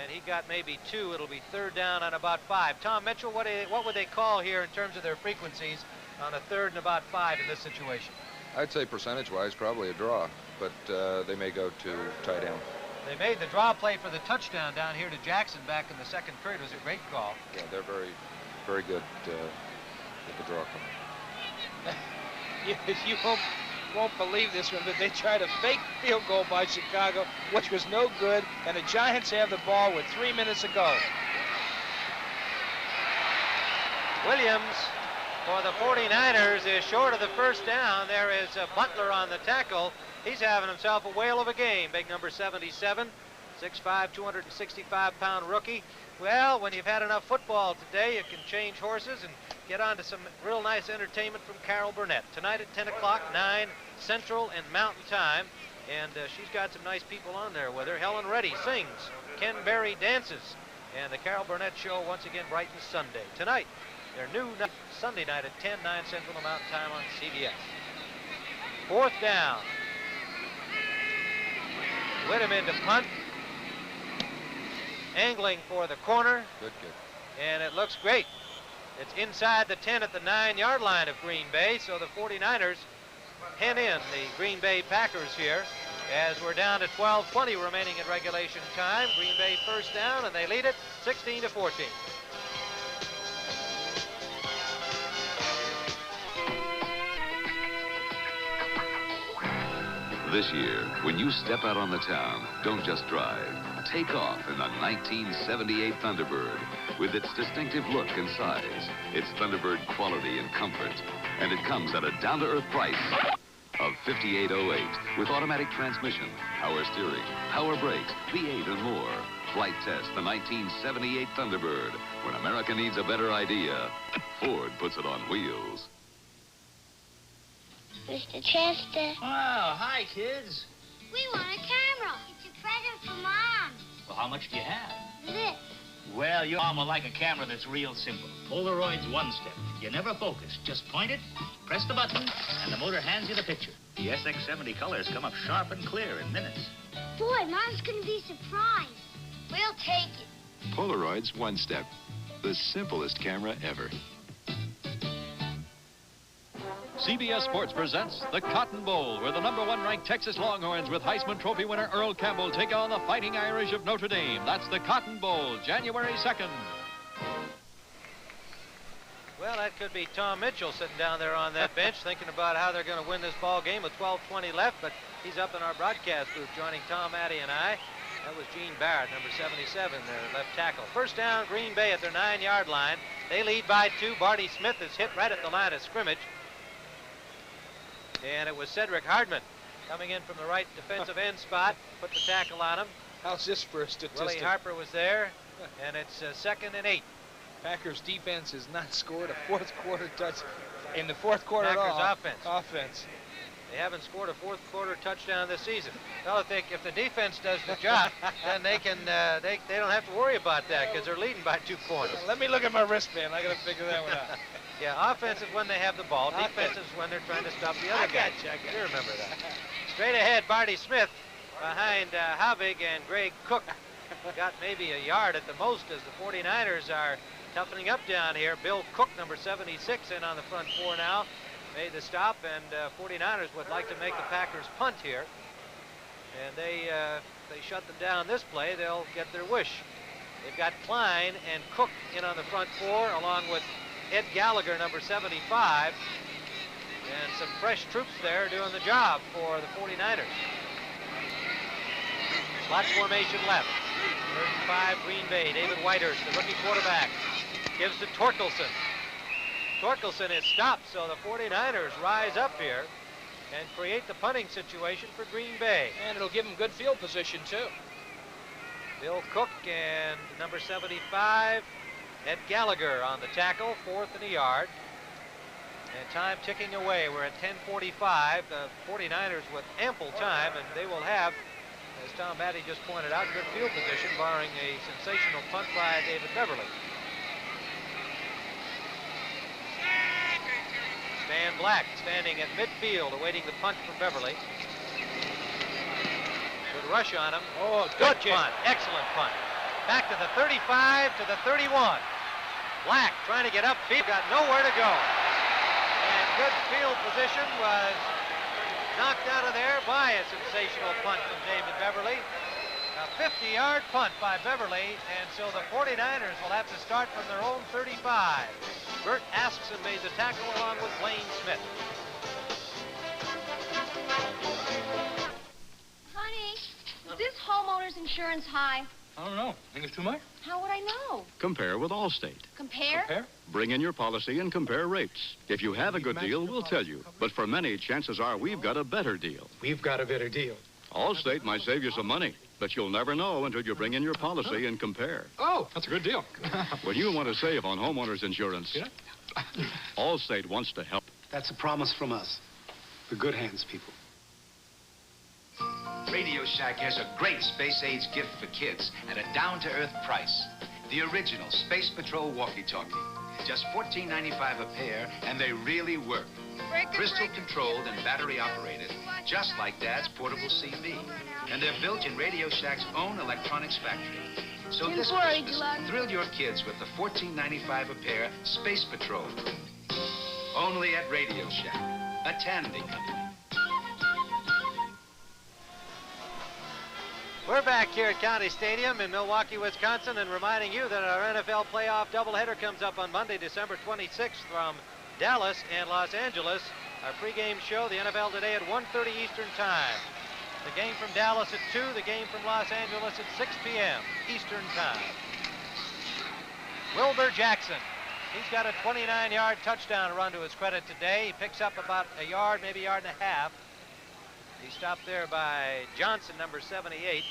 And he got maybe 2. It'll be 3rd down on about 5. Tom Mitchell, what would they call here in terms of their frequencies on a 3rd and about 5 in this situation? I'd say percentage-wise, probably a draw, but they may go to tight end. They made the draw play for the touchdown down here to Jackson back in the second period. It was a great call. Yeah, they're very, very good with the draw call. You won't believe this one, but they tried a fake field goal by Chicago, which was no good, and the Giants have the ball with 3 minutes to go. Williams for the 49ers is short of the first down. There is Butler on the tackle. He's having himself a whale of a game. Big number 77, 6'5", 265-pound rookie. Well, when you've had enough football today, you can change horses and get on to some real nice entertainment from Carol Burnett. Tonight at 10 o'clock, 9 Central and Mountain Time. And she's got some nice people on there with her. Helen Reddy sings. Ken Berry dances. And the Carol Burnett Show once again brightens Sunday. Tonight, their new Sunday night at 10, 9 Central and Mountain Time on CBS. Fourth down. Whittam into punt. Angling for the corner. Good kick. And it looks great. It's inside the 10 at the 9-yard line of Green Bay, so the 49ers pen in the Green Bay Packers here as we're down to 12:20 remaining in regulation time. Green Bay first down, and they lead it 16-14. This year, when you step out on the town, don't just drive. Take off in the 1978 Thunderbird. With its distinctive look and size, its Thunderbird quality and comfort. And it comes at a down-to-earth price of $58.08 with automatic transmission, power steering, power brakes, V8 and more. Flight test the 1978 Thunderbird. When America needs a better idea, Ford puts it on wheels. Mr. Chester. Wow, hi, kids. We want a camera. It's a present for Mom. Well, how much do you have? This. Well, your mom will like a camera that's real simple. Polaroid's one step. You never focus. Just point it, press the button, and the motor hands you the picture. The SX70 colors come up sharp and clear in minutes. Boy, Mom's going to be surprised. We'll take it. Polaroid's One Step, the simplest camera ever. CBS Sports presents the Cotton Bowl, where the #1 ranked Texas Longhorns with Heisman Trophy winner Earl Campbell take on the Fighting Irish of Notre Dame. That's the Cotton Bowl, January 2nd. Well, that could be Tom Mitchell sitting down there on that bench thinking about how they're going to win this ball game with 12:20 left, but he's up in our broadcast booth joining Tom, Addy, and I. That was Gene Barrett, number 77, their left tackle. First down, Green Bay at their 9-yard line. They lead by 2. Barty Smith is hit right at the line of scrimmage. And it was Cedric Hardman coming in from the right defensive end spot, put the tackle on him. How's this for a statistic? Willie Harper was there, and it's 2nd and 8. Packers defense has not scored a fourth quarter touch in the fourth quarter at all. Packers offense. They haven't scored a fourth quarter touchdown this season. Well, I think if the defense does the job, then they can they don't have to worry about that because they're leading by 2 points. Let me look at my wristband. I got to figure that one out. Yeah, offense is when they have the ball. Defense is when they're trying to stop the other guy. You remember that. Straight ahead, Barty Smith behind Havig and Greg Cook. Got maybe a yard at the most as the 49ers are toughening up down here. Bill Cook, number 76, in on the front 4 now. Made the stop, and 49ers would like to make the Packers punt here. And they shut them down this play, they'll get their wish. They've got Klein and Cook in on the front 4, along with Ed Gallagher, number 75. And some fresh troops there doing the job for the 49ers. Slot formation left. 3rd and 5, Green Bay. David Whitehurst, the rookie quarterback, gives to Torkelson. Torkelson is stopped, so the 49ers rise up here and create the punting situation for Green Bay. And it'll give them good field position, too. Bill Cook and number 75, Ed Gallagher on the tackle, 4th and a yard. And time ticking away. We're at 10:45. The 49ers with ample time, and they will have, as Tom Batty just pointed out, good field position, barring a sensational punt by David Beverly. Stan Black standing at midfield awaiting the punt from Beverly. Good rush on him. Oh, good punt. Excellent punt. Back to the 35, to the 31. Black trying to get upfield, got nowhere to go. And good field position was knocked out of there by a sensational punt from David Beverly. A 50-yard punt by Beverly, and so the 49ers will have to start from their own 35. Bert Askson made the tackle along with Blaine Smith. Honey, is this homeowner's insurance high? I don't know. Think it's too much? How would I know? Compare with Allstate. Compare? Bring in your policy and compare rates. If you have a good deal, we'll tell you. But for many, chances are we've got a better deal. We've got a better deal. Allstate might save you some money, but you'll never know until you bring in your policy and compare. Oh, that's a good deal. When you want to save on homeowners insurance, Allstate wants to help. That's a promise from us. The good hands people. Radio Shack has a great Space Age gift for kids at a down-to-earth price. The original Space Patrol walkie-talkie. Just $14.95 a pair, and they really work. Crystal controlled and battery operated, just like Dad's portable CB. And they're built in Radio Shack's own electronics factory. So this Christmas, thrill your kids with the $14.95 a pair Space Patrol. Only at Radio Shack, a Tandy company. We're back here at County Stadium in Milwaukee, Wisconsin, and reminding you that our NFL playoff doubleheader comes up on Monday, December 26th from Dallas and Los Angeles. Our pregame show, the NFL Today at 1:30 Eastern Time. The game from Dallas at 2, the game from Los Angeles at 6 p.m. Eastern Time. Wilbur Jackson. He's got a 29-yard touchdown run to his credit today. He picks up about a yard, maybe a yard and a half. He stopped there by Johnson, number 78.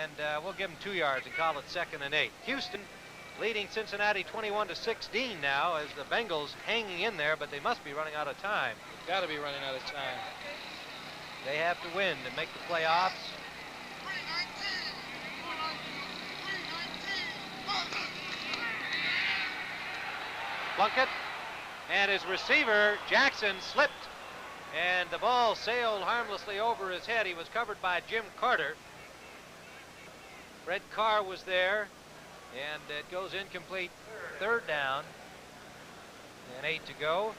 And we'll give him 2 yards and call it 2nd and 8. Houston leading Cincinnati 21-16 now as the Bengals hanging in there, but they must be running out of time. Got to be running out of time. They have to win to make the playoffs. Plunkett and his receiver, Jackson, slipped, and the ball sailed harmlessly over his head. He was covered by Jim Carter. Fred Carr was there, and it goes incomplete. 3rd down, and 8 to go.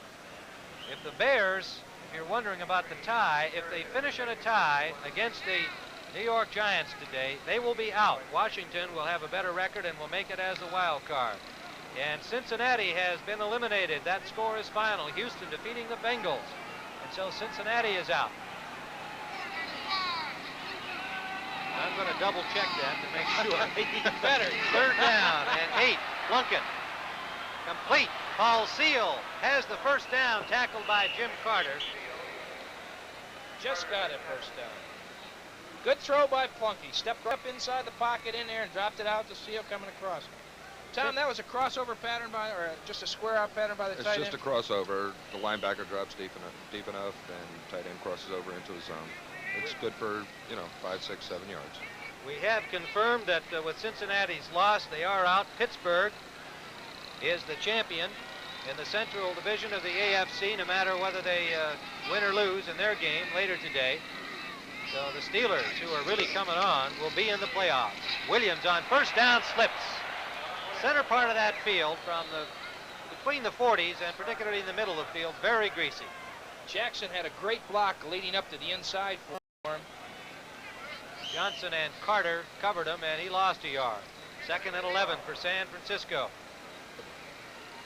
If the Bears, if you're wondering about the tie, if they finish in a tie against the New York Giants today, they will be out. Washington will have a better record and will make it as the wild card. And Cincinnati has been eliminated. That score is final. Houston defeating the Bengals. And so Cincinnati is out. I'm going to double check that to make sure. Better. 3rd down and 8. Plunkett. Complete. Paul Seal has the 1st down, tackled by Jim Carter. Just got it, 1st down. Good throw by Plunky. Stepped up inside the pocket in there and dropped it out to Seal coming across. Tom, that was a crossover pattern by, or just a square out pattern by the tight end? It's just a crossover. The linebacker drops deep enough, and tight end crosses over into the zone. It's good for, 5, 6, 7 yards. We have confirmed that with Cincinnati's loss, they are out. Pittsburgh is the champion in the Central Division of the AFC, no matter whether they win or lose in their game later today. So the Steelers, who are really coming on, will be in the playoffs. Williams on 1st down slips. Center part of that field from between the 40s and particularly in the middle of the field, very greasy. Jackson had a great block leading up to the inside for him. Johnson and Carter covered him, and he lost a yard. 2nd and 11 for San Francisco.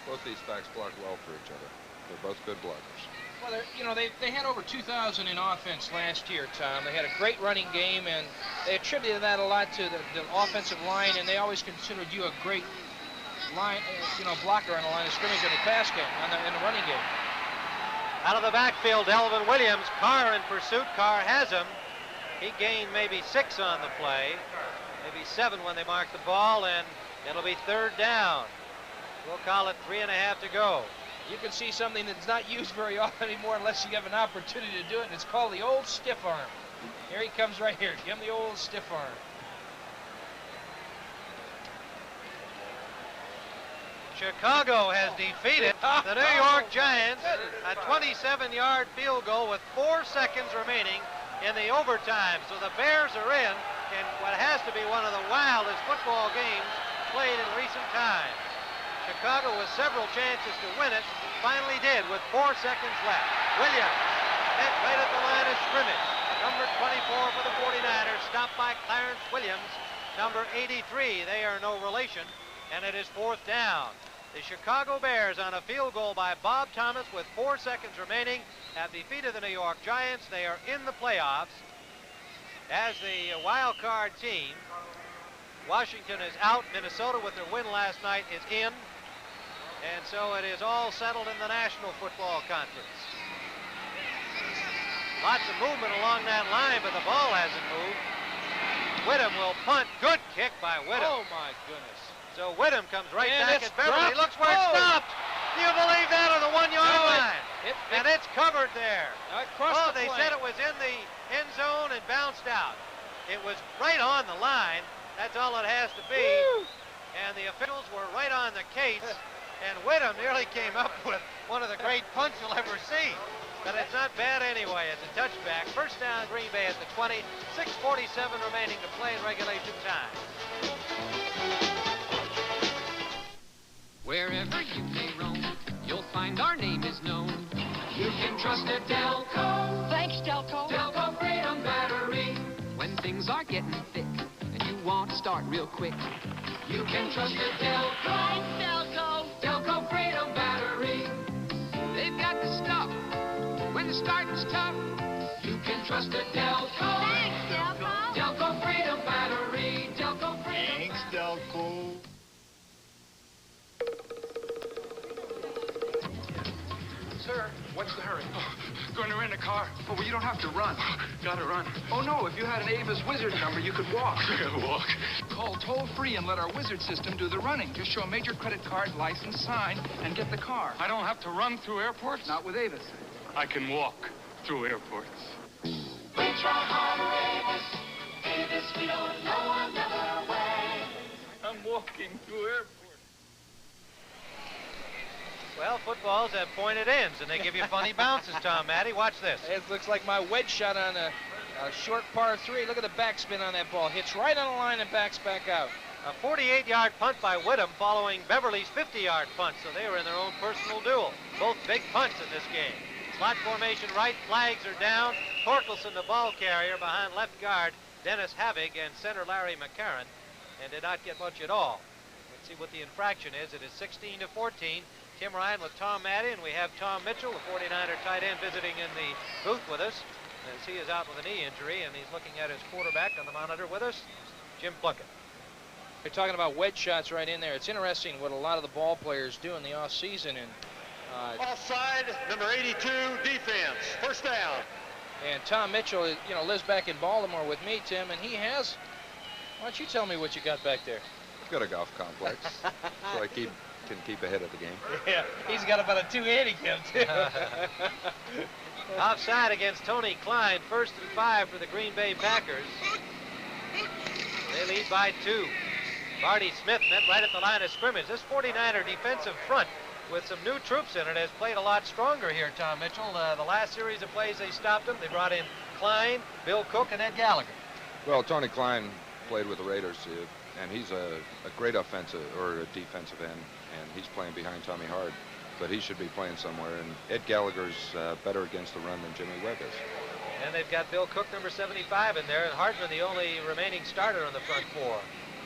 Both these backs block well for each other. They're both good blockers. Well, they had over 2,000 in offense last year, Tom. They had a great running game, and they attributed that a lot to the offensive line, and they always considered you a great line, blocker on the line of scrimmage in the pass game, in the running game. Out of the backfield, Delvin Williams. Carr in pursuit. Carr has him. He gained maybe 6 on the play, maybe 7 when they mark the ball, and it'll be 3rd down. We'll call it 3.5 to go. You can see something that's not used very often anymore unless you have an opportunity to do it, and it's called the old stiff arm. Here he comes right here. Give him the old stiff arm. Chicago has defeated the New York Giants. A 27-yard field goal with 4 seconds remaining in the overtime. So the Bears are in what has to be one of the wildest football games played in recent times. Chicago with several chances to win it, finally did with 4 seconds left. Williams hit right at the line of scrimmage. Number 24 for the 49ers. stopped by Clarence Williams, number 83. They are no relation, and it is 4th down. The Chicago Bears on a field goal by Bob Thomas with 4 seconds remaining have defeated the New York Giants. They are in the playoffs. As the wild card team, Washington is out. Minnesota, with their win last night, is in. And so it is all settled in the National Football Conference. Lots of movement along that line, but the ball hasn't moved. Whittam will punt. Good kick by Whittam. Oh, my goodness. So Whittam comes right And back it's at Beverly. dropped. Looks where it stopped. Do you believe that, on the 1-yard line? And it's covered there. They said it was in the end zone and bounced out. It was right on the line. That's all it has to be. Woo! And the officials were right on the case. And Whittam nearly came up with one of the great punts you'll ever see. But it's not bad anyway. It's a touchback. First down, Green Bay at the 20. 6:47 remaining to play in regulation time. Wherever you may roam, you'll find our name is known. You can trust a Delco. Thanks, Delco. Delco Freedom Battery. When things are getting thick and you want to start real quick, you can trust a Delco. Thanks, Delco. Delco Freedom Battery. They've got the stuff when the starting's tough. You can trust a Delco. Thanks, Delco. Delco Freedom Battery. Delco Freedom. Thanks, Delco. Sir, what's the hurry? Going to rent a car. Oh, well, you don't have to run. Gotta run. Oh, no, if you had an Avis Wizard number, you could walk. Walk? Call toll-free and let our Wizard system do the running. Just show a major credit card, license, sign, and get the car. I don't have to run through airports? Not with Avis. I can walk through airports. We try harder, Avis. Avis, we don't know another way. I'm walking through airports. Well, footballs have pointed ends, and they give you funny bounces, Tom Matty. Watch this. It looks like my wedge shot on a short par 3. Look at the backspin on that ball. Hits right on the line and backs back out. A 48-yard punt by Whittam following Beverly's 50-yard punt, so they were in their own personal duel. Both big punts in this game. Slot formation right, flags are down. Torkelson, the ball carrier, behind left guard Dennis Havig and center Larry McCarron, and did not get much at all. Let's see what the infraction is. It is 16-14. Tim Ryan with Tom Matty, and we have Tom Mitchell, the 49er tight end, visiting in the booth with us, as he is out with a knee injury, and he's looking at his quarterback on the monitor with us, Jim Plunkett. They're talking about wedge shots right in there. It's interesting what a lot of the ball players do in the off-season. And offside, number 82, defense, first down. And Tom Mitchell, you know, lives back in Baltimore with me, Tim, and he has. Why don't you tell me what you got back there? I've got a golf complex, so I can keep ahead of the game. Yeah, he's got about a 2 handicap, too. Offside against Tony Klein, 1st and 5 for the Green Bay Packers. They lead by 2. Marty Smith met right at the line of scrimmage. This 49er defensive front with some new troops in it has played a lot stronger here, Tom Mitchell. The last series of plays they stopped them. They brought in Klein, Bill Cook, and Ed Gallagher. Well, Tony Klein played with the Raiders, and he's a great offensive or a defensive end, and he's playing behind Tommy Hard, but he should be playing somewhere. And Ed Gallagher's better against the run than Jimmy Webb is. And they've got Bill Cook, number 75, in there, and Hardman, the only remaining starter on the front four.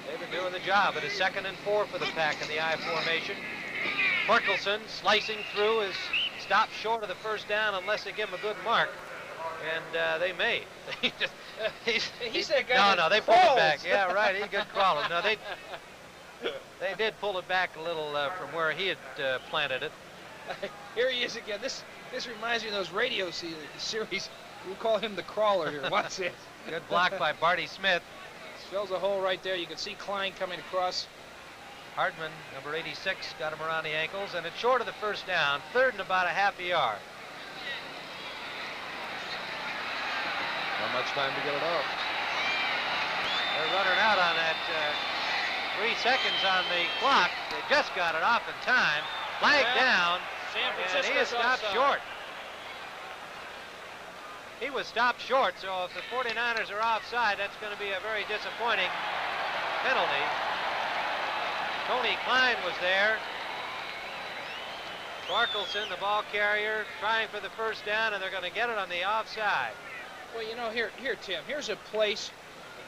They've been doing the job. It is 2nd and 4 for the Pack in the I formation. Torkelson slicing through is stopped short of the first down unless they give him a good mark. And they may. He said, no, they pulled it back. Yeah, right. He's good crawling. No, they did pull it back a little from where he had planted it. Here he is again. This reminds me of those radio series. We'll call him the crawler here. Watch this. Good block by Barty Smith. Fills a hole right there. You can see Klein coming across. Hardman, number 86, got him around the ankles, and it's short of the first down. 3rd and about a half a yard. Not much time to get it off. They're running out on that 3 seconds on the clock. They just got it off in time. Flag down, and he is stopped short. He was stopped short, so if the 49ers are offside, that's going to be a very disappointing penalty. Tony Klein was there. Torkelson, the ball carrier, trying for the first down, and they're going to get it on the offside. Well, you know, here, Tim, here's a place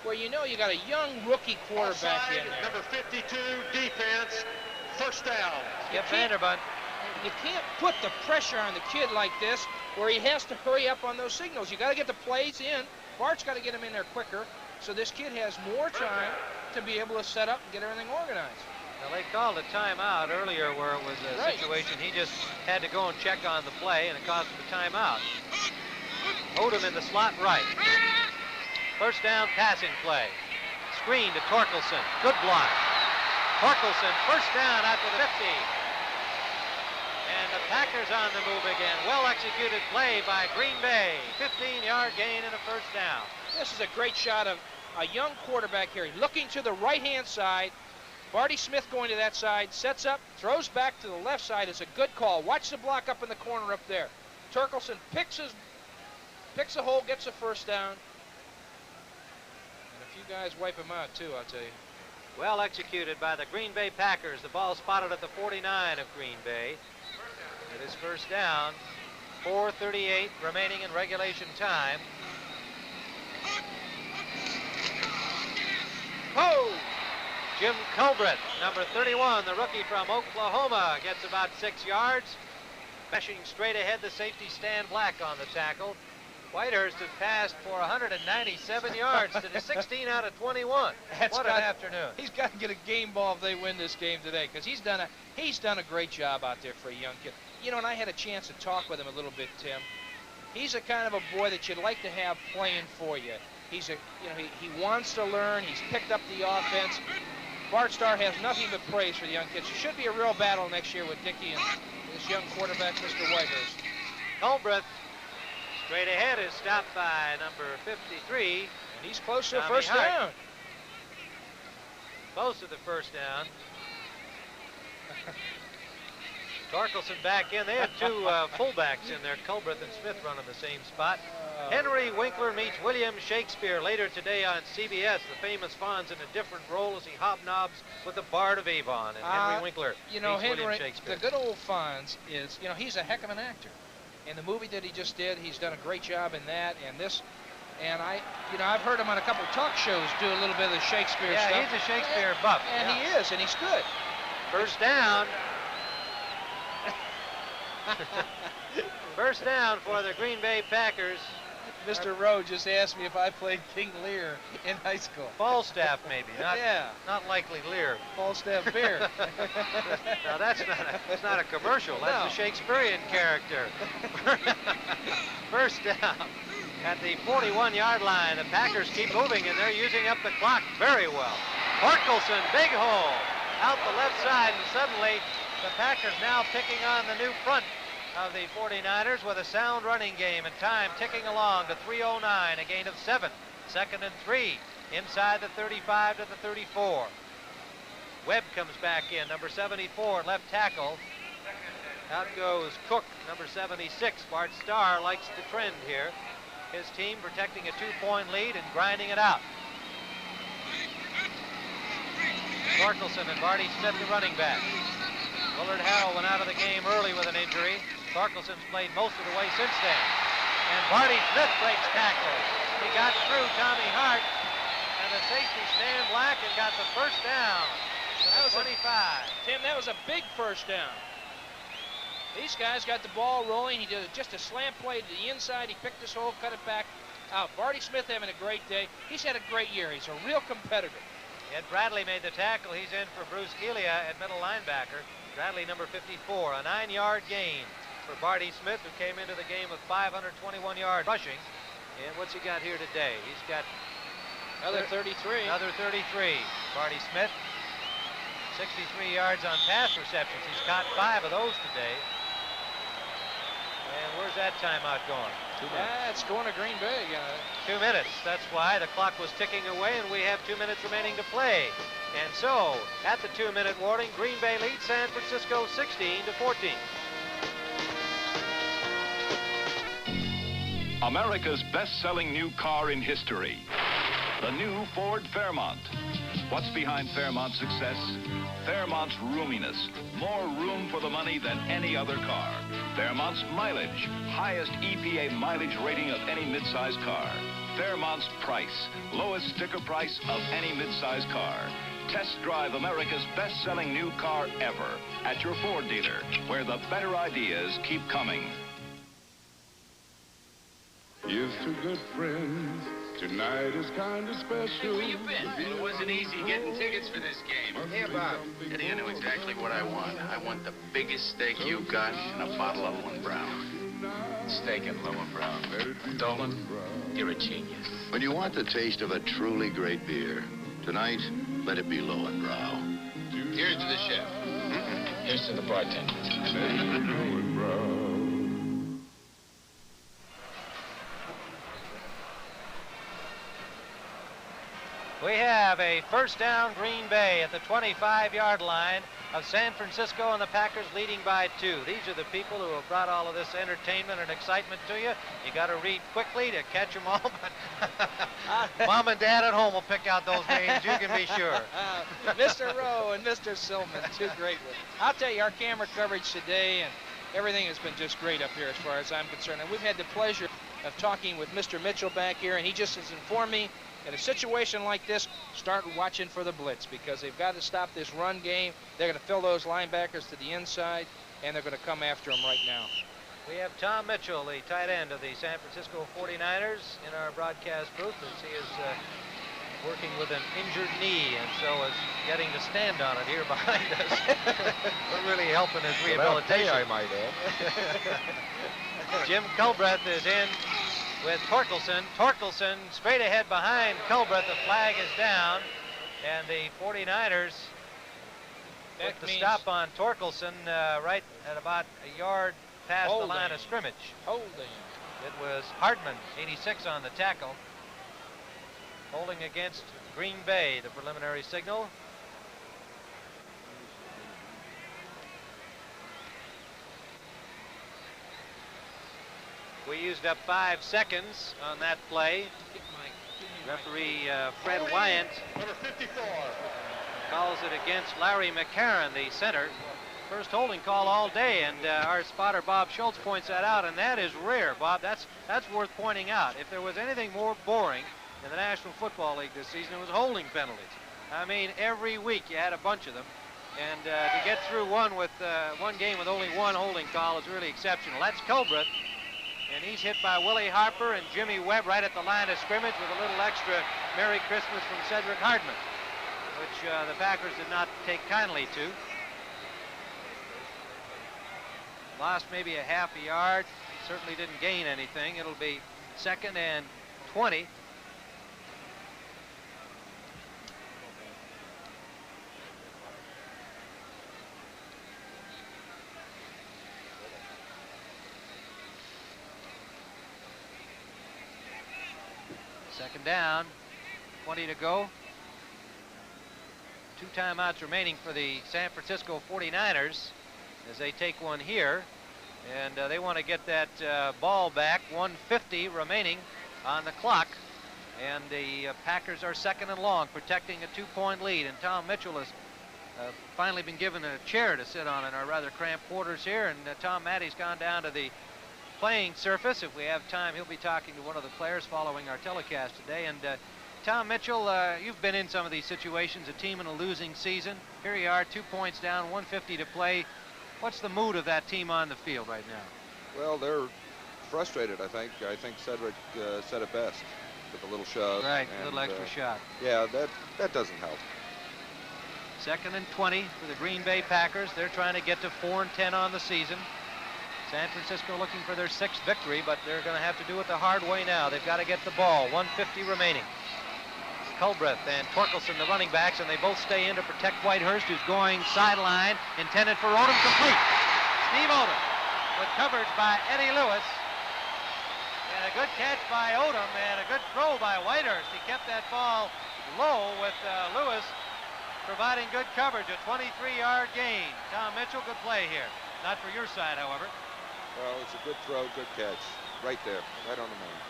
where you know you got a young rookie quarterback Offside, in there. number 52, defense, first down. Skip Vanderbunt. You can't put the pressure on the kid like this where he has to hurry up on those signals. You got to get the plays in. Bart's got to get him in there quicker so this kid has more time to be able to set up and get everything organized. Well, they called a timeout earlier where it was a situation he just had to go and check on the play, and it cost him a timeout. Odom in the slot right. First down passing play. Screen to Torkelson. Good block. Torkelson, first down out to the 50. And the Packers on the move again. Well-executed play by Green Bay. 15-yard gain and a first down. This is a great shot of a young quarterback here. Looking to the right-hand side. Barty Smith going to that side, sets up, throws back to the left side. It's a good call. Watch the block up in the corner up there. Torkelson picks a hole, gets a first down. And a few guys wipe him out, too, I'll tell you. Well executed by the Green Bay Packers. The ball spotted at the 49 of Green Bay. It is first down. 4:38 remaining in regulation time. Oh! Jim Culbreth, number 31, the rookie from Oklahoma, gets about 6 yards. Meshing straight ahead, the safety Stan Black on the tackle. Whitehurst has passed for 197 yards to the 16 out of 21. What an afternoon. He's got to get a game ball if they win this game today, because he's done a great job out there for a young kid. You know, and I had a chance to talk with him a little bit, Tim. He's a kind of a boy that you'd like to have playing for you. He wants to learn. He's picked up the offense. Bart Starr has nothing but praise for the young kids. It should be a real battle next year with Dickey and this young quarterback, Mr. Whitehurst. Culbreth straight ahead is stopped by number 53. And he's close to a first down. Close to the first down. Torkelson back in. They had two fullbacks in there. Culbreth and Smith running the same spot. Henry Winkler meets William Shakespeare later today on CBS. The famous Fonz in a different role as he hobnobs with the Bard of Avon. And Henry Winkler you know, meets William Shakespeare. The good old Fonz is, you know, he's a heck of an actor. In the movie that he just did, he's done a great job in that. And this, and I've heard him on a couple talk shows do a little bit of the Shakespeare stuff. Yeah, he's a Shakespeare buff. And he is, and he's good. First down. First down for the Green Bay Packers. Mr. Rowe just asked me if I played King Lear in high school. Falstaff, maybe. Not likely Lear. Falstaff beer. Now that's not a commercial. That's a Shakespearean character. First down at the 41-yard line. The Packers keep moving, and they're using up the clock very well. Torkelson, big hole out the left side, and suddenly the Packers now picking on the new front of the 49ers with a sound running game, and time ticking along to 3:09, a gain of 7. 2nd and 3 inside the 35 to the 34. Webb comes back in, number 74, left tackle. Out goes Cook, number 76. Bart Starr likes the trend here. His team protecting a 2-point lead and grinding it out. Torkelson and Barty Smith, the running back. Willard Harrell went out of the game early with an injury. Torkelson's played most of the way since then. And Barty Smith breaks tackles. He got through Tommy Hart and the safety Stan Black and got the first down to the 25. Tim, that was a big first down. These guys got the ball rolling. He did just a slant play to the inside. He picked this hole, cut it back out. Barty Smith having a great day. He's had a great year. He's a real competitor. Ed Bradley made the tackle. He's in for Bruce Elia at middle linebacker. Bradley, number 54, a 9-yard gain for Barty Smith, who came into the game with 521 yards rushing. And what's he got here today? He's got another 33. Another 33. Barty Smith, 63 yards on pass receptions. He's caught 5 of those today. And where's that timeout going? 2 minutes. It's going to Green Bay. 2 minutes. That's why the clock was ticking away, and we have 2 minutes remaining to play. And so, at the 2-minute warning, Green Bay leads San Francisco 16-14. America's best-selling new car in history, the new Ford Fairmont. What's behind Fairmont's success? Fairmont's roominess. More room for the money than any other car. Fairmont's mileage. Highest EPA mileage rating of any midsize car. Fairmont's price, lowest sticker price of any midsize car. Test drive America's best-selling new car ever at your Ford dealer, where the better ideas keep coming. Here's to good friends. Tonight is kind of special. Where you been? Well, it wasn't easy getting tickets for this game. Here, Bob. Eddie, I know exactly what I want. I want the biggest steak you've got and a bottle of Lowenbrau. Steak and Lowenbrau. Dolan, you're a genius. When you want the taste of a truly great beer, tonight, let it be Lowenbrau. Here's to the chef. Here's to the bartender. We have a first down, Green Bay at the 25-yard line of San Francisco, and the Packers leading by 2. These are the people who have brought all of this entertainment and excitement to you. You got to read quickly to catch them all, but Mom and Dad at home will pick out those names, you can be sure. Mr. Rowe and Mr. Silman, two great ones. I'll tell you, our camera coverage today and everything has been just great up here as far as I'm concerned. And we've had the pleasure of talking with Mr. Mitchell back here, and he just has informed me in a situation like this, start watching for the blitz, because they've got to stop this run game. They're going to fill those linebackers to the inside, and they're going to come after them right now. We have Tom Mitchell, the tight end of the San Francisco 49ers, in our broadcast booth as he is working with an injured knee, and so is getting to stand on it here behind us. We're really helping his rehabilitation. I might add. Jim Culbreth is in with Torkelson. Torkelson straight ahead behind Culbreth. The flag is down, and the 49ers put the stop on Torkelson right at about a yard past the line of scrimmage. Holding. It was Hardman, 86, on the tackle. Holding against Green Bay, the preliminary signal. We used up 5 seconds on that play. Referee Fred Wyant calls it against Larry McCarron, the center. First holding call all day, and our spotter Bob Schultz points that out, and that is rare, Bob. That's worth pointing out. If there was anything more boring in the National Football League this season, it was holding penalties. I mean, every week you had a bunch of them, and to get through one game with only one holding call is really exceptional. That's Culbreth. And he's hit by Willie Harper and Jimmy Webb right at the line of scrimmage with a little extra Merry Christmas from Cedric Hardman, which the Packers did not take kindly to. Lost maybe a half a yard. Certainly didn't gain anything. It'll be 2nd and 20. Second down, 20 to go. 2 timeouts remaining for the San Francisco 49ers as they take one here. And they want to get that ball back. 1:50 remaining on the clock. And the Packers are 2nd and long, protecting a 2-point lead. And Tom Mitchell has finally been given a chair to sit on in our rather cramped quarters here. And Tom Matty's gone down to the playing surface. If we have time, he'll be talking to one of the players following our telecast today. And Tom Mitchell, you've been in some of these situations, a team in a losing season. Here you are, 2 points down, 1:50 to play. What's the mood of that team on the field right now? Well, they're frustrated, I think. I think Cedric said it best with a little shove. Right, a little extra shot. Yeah, that doesn't help. 2nd and 20 for the Green Bay Packers. They're trying to get to 4-10 on the season. San Francisco looking for their 6th victory, but they're going to have to do it the hard way now. They've got to get the ball. 1:50 remaining. Culbreth and Torkelson, the running backs, and they both stay in to protect Whitehurst, who's going sideline, intended for Odom, complete. Steve Odom with coverage by Eddie Lewis. And a good catch by Odom and a good throw by Whitehurst. He kept that ball low with Lewis providing good coverage. A 23-yard gain. Tom Mitchell, good play here. Not for your side, however. Well, it's a good throw, good catch. Right there, right on the money.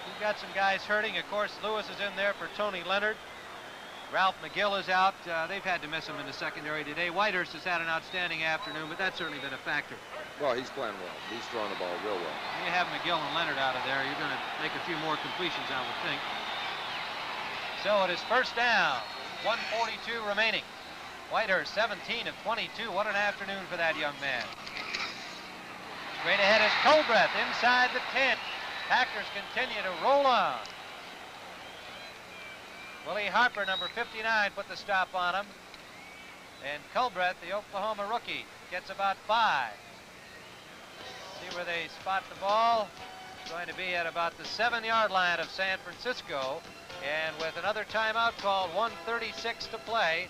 We've got some guys hurting. Of course, Lewis is in there for Tony Leonard. Ralph McGill is out. They've had to miss him in the secondary today. Whitehurst has had an outstanding afternoon, but that's certainly been a factor. Well, he's playing well. He's throwing the ball real well. When you have McGill and Leonard out of there, you're going to make a few more completions, I would think. So it is first down. 1:42 remaining. Whitehurst 17 of 22. What an afternoon for that young man. Straight ahead is Culbreth inside the 10. Packers continue to roll on. Willie Harper, number 59, put the stop on him. And Culbreth, the Oklahoma rookie, gets about 5. See where they spot the ball. It's going to be at about the 7-yard line of San Francisco. And with another timeout called, 1:36 to play.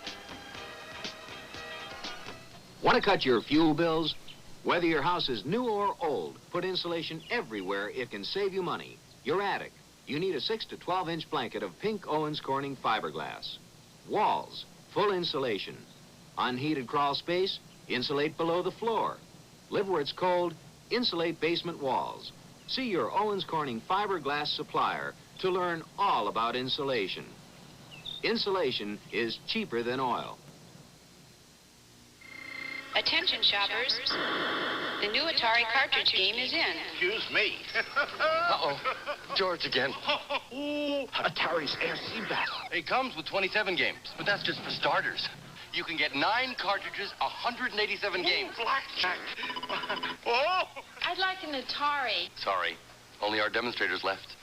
Want to cut your fuel bills? Whether your house is new or old, put insulation everywhere. It can save you money. Your attic. You need a 6 to 12-inch blanket of pink Owens Corning fiberglass. Walls, full insulation. Unheated crawl space, insulate below the floor. Live where it's cold, insulate basement walls. See your Owens Corning fiberglass supplier to learn all about insulation. Insulation is cheaper than oil. Attention shoppers, the new Atari cartridge game is in. Excuse me. Uh-oh. George again. Atari's ARC battle. It comes with 27 games, but that's just for starters. You can get 9 cartridges, 187 games. Blackjack. Oh! I'd like an Atari. Sorry, only our demonstrators left.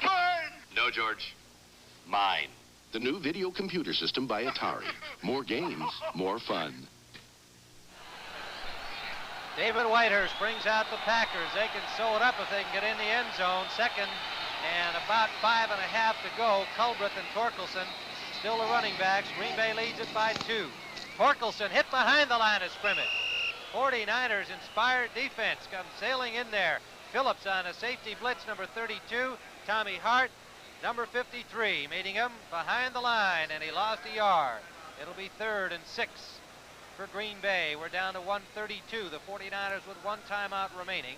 Mine! No, George. Mine. The new video computer system by Atari. More games, more fun. David Whitehurst brings out the Packers. They can sew it up if they can get in the end zone. Second and about 5.5 to go. Culbreth and Torkelson still the running backs. Green Bay leads it by 2. Torkelson hit behind the line of scrimmage. 49ers inspired defense comes sailing in there. Phillips on a safety blitz, number 32. Tommy Hart, number 53, meeting him behind the line, and he lost a yard. It'll be 3rd and 6. For Green Bay. We're down to 1:32. The 49ers with 1 timeout remaining.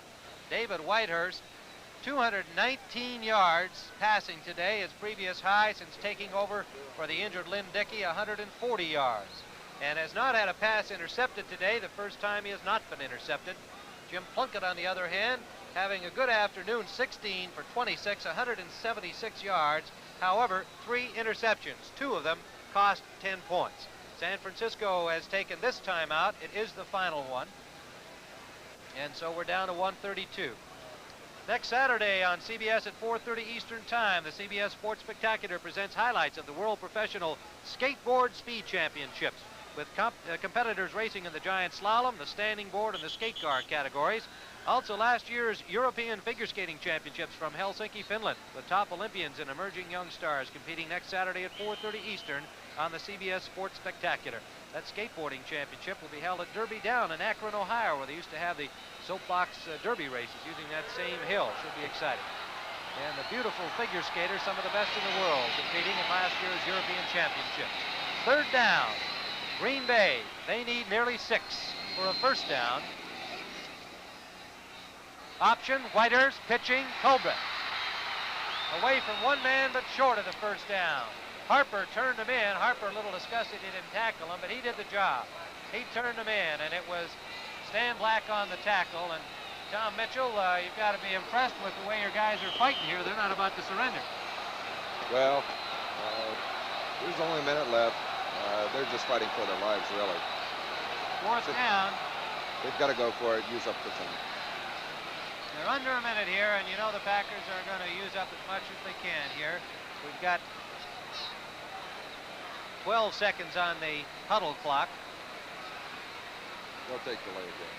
David Whitehurst, 219 yards passing today, his previous high since taking over for the injured Lynn Dickey, 140 yards. And has not had a pass intercepted today, the first time he has not been intercepted. Jim Plunkett, on the other hand, having a good afternoon, 16 for 26, 176 yards. However, 3 interceptions. 2 of them cost 10 points. San Francisco has taken this timeout. It is the final one. And so we're down to 1:32. Next Saturday on CBS at 4:30 Eastern Time, the CBS Sports Spectacular presents highlights of the World Professional Skateboard Speed Championships, with competitors racing in the giant slalom, the standing board, and the skate car categories. Also last year's European Figure Skating Championships from Helsinki, Finland, with top Olympians and emerging young stars competing next Saturday at 4:30 Eastern on the CBS Sports Spectacular. That skateboarding championship will be held at Derby Down in Akron, Ohio, where they used to have the soapbox derby races using that same hill. Should be exciting. And the beautiful figure skaters, some of the best in the world, competing in last year's European Championships. 3rd down. Green Bay, they need nearly 6 for a first down. Option, Whitehurst, pitching, Culbreth. Away from one man, but short of the first down. Harper turned him in. Harper a little disgusted he didn't tackle him, but he did the job. He turned him in, and it was Stan Black on the tackle. And Tom Mitchell, you've got to be impressed with the way your guys are fighting here. They're not about to surrender. Well, there's only a minute left. They're just fighting for their lives, really. 4th down. They've got to go for it, use up the time. They're under a minute here, and you know the Packers are going to use up as much as they can here. We've got 12 seconds on the huddle clock. They'll take the lead again.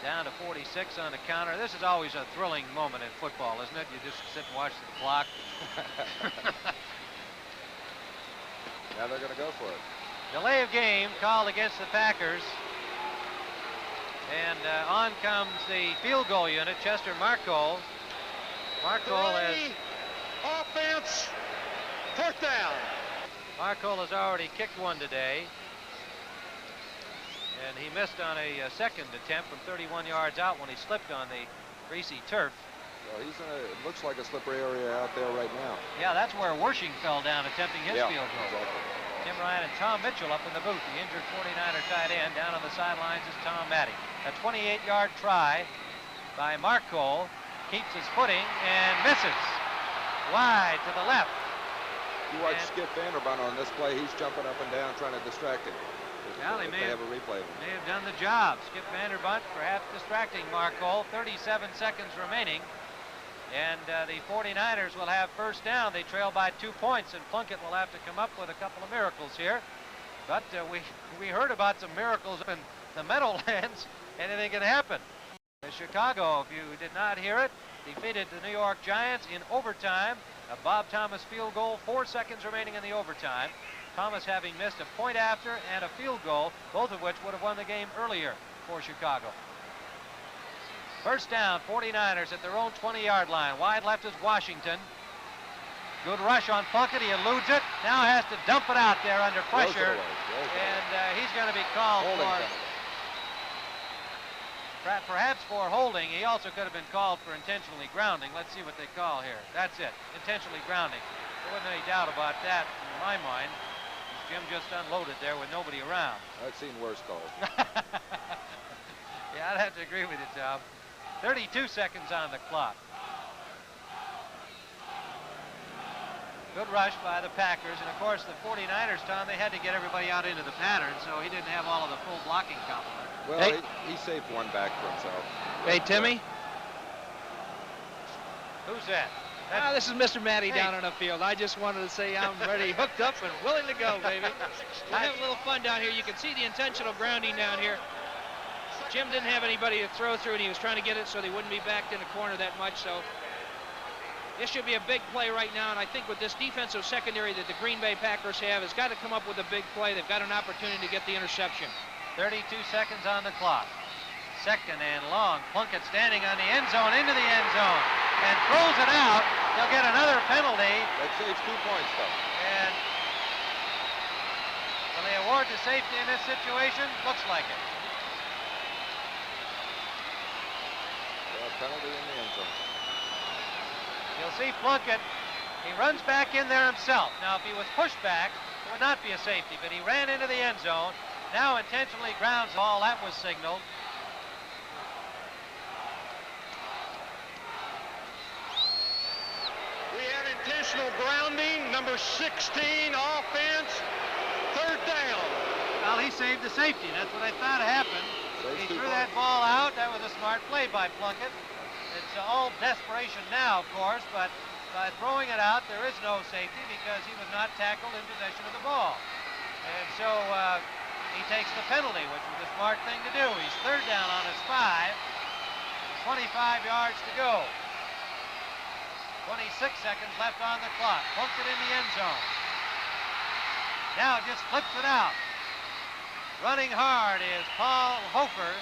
Down to 46 on the counter. This is always a thrilling moment in football, isn't it? You just sit and watch the clock. Now they're going to go for it. Delay of game called against the Packers. And on comes the field goal unit, Chester Marcol. Marcol has... Offense, 4th down. Marcol has already kicked one today. And he missed on a second attempt from 31 yards out when he slipped on the greasy turf. Well, he's in a, it looks like a slippery area out there right now. Yeah, that's where Wershing fell down attempting his field goal. Exactly. Tim Ryan and Tom Mitchell up in the booth. The injured 49er tight end. Down on the sidelines is Tom Matte. A 28-yard try by Marco. Keeps his footing and misses. Wide to the left. You watch Skip Vanderbunt on this play. He's jumping up and down trying to distract him. Well, they may have a replay of him. May have done the job. Skip Vanderbunt perhaps distracting Marco. 37 seconds remaining. And the 49ers will have first down. They trail by 2 points, and Plunkett will have to come up with a couple of miracles here. But we heard about some miracles in the Meadowlands. Anything can happen. Chicago, if you did not hear it, defeated the New York Giants in overtime. A Bob Thomas field goal, 4 seconds remaining in the overtime. Thomas having missed a point after and a field goal, both of which would have won the game earlier for Chicago. First down, 49ers at their own 20-yard line. Wide left is Washington. Good rush on Plunkett. He eludes it. Now has to dump it out there under pressure. And he's going to be called for, perhaps for holding. He also could have been called for intentionally grounding. Let's see what they call here. That's it, intentionally grounding. There wasn't any doubt about that in my mind. Jim just unloaded there with nobody around. I've seen worse calls. Yeah, I'd have to agree with you, Tom. 32 seconds on the clock. Good rush by the Packers, and of course the 49ers, Tom, they had to get everybody out into the pattern, so he didn't have all of the full blocking complement. Well, Hey. he saved one back for himself. Hey, Timmy. Who's that? This is Mr. Matte down on the field. I just wanted to say I'm ready, hooked up, and willing to go, baby. We'll have a little fun down here. You can see the intentional grounding down here. Jim didn't have anybody to throw through, and he was trying to get it so they wouldn't be backed in the corner that much. So this should be a big play right now, and I think with this defensive secondary that the Green Bay Packers have, has got to come up with a big play. They've got an opportunity to get the interception. 32 seconds on the clock. Second and long. Plunkett standing on the end zone, into the end zone, and throws it out. They'll get another penalty. That saves 2 points, though. And will they award the safety in this situation? Looks like it. Penalty in the end zone. You'll see Plunkett, he runs back in there himself. Now, if he was pushed back, it would not be a safety, but he ran into the end zone. Now intentionally grounds the ball. That was signaled. We had intentional grounding, number 16, offense, third down. Well, he saved the safety. That's what I thought happened. He threw that ball out. That was a smart play by Plunkett. It's all desperation now, of course, but by throwing it out, there is no safety because he was not tackled in possession of the ball. And so he takes the penalty, which was a smart thing to do. He's third down on his 5. 25 yards to go. 26 seconds left on the clock. Plunkett in the end zone. Now just flips it out. Running hard is Paul Hofer,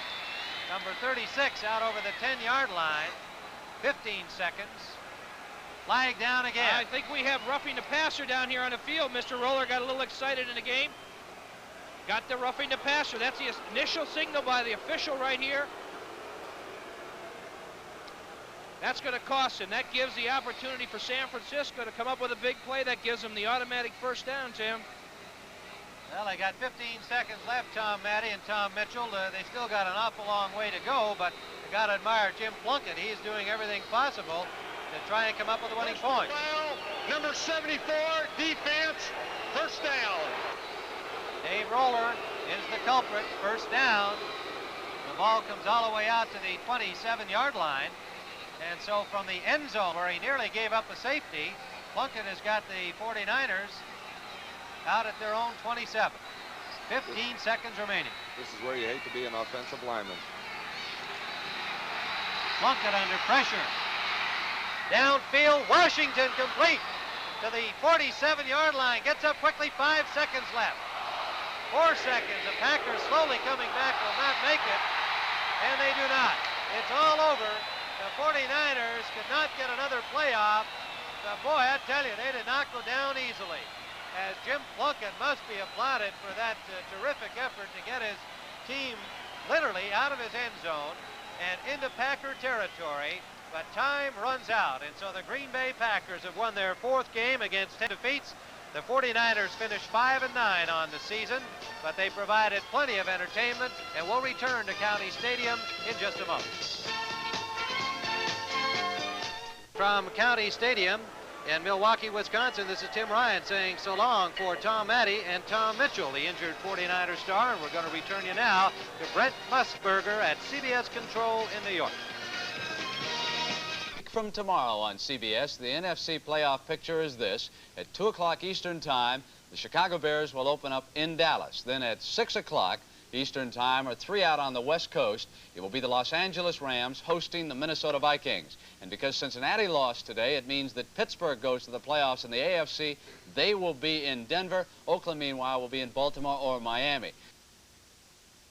number 36, out over the 10-yard line. 15 seconds. Flag down again. I think we have roughing the passer down here on the field. Mr. Roller got a little excited in the game. Got the roughing the passer. That's the initial signal by the official right here. That's going to cost him. That gives the opportunity for San Francisco to come up with a big play. That gives them the automatic first down, Tim. Well, they got 15 seconds left, Tom Matte and Tom Mitchell. They still got an awful long way to go, but you got to admire Jim Plunkett. He's doing everything possible to try and come up with a winning point. Foul, number 74, defense, first down. Dave Roller is the culprit, first down. The ball comes all the way out to the 27-yard line. And so from the end zone, where he nearly gave up a safety, Plunkett has got the 49ers out at their own 27. 15 seconds remaining. This is where you hate to be an offensive lineman. Plunkett under pressure. Downfield, Washington complete to the 47-yard line. Gets up quickly, 5 seconds left. 4 seconds. The Packers slowly coming back, will not make it. And they do not. It's all over. The 49ers could not get another playoff. Boy, I tell you, they did not go down easily. As Jim Plunkett must be applauded for that terrific effort to get his team literally out of his end zone and into Packer territory. But time runs out, and so the Green Bay Packers have won their 4th game against 10 defeats. The 49ers finished 5-9 on the season, but they provided plenty of entertainment, and will return to County Stadium in just a moment. From County Stadium in Milwaukee, Wisconsin, this is Tim Ryan saying so long for Tom Matte and Tom Mitchell, the injured 49er star, and we're going to return you now to Brent Musburger at CBS Control in New York. From tomorrow on CBS, the NFC playoff picture is this. At 2 o'clock Eastern Time, the Chicago Bears will open up in Dallas. Then at 6 o'clock Eastern Time, or 3 out on the West Coast, it will be the Los Angeles Rams hosting the Minnesota Vikings. And because Cincinnati lost today, it means that Pittsburgh goes to the playoffs in the AFC. They will be in Denver. Oakland, meanwhile, will be in Baltimore or Miami.